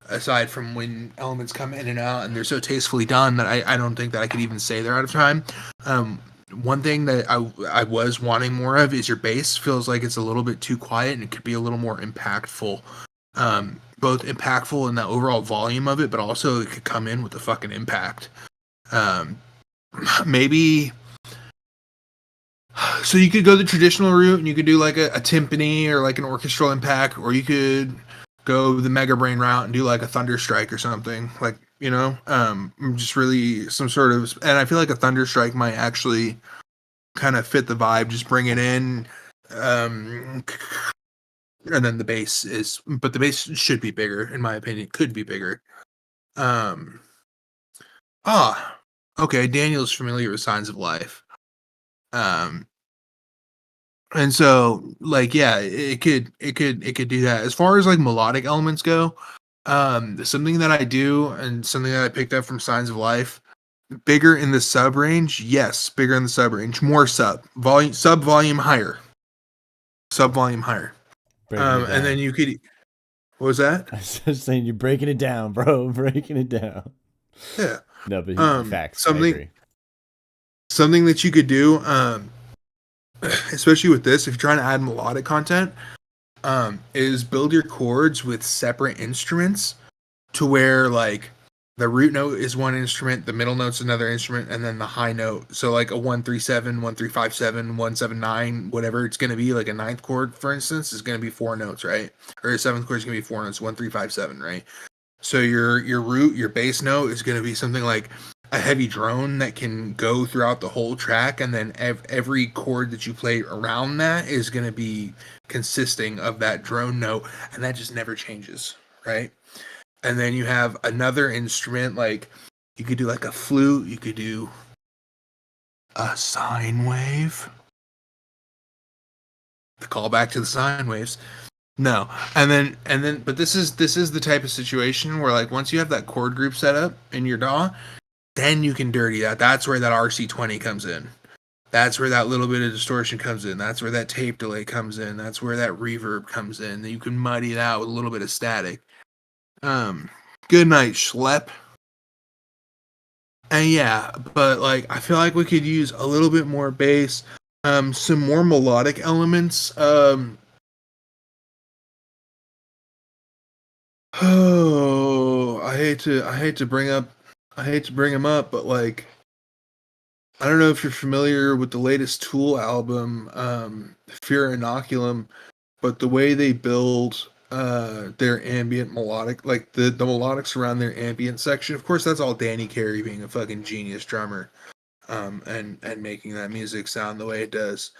B: aside from when elements come in and out, and they're so tastefully done that I don't think that I could even say they're out of time. One thing that I was wanting more of is your bass feels like it's a little bit too quiet, and it could be a little more impactful. Both impactful in the overall volume of it, but also it could come in with the fucking impact. Um, maybe so you could go the traditional route and you could do like a timpani or like an orchestral impact, or you could go the Mega Brain route and do like a Thunderstrike or something. Like, just really some sort of, and I feel like a Thunderstrike might actually kind of fit the vibe. Just bring it in, and then but the bass should be bigger, in my opinion. Could be bigger. Um, okay. Daniel's familiar with Signs of Life. And so, like, yeah, it could do that. As far as like melodic elements go, something that I do and something that I picked up from Signs of Life, bigger in the sub range, yes, bigger in the sub range, more sub volume higher, sub volume higher.
A: Breaking it
B: And then
A: down.
B: you could, what was that?
A: I was just saying you're breaking it down, bro. Breaking it down.
B: Yeah.
A: No, but facts. I
B: Something
A: agree.
B: something that you could do, especially with this, if you're trying to add melodic content, is build your chords with separate instruments to where like the root note is one instrument, the middle note's another instrument, and then the high note. So like a 137, 1357, 179, whatever it's gonna be, like a ninth chord, for instance, is gonna be four notes, right? Or a seventh chord is gonna be four notes, 1357, right? So your root, your bass note is gonna be something like a heavy drone that can go throughout the whole track, and then every chord that you play around that is gonna be consisting of that drone note, and that just never changes, right? And then you have another instrument, like you could do like a flute, you could do a sine wave. The call back to the sine waves. No. And then but this is the type of situation where like once you have that chord group set up in your DAW, then you can dirty that. That's where that RC20 comes in. That's where that little bit of distortion comes in. That's where that tape delay comes in. That's where that reverb comes in. Then you can muddy it out with a little bit of static. Good night, Schlep. And yeah, but like I feel like we could use a little bit more bass, some more melodic elements. Oh, I hate to bring them up, but like I don't know if you're familiar with the latest Tool album, Fear Inoculum, but the way they build their ambient melodic, like the melodics around their ambient section, of course that's all Danny Carey being a fucking genius drummer, and making that music sound the way it does.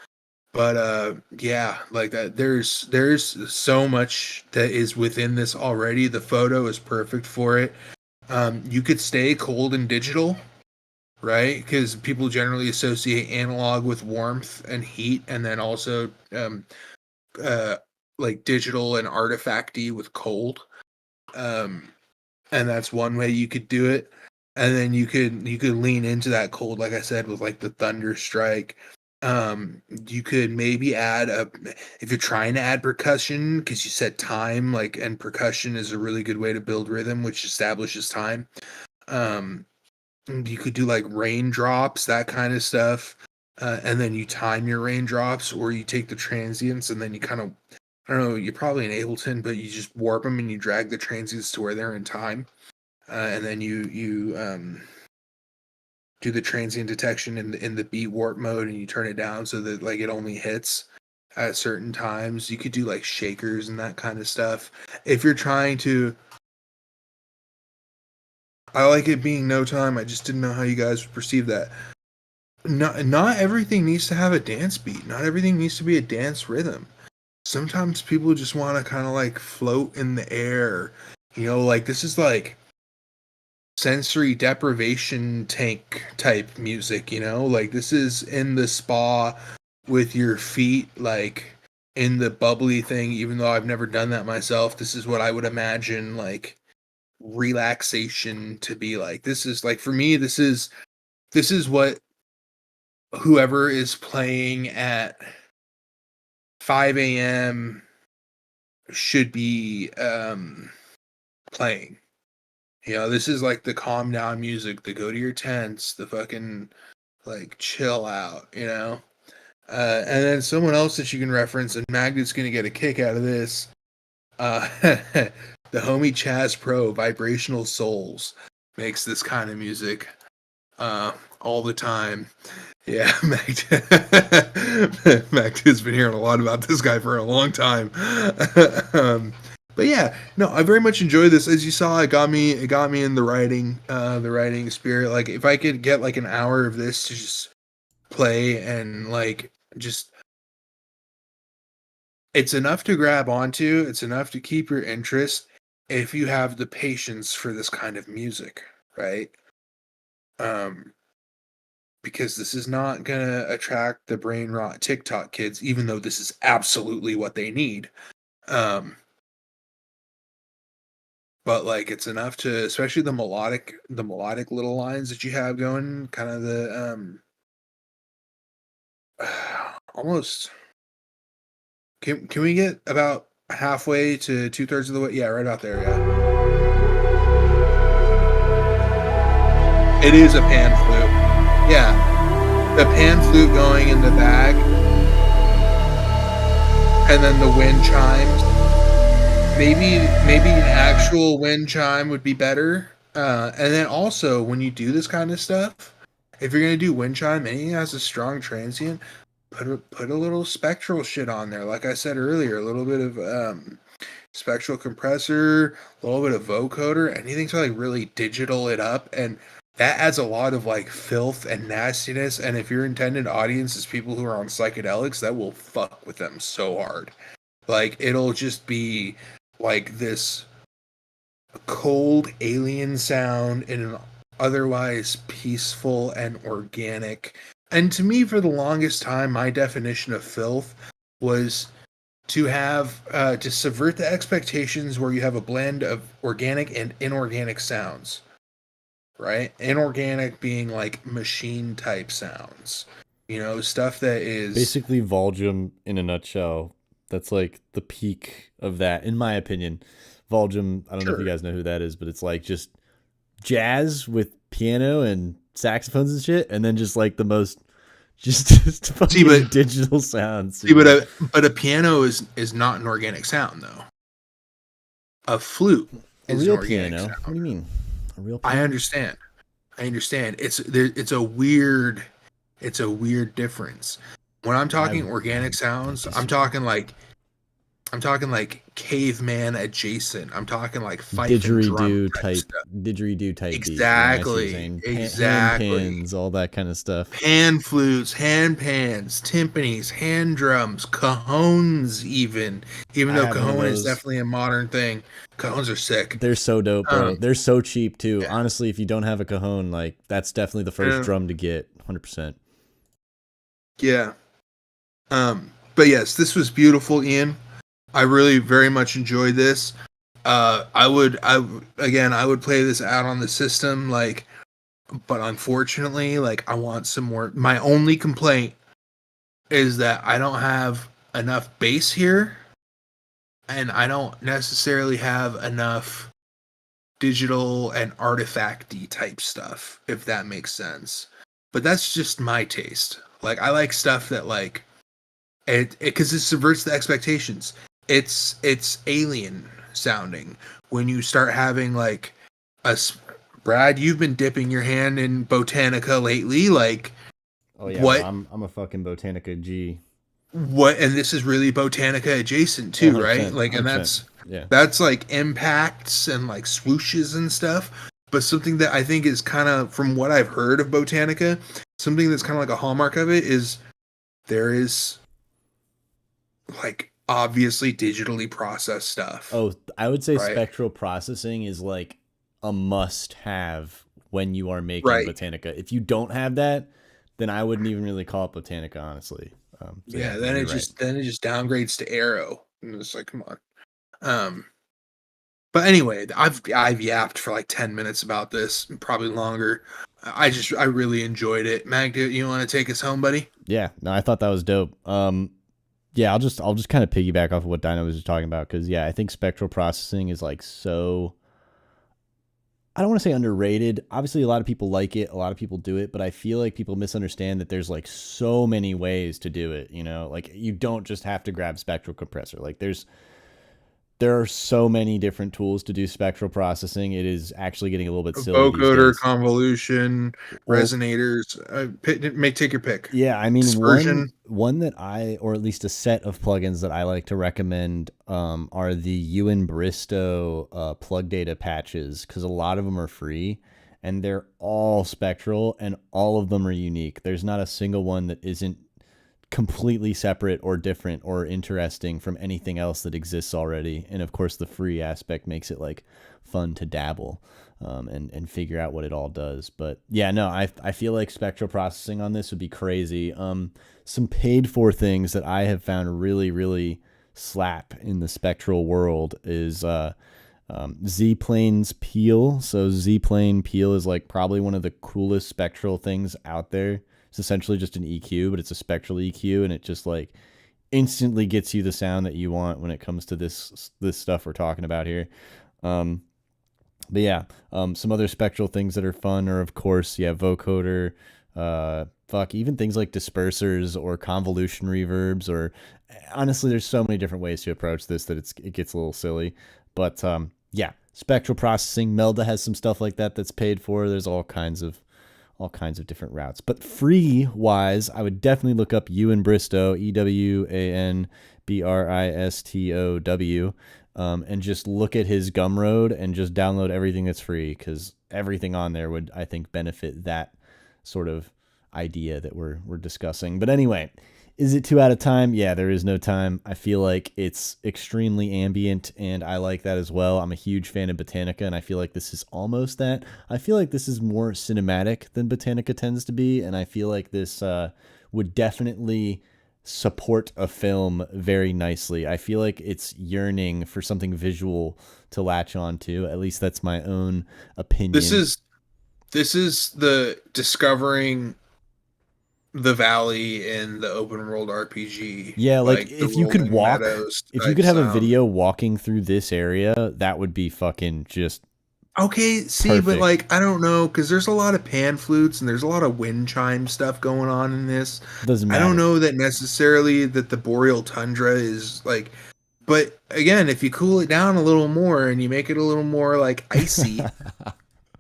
B: But yeah, like that there's so much that is within this already. The photo is perfect for it. You could stay cold and digital, right? Because people generally associate analog with warmth and heat, and then also uh, like digital and artifacty with cold. Um, and that's one way you could do it. And then you could lean into that cold, like I said, with like the thunder strike. You could maybe add a if you're trying to add percussion, because you said time, like, and percussion is a really good way to build rhythm, which establishes time. Um, you could do like raindrops, that kind of stuff. And then you time your raindrops, or you take the transients and then you kind of, I don't know, you're probably in Ableton, but you just warp them and you drag the transients to where they're in time. And then you do the transient detection in the beat warp mode, and you turn it down so that like it only hits at certain times. You could do like shakers and that kind of stuff. If you're trying to, I like it being no time. I just didn't know how you guys would perceive that. Not everything needs to have a dance beat. Not everything needs to be a dance rhythm. Sometimes people just want to kind of like float in the air. You know, like this is like sensory deprivation tank type music, you know? Like this is in the spa with your feet like in the bubbly thing, even though I've never done that myself. This is what I would imagine like relaxation to be like. This is like for me, this is what whoever is playing at 5 a.m. should be playing. You know, this is like the calm down music, the go to your tents, the fucking like chill out, you know? And then someone else that you can reference, and Magda's gonna get a kick out of this. The homie Chaz Pro, Vibrational Souls, makes this kind of music all the time. Yeah, Magda's been hearing a lot about this guy for a long time. But yeah, no, I very much enjoy this. As you saw, it got me in the writing spirit. Like if I could get like an hour of this to just play and like just, it's enough to grab onto, it's enough to keep your interest if you have the patience for this kind of music, right? Because this is not gonna attract the brain rot TikTok kids, even though this is absolutely what they need. But like it's enough to, especially the melodic little lines that you have going, kind of the almost. Can we get about halfway to 2/3 of the way? Yeah, right out there. Yeah, it is a pan flute. Yeah, the pan flute going in the back, and then the wind chimes. Maybe an actual wind chime would be better. And then also when you do this kind of stuff, if you're gonna do wind chime, anything that has a strong transient, put a little spectral shit on there. Like I said earlier, a little bit of spectral compressor, a little bit of vocoder, anything to like really digital it up, and that adds a lot of like filth and nastiness. And if your intended audience is people who are on psychedelics, that will fuck with them so hard. Like it'll just be like this cold alien sound in an otherwise peaceful and organic. And to me, for the longest time, my definition of filth was to have to subvert the expectations where you have a blend of organic and inorganic sounds, right? Inorganic being like machine type sounds, you know, stuff that is
A: basically Volgum in a nutshell. That's like the peak of that, in my opinion. Volgum, I don't know if you guys know who that is, but it's like just jazz with piano and saxophones and shit, and then just like the most just fucking digital sounds.
B: See, but a piano is not an organic sound though. A flute is
A: a real
B: an organic
A: piano.
B: sound.
A: What do you mean? A real piano?
B: I understand. It's a weird difference. When I'm talking organic sounds, I'm talking like caveman adjacent. I'm talking like fife
A: didgeridoo type
B: exactly
A: beat.
B: Exactly.
A: Hand pans, all that kind of stuff.
B: Pan flutes, hand pans, timpanis, hand drums, cajones, even though cajon is definitely a modern thing. Cajones are sick.
A: They're so dope, bro. They're so cheap too. Yeah. Honestly, if you don't have a cajon, like that's definitely the first drum to get, 100%.
B: Yeah. But yes, this was beautiful, Ian. I really very much enjoyed this. I would play this out on the system, like, but unfortunately, like, I want some more. My only complaint is that I don't have enough bass here, and I don't necessarily have enough digital and artifacty type stuff, if that makes sense. But that's just my taste. Like, I like stuff that, like, because it subverts the expectations. It's alien sounding when you start having like Brad, you've been dipping your hand in Botanica lately. Like,
A: Oh yeah,
B: what?
A: well, I'm a fucking Botanica G.
B: What? And this is really Botanica adjacent
A: Oh,
B: too,
A: 100%,
B: right? Like, and
A: 100%. Yeah.
B: that's like impacts and like swooshes and stuff. But something that I think is kind of, from what I've heard of Botanica, something that's kind of like a hallmark of it is there is like obviously digitally processed stuff,
A: Oh, I would say
B: right?
A: spectral processing is like a must have when you are making
B: Right.
A: Botanica. If you don't have that, then I wouldn't even really call it Botanica, honestly. So yeah,
B: Yeah.
A: no,
B: Then it
A: you're right.
B: just downgrades to Arrow, and it's like, come on. Um. But anyway, I've yapped for like 10 minutes about this, probably longer. I really enjoyed it. Magda, you want to take us home, buddy?
A: Yeah, no, I thought that was dope. Yeah, I'll just kind of piggyback off of what Dino was just talking about because yeah, I think spectral processing is like so. I don't want to say underrated. Obviously, a lot of people like it, a lot of people do it, but I feel like people misunderstand that there's like so many ways to do it. You know, like you don't just have to grab spectral compressor. Like there are so many different tools to do spectral processing. It is actually getting a little bit silly these
B: Vocoder,
A: days.
B: convolution,
A: Well,
B: resonators. Take your pick.
A: yeah, I mean
B: Dispersion.
A: one that or at least a set of plugins that I like to recommend are the Ewan Bristow plug data patches because a lot of them are free and they're all spectral and all of them are unique. There's not a single one that isn't completely separate or different or interesting from anything else that exists already. And of course, the free aspect makes it like fun to dabble and figure out what it all does. But yeah, no, I feel like spectral processing on this would be crazy. Some paid for things that I have found really, really slap in the spectral world is Z-Plane's Peel. So Z-Plane Peel is like probably one of the coolest spectral things out there. It's essentially just an EQ, but it's a spectral EQ, and it just like instantly gets you the sound that you want when it comes to this stuff we're talking about here. But yeah, some other spectral things that are fun are of course, yeah, vocoder, even things like dispersers or convolution reverbs, or honestly, there's so many different ways to approach this that it gets a little silly. But yeah, spectral processing, Melda has some stuff like that that's paid for. There's all kinds of different routes. But free wise, I would definitely look up Ewan Bristow, EwanBristow, and just look at his Gumroad and just download everything that's free because everything on there would, I think, benefit that sort of idea that we're discussing. But anyway, is it 2 out of time? Yeah, there is no time. I feel like it's extremely ambient, and I like that as well. I'm a huge fan of Botanica, and I feel like this is almost that. I feel like this is more cinematic than Botanica tends to be, and I feel like this would definitely support a film very nicely. I feel like it's yearning for something visual to latch on to. At least that's my own opinion.
B: This is the discovering the valley in the open world RPG.
A: Yeah, like if you could walk, if you could have a video walking through this area, that would be fucking just
B: okay. See,
A: perfect.
B: but like I don't know because there's a lot of pan flutes and there's a lot of wind chime stuff going on in this.
A: Doesn't matter.
B: I don't know that necessarily that the boreal tundra is like. But again, if you cool it down a little more and you make it a little more like icy,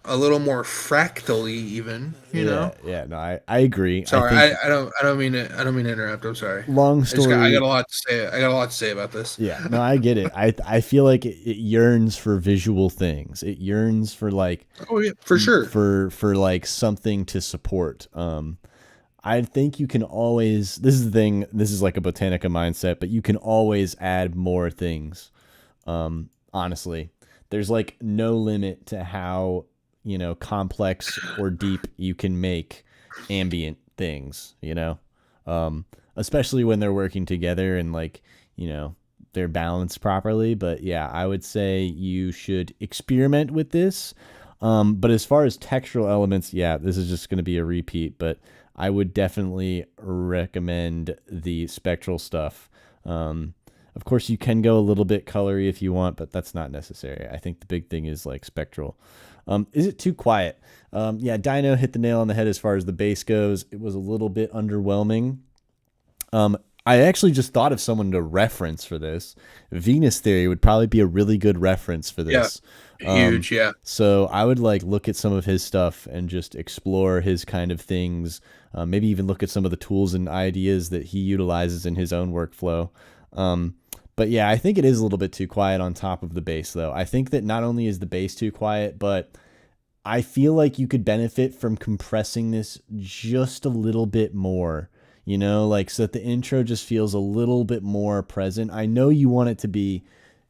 B: a little more fractally, even, you know.
A: Yeah, no, I agree.
B: Sorry, I don't mean to interrupt. I'm sorry.
A: Long story.
B: I got a lot to say. I got a lot to say about this.
A: Yeah, no, I get it. I feel like it yearns for visual things. It yearns for like,
B: oh yeah, for sure,
A: for like something to support. I think you can always. This is the thing. This is like a Botanica mindset, but you can always add more things. Honestly, there's like no limit to how complex or deep you can make ambient things, especially when they're working together and like, they're balanced properly. But yeah, I would say you should experiment with this. But as far as textural elements, yeah, this is just going to be a repeat, but I would definitely recommend the spectral stuff. Of course, you can go a little bit colory if you want, but that's not necessary. I think the big thing is like spectral. Is it too quiet? Yeah, Dino hit the nail on the head as far as the bass goes. It was a little bit underwhelming. I I actually just thought of someone to reference for this. Venus Theory would probably be a really good reference for this.
B: Huge, yeah.
A: So I would like look at some of his stuff and just explore his kind of things. Maybe even look at some of the tools and ideas that he utilizes in his own workflow. But yeah, I think it is a little bit too quiet on top of the bass, though. I think that not only is the bass too quiet, but I feel like you could benefit from compressing this just a little bit more, like so that the intro just feels a little bit more present. I know you want it to be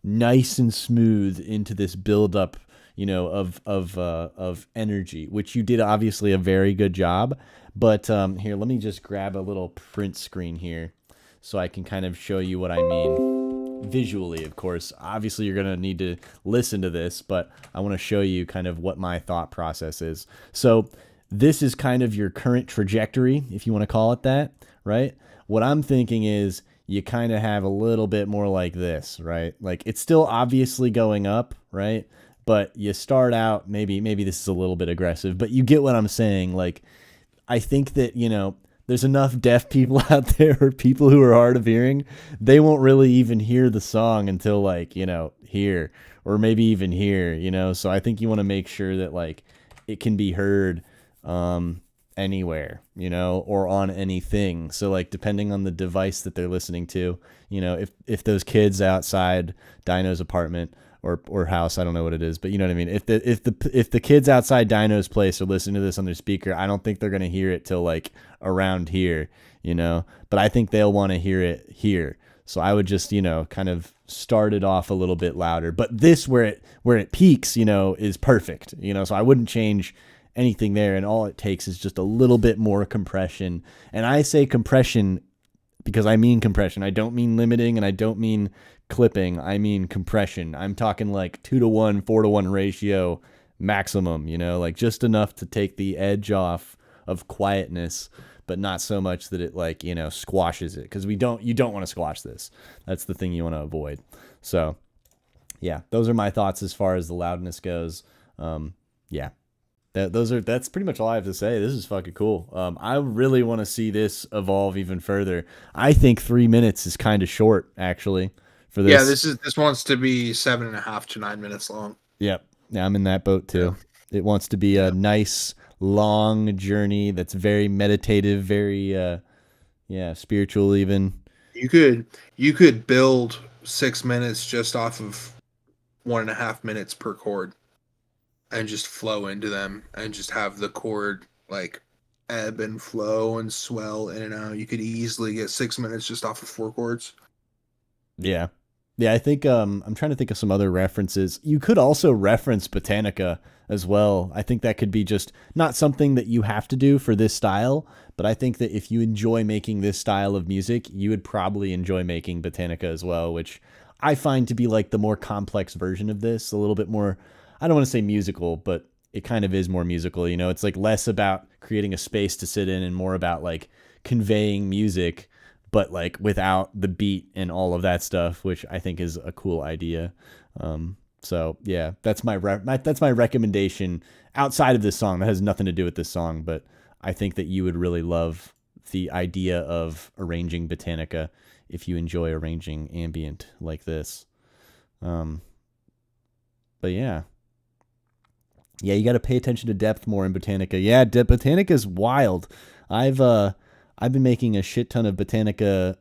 A: nice and smooth into this buildup, of energy, which you did obviously a very good job. But here, let me just grab a little print screen here so I can kind of show you what I mean. Visually, of course. Obviously, you're going to need to listen to this, but I want to show you kind of what my thought process is. So this is kind of your current trajectory, if you want to call it that, right? What I'm thinking is you kind of have a little bit more like this, right? Like it's still obviously going up, right? But you start out, maybe this is a little bit aggressive, but you get what I'm saying. Like, I think that, there's enough deaf people out there or people who are hard of hearing, they won't really even hear the song until like, here or maybe even here, so I think you want to make sure that like it can be heard anywhere, or on anything. So like depending on the device that they're listening to, if those kids outside Dino's apartment or house, I don't know what it is, but you know what I mean? If the kids outside Dino's place are listening to this on their speaker, I don't think they're going to hear it till like around here, but I think they'll want to hear it here. So I would just, kind of start it off a little bit louder, but this where it peaks, is perfect, so I wouldn't change anything there. And all it takes is just a little bit more compression. And I say compression because I mean compression. I don't mean limiting and I don't mean clipping. I mean compression. I'm talking like 2-to-1, 4-to-1 ratio maximum, like just enough to take the edge off of quietness, but not so much that it like, squashes it. Because you don't want to squash this. That's the thing you want to avoid. So yeah, those are my thoughts as far as the loudness goes. Yeah. That's pretty much all I have to say. This is fucking cool. I really want to see this evolve even further. I think 3 minutes is kind of short, actually, for this.
B: Yeah, this wants to be 7.5 to 9 minutes long.
A: Yep. Yeah, I'm in that boat too. Yeah. It wants to be a nice, long journey that's very meditative, very, spiritual even.
B: You could build 6 minutes just off of 1.5 minutes per chord. And just flow into them and just have the chord like ebb and flow and swell in and out. You could easily get 6 minutes just off of 4 chords.
A: Yeah. Yeah, I think I'm trying to think of some other references. You could also reference Botanica as well. I think that could be just not something that you have to do for this style, but I think that if you enjoy making this style of music, you would probably enjoy making Botanica as well, which I find to be like the more complex version of this, a little bit more, I don't want to say musical, but it kind of is more musical. It's like less about creating a space to sit in and more about like conveying music, but like without the beat and all of that stuff, which I think is a cool idea. So yeah, that's my recommendation outside of this song. That has nothing to do with this song, but I think that you would really love the idea of arranging Botanica if you enjoy arranging ambient like this. But yeah. Yeah, you got to pay attention to depth more in Botanica. Yeah, Botanica is wild. I've been making a shit ton of Botanica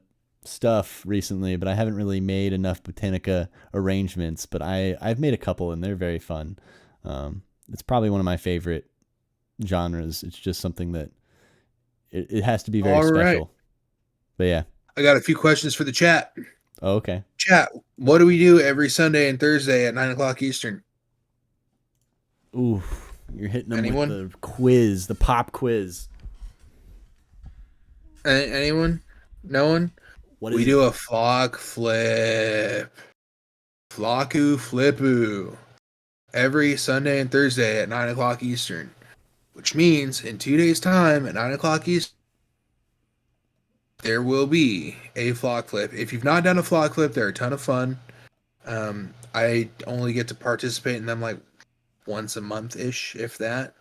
A: stuff recently, but I haven't really made enough Botanica arrangements. But I've made a couple, and they're very fun. It's probably one of my favorite genres. It's just something that it has to be very special. Right. But yeah,
B: I got a few questions for the chat.
A: Oh, okay.
B: Chat, what do we do every Sunday and Thursday at 9:00 Eastern?
A: Ooh, you're hitting them with the quiz, the pop quiz.
B: Anyone? No one? We do a flock flip. Flocku flipu. Every Sunday and Thursday at 9:00 Eastern. Which means in 2 days' time at 9:00 Eastern, there will be a flock flip. If you've not done a flock flip, they're a ton of fun. I only get to participate in them like once a month-ish, if that.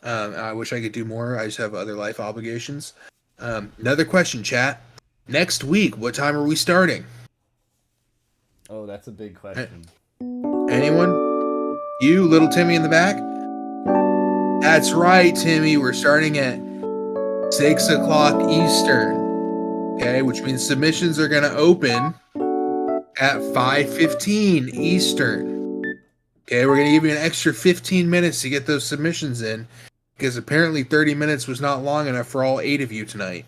B: I wish I could do more. I just have other life obligations. Another question, chat. Next week, what time are we starting?
A: Oh, that's a big question.
B: Anyone? You, little Timmy in the back? That's right, Timmy. We're starting at 6 o'clock Eastern. Okay, which means submissions are going to open at 5:15 Eastern. Okay, we're going to give you an extra 15 minutes to get those submissions in because apparently 30 minutes was not long enough for all 8 of you tonight.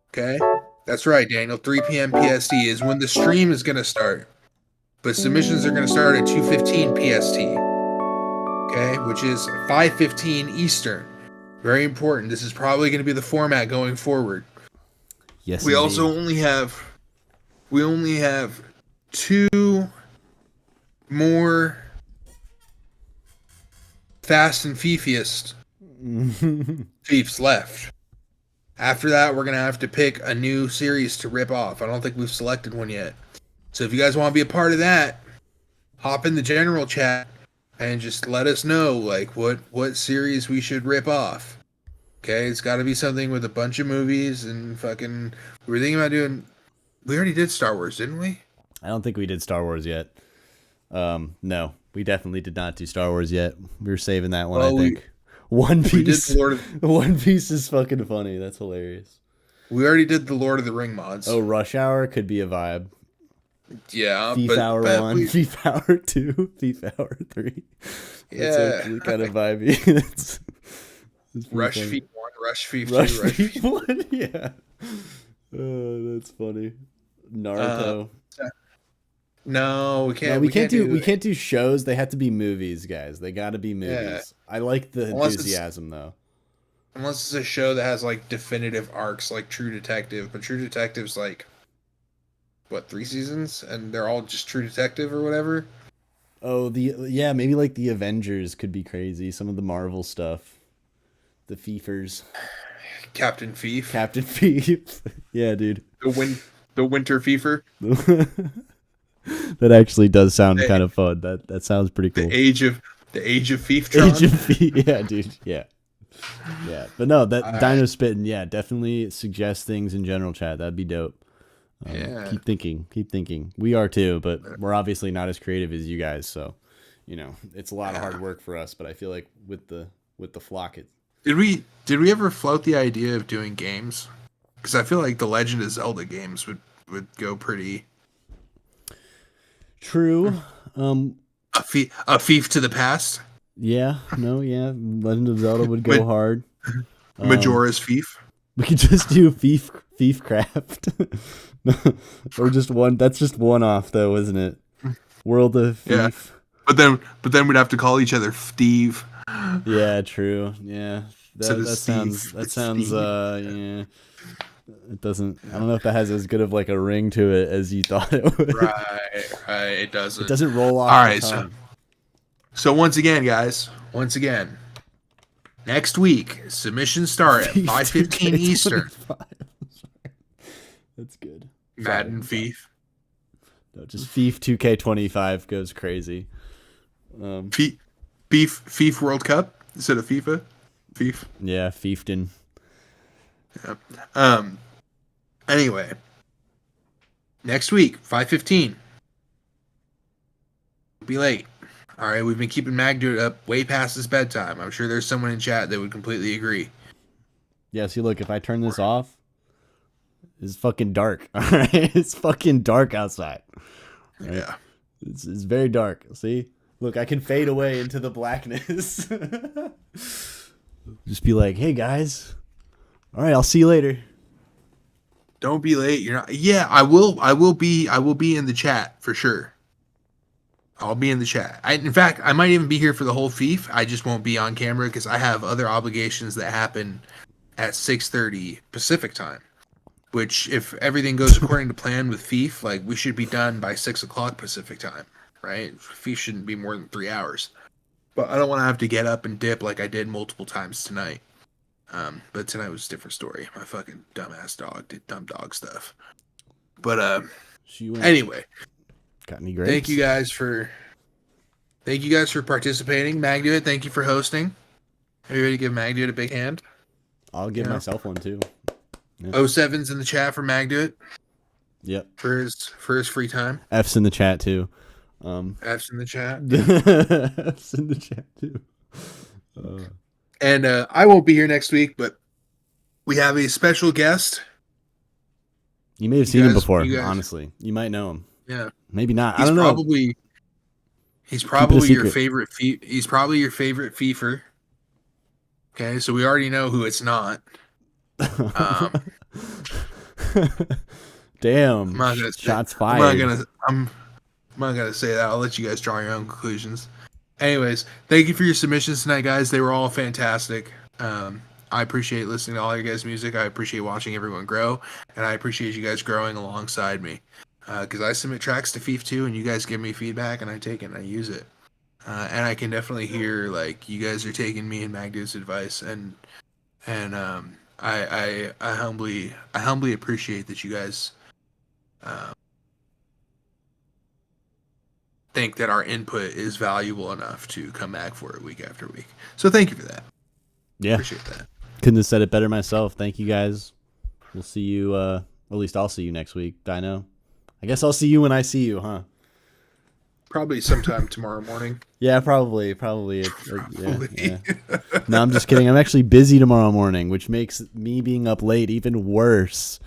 B: Okay? That's right, Daniel. 3 p.m. PST is when the stream is going to start. But submissions are going to start at 2:15 PST. Okay, which is 5:15 Eastern. Very important. This is probably going to be the format going forward.
A: Yes,
B: We
A: indeed.
B: also only have 2 more Fast and Feefiest Fiefs left. After that, we're going to have to pick a new series to rip off. I don't think we've selected one yet. So if you guys want to be a part of that, hop in the general chat and just let us know like what series we should rip off. Okay, it's got to be something with a bunch of movies and fucking. We were thinking about doing. We already did Star Wars, didn't we?
A: I don't think we did Star Wars yet. No, we definitely did not do Star Wars yet. We were saving that one,
B: Well,
A: I think. One
B: We did
A: Piece.
B: the Lord of,
A: One Piece is fucking funny. That's hilarious.
B: we already did the Lord of the Ring mods.
A: Oh, Rush Hour could be a vibe.
B: yeah,
A: Thief Hour 1, Thief Hour 2, Thief Hour 3. That's
B: Yeah.
A: actually kind of vibey. it's pretty
B: Rush
A: funny.
B: Feet 1, Rush Feet 2,
A: Rush
B: Rush
A: Thief
B: Feet.
A: 1, yeah. Oh, that's funny. Naruto.
B: No, we can't.
A: No, we can't do shows. They have to be movies, guys. They got to be movies.
B: Yeah.
A: I like the
B: Unless it's-
A: enthusiasm though.
B: Unless it's a show that has like definitive arcs, like True Detective. But True Detective's like, what, 3 seasons, and they're all just True Detective or whatever.
A: Oh, maybe like the Avengers could be crazy. Some of the Marvel stuff. The Fiefers.
B: Captain Fief,
A: Captain Fief. Yeah, dude.
B: the Winter Fiefer,
A: That actually does sound kind of fun. That sounds pretty cool.
B: the Age of Fieftron.
A: Age of Fief. Yeah, dude. Yeah. Yeah. But no, that Dino Spitting, yeah, definitely suggest things in general chat. That'd be dope.
B: Yeah.
A: Keep thinking. We are too, but we're obviously not as creative as you guys, so it's a lot of hard work for us, but I feel like with the flock
B: Did we ever float the idea of doing games? Because I feel like the Legend of Zelda games would go pretty.
A: true.
B: A Fief to the past.
A: Yeah, Legend of Zelda would go hard.
B: Majora's Fief.
A: We could just do Fief Craft. Or just one. That's just one off though, isn't it? World of Fief.
B: Yeah. But then we'd have to call each other Steve.
A: Yeah, true. Yeah.
B: Instead of
A: That
B: Steve,
A: sounds
B: it's
A: yeah. It doesn't. I don't know if that has as good of like a ring to it as you thought it would.
B: Right. It doesn't.
A: It doesn't roll off.
B: All
A: the
B: right.
A: tongue.
B: So once again, guys. Next week, submissions start at 5:15 Eastern.
A: That's good.
B: Madden Fief.
A: No, just Fief 2K25 goes crazy.
B: Fief World Cup instead of FIFA. Fief.
A: Yeah, Fiefton.
B: Anyway, next week, 5:15. Be late. All right, we've been keeping Magdude up way past his bedtime. I'm sure there's someone in chat that would completely agree.
A: Yeah, see, look, if I turn this off, it's fucking dark. All right, it's fucking dark outside. Right?
B: Yeah.
A: It's very dark. See, look, I can fade away into the blackness. Just be like, hey guys, all right, I'll see you later.
B: Don't be late. You're not. Yeah, I will. I will be in the chat for sure. I'll be in the chat. In fact, I might even be here for the whole FEEF. I just won't be on camera because I have other obligations that happen at 6:30 Pacific time. Which, if everything goes according to plan with FEEF, like we should be done by 6 o'clock Pacific time, right? FEEF shouldn't be more than 3 hours. But I don't want to have to get up and dip like I did multiple times tonight. But tonight was a different story. My fucking dumbass dog did dumb dog stuff. But anyway,
A: got any grapes?
B: thank you guys for participating. Magduit, thank you for hosting. Everybody give Magduit a big hand.
A: I'll give myself one too.
B: 07's in the chat for Magduit
A: Yep.
B: for his free time.
A: F's in the chat too.
B: F's in the chat.
A: F's in the chat too.
B: And I won't be here next week, but we have a special guest.
A: You may have seen him
B: guys-
A: before,
B: you guys-
A: honestly. You might know him.
B: Yeah,
A: Maybe not. I
B: he's
A: don't know.
B: probably he's probably your
A: secret.
B: favorite. He's probably your favorite FIFer. Okay, so we already know who it's not.
A: Damn.
B: I'm not gonna
A: Shots
B: I'm
A: fired.
B: I'm not gonna say that. I'll let you guys draw your own conclusions. Anyways, thank you for your submissions tonight, guys. They were all fantastic. I appreciate listening to all your guys' music. I appreciate watching everyone grow, and I appreciate you guys growing alongside me. Because I submit tracks to FEEF too, and you guys give me feedback, and I take it and I use it. And I can definitely hear like you guys are taking me and Magdu's advice, and I humbly appreciate that you guys think that our input is valuable enough to come back for it week after week. So thank you for that.
A: Yeah.
B: Appreciate that.
A: Couldn't have said it better myself. Thank you guys. We'll see you, or at least I'll see you next week. Dino. I guess I'll see you when I see you, huh?
B: Probably sometime tomorrow morning.
A: Yeah, probably. Yeah. No, I'm just kidding. I'm actually busy tomorrow morning, which makes me being up late even worse.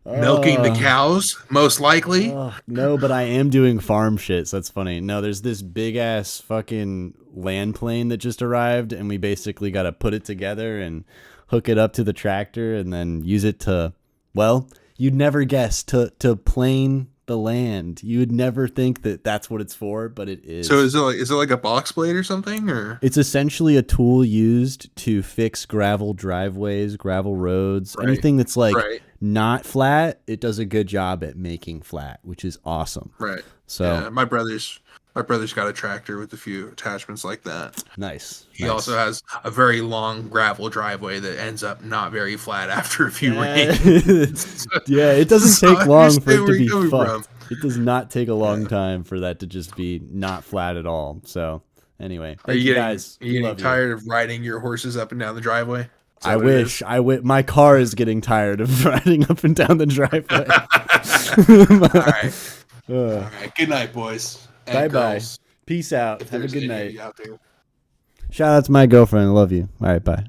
B: Milking the cows, most likely.
A: No, but I am doing farm shit, so that's funny. No, there's this big ass fucking land plane that just arrived, and we basically got to put it together and hook it up to the tractor and then use it to, well, you'd never guess, to plane the land. You would never think that that's what it's for, but it is.
B: So is it like a box blade or something, or
A: It's essentially a tool used to fix gravel driveways, gravel roads,
B: Right.
A: anything that's like
B: Right.
A: not flat. It does a good job at making flat, which is awesome.
B: right?
A: So
B: Yeah, my brother's got a tractor with a few attachments like that.
A: nice.
B: He also has a very long gravel driveway that ends up not very flat after a few rains.
A: Yeah, it doesn't
B: So
A: take
B: I
A: long for
B: understand
A: it to
B: where
A: be
B: you're coming
A: fucked. It does not take a long time for that to just be not flat at all. So anyway,
B: Are
A: thank
B: you
A: you
B: getting,
A: guys.
B: are you
A: Love
B: getting tired of riding your horses up and down the driveway? Is that
A: I
B: what it
A: wish. My car is getting tired of riding up and down the driveway.
B: All right. All right. Good night, boys. and
A: Bye bye.
B: girls,
A: Peace out.
B: if
A: Have a
B: there's
A: good
B: any
A: night.
B: of you out there.
A: Shout out to my girlfriend. I love you. All right, bye.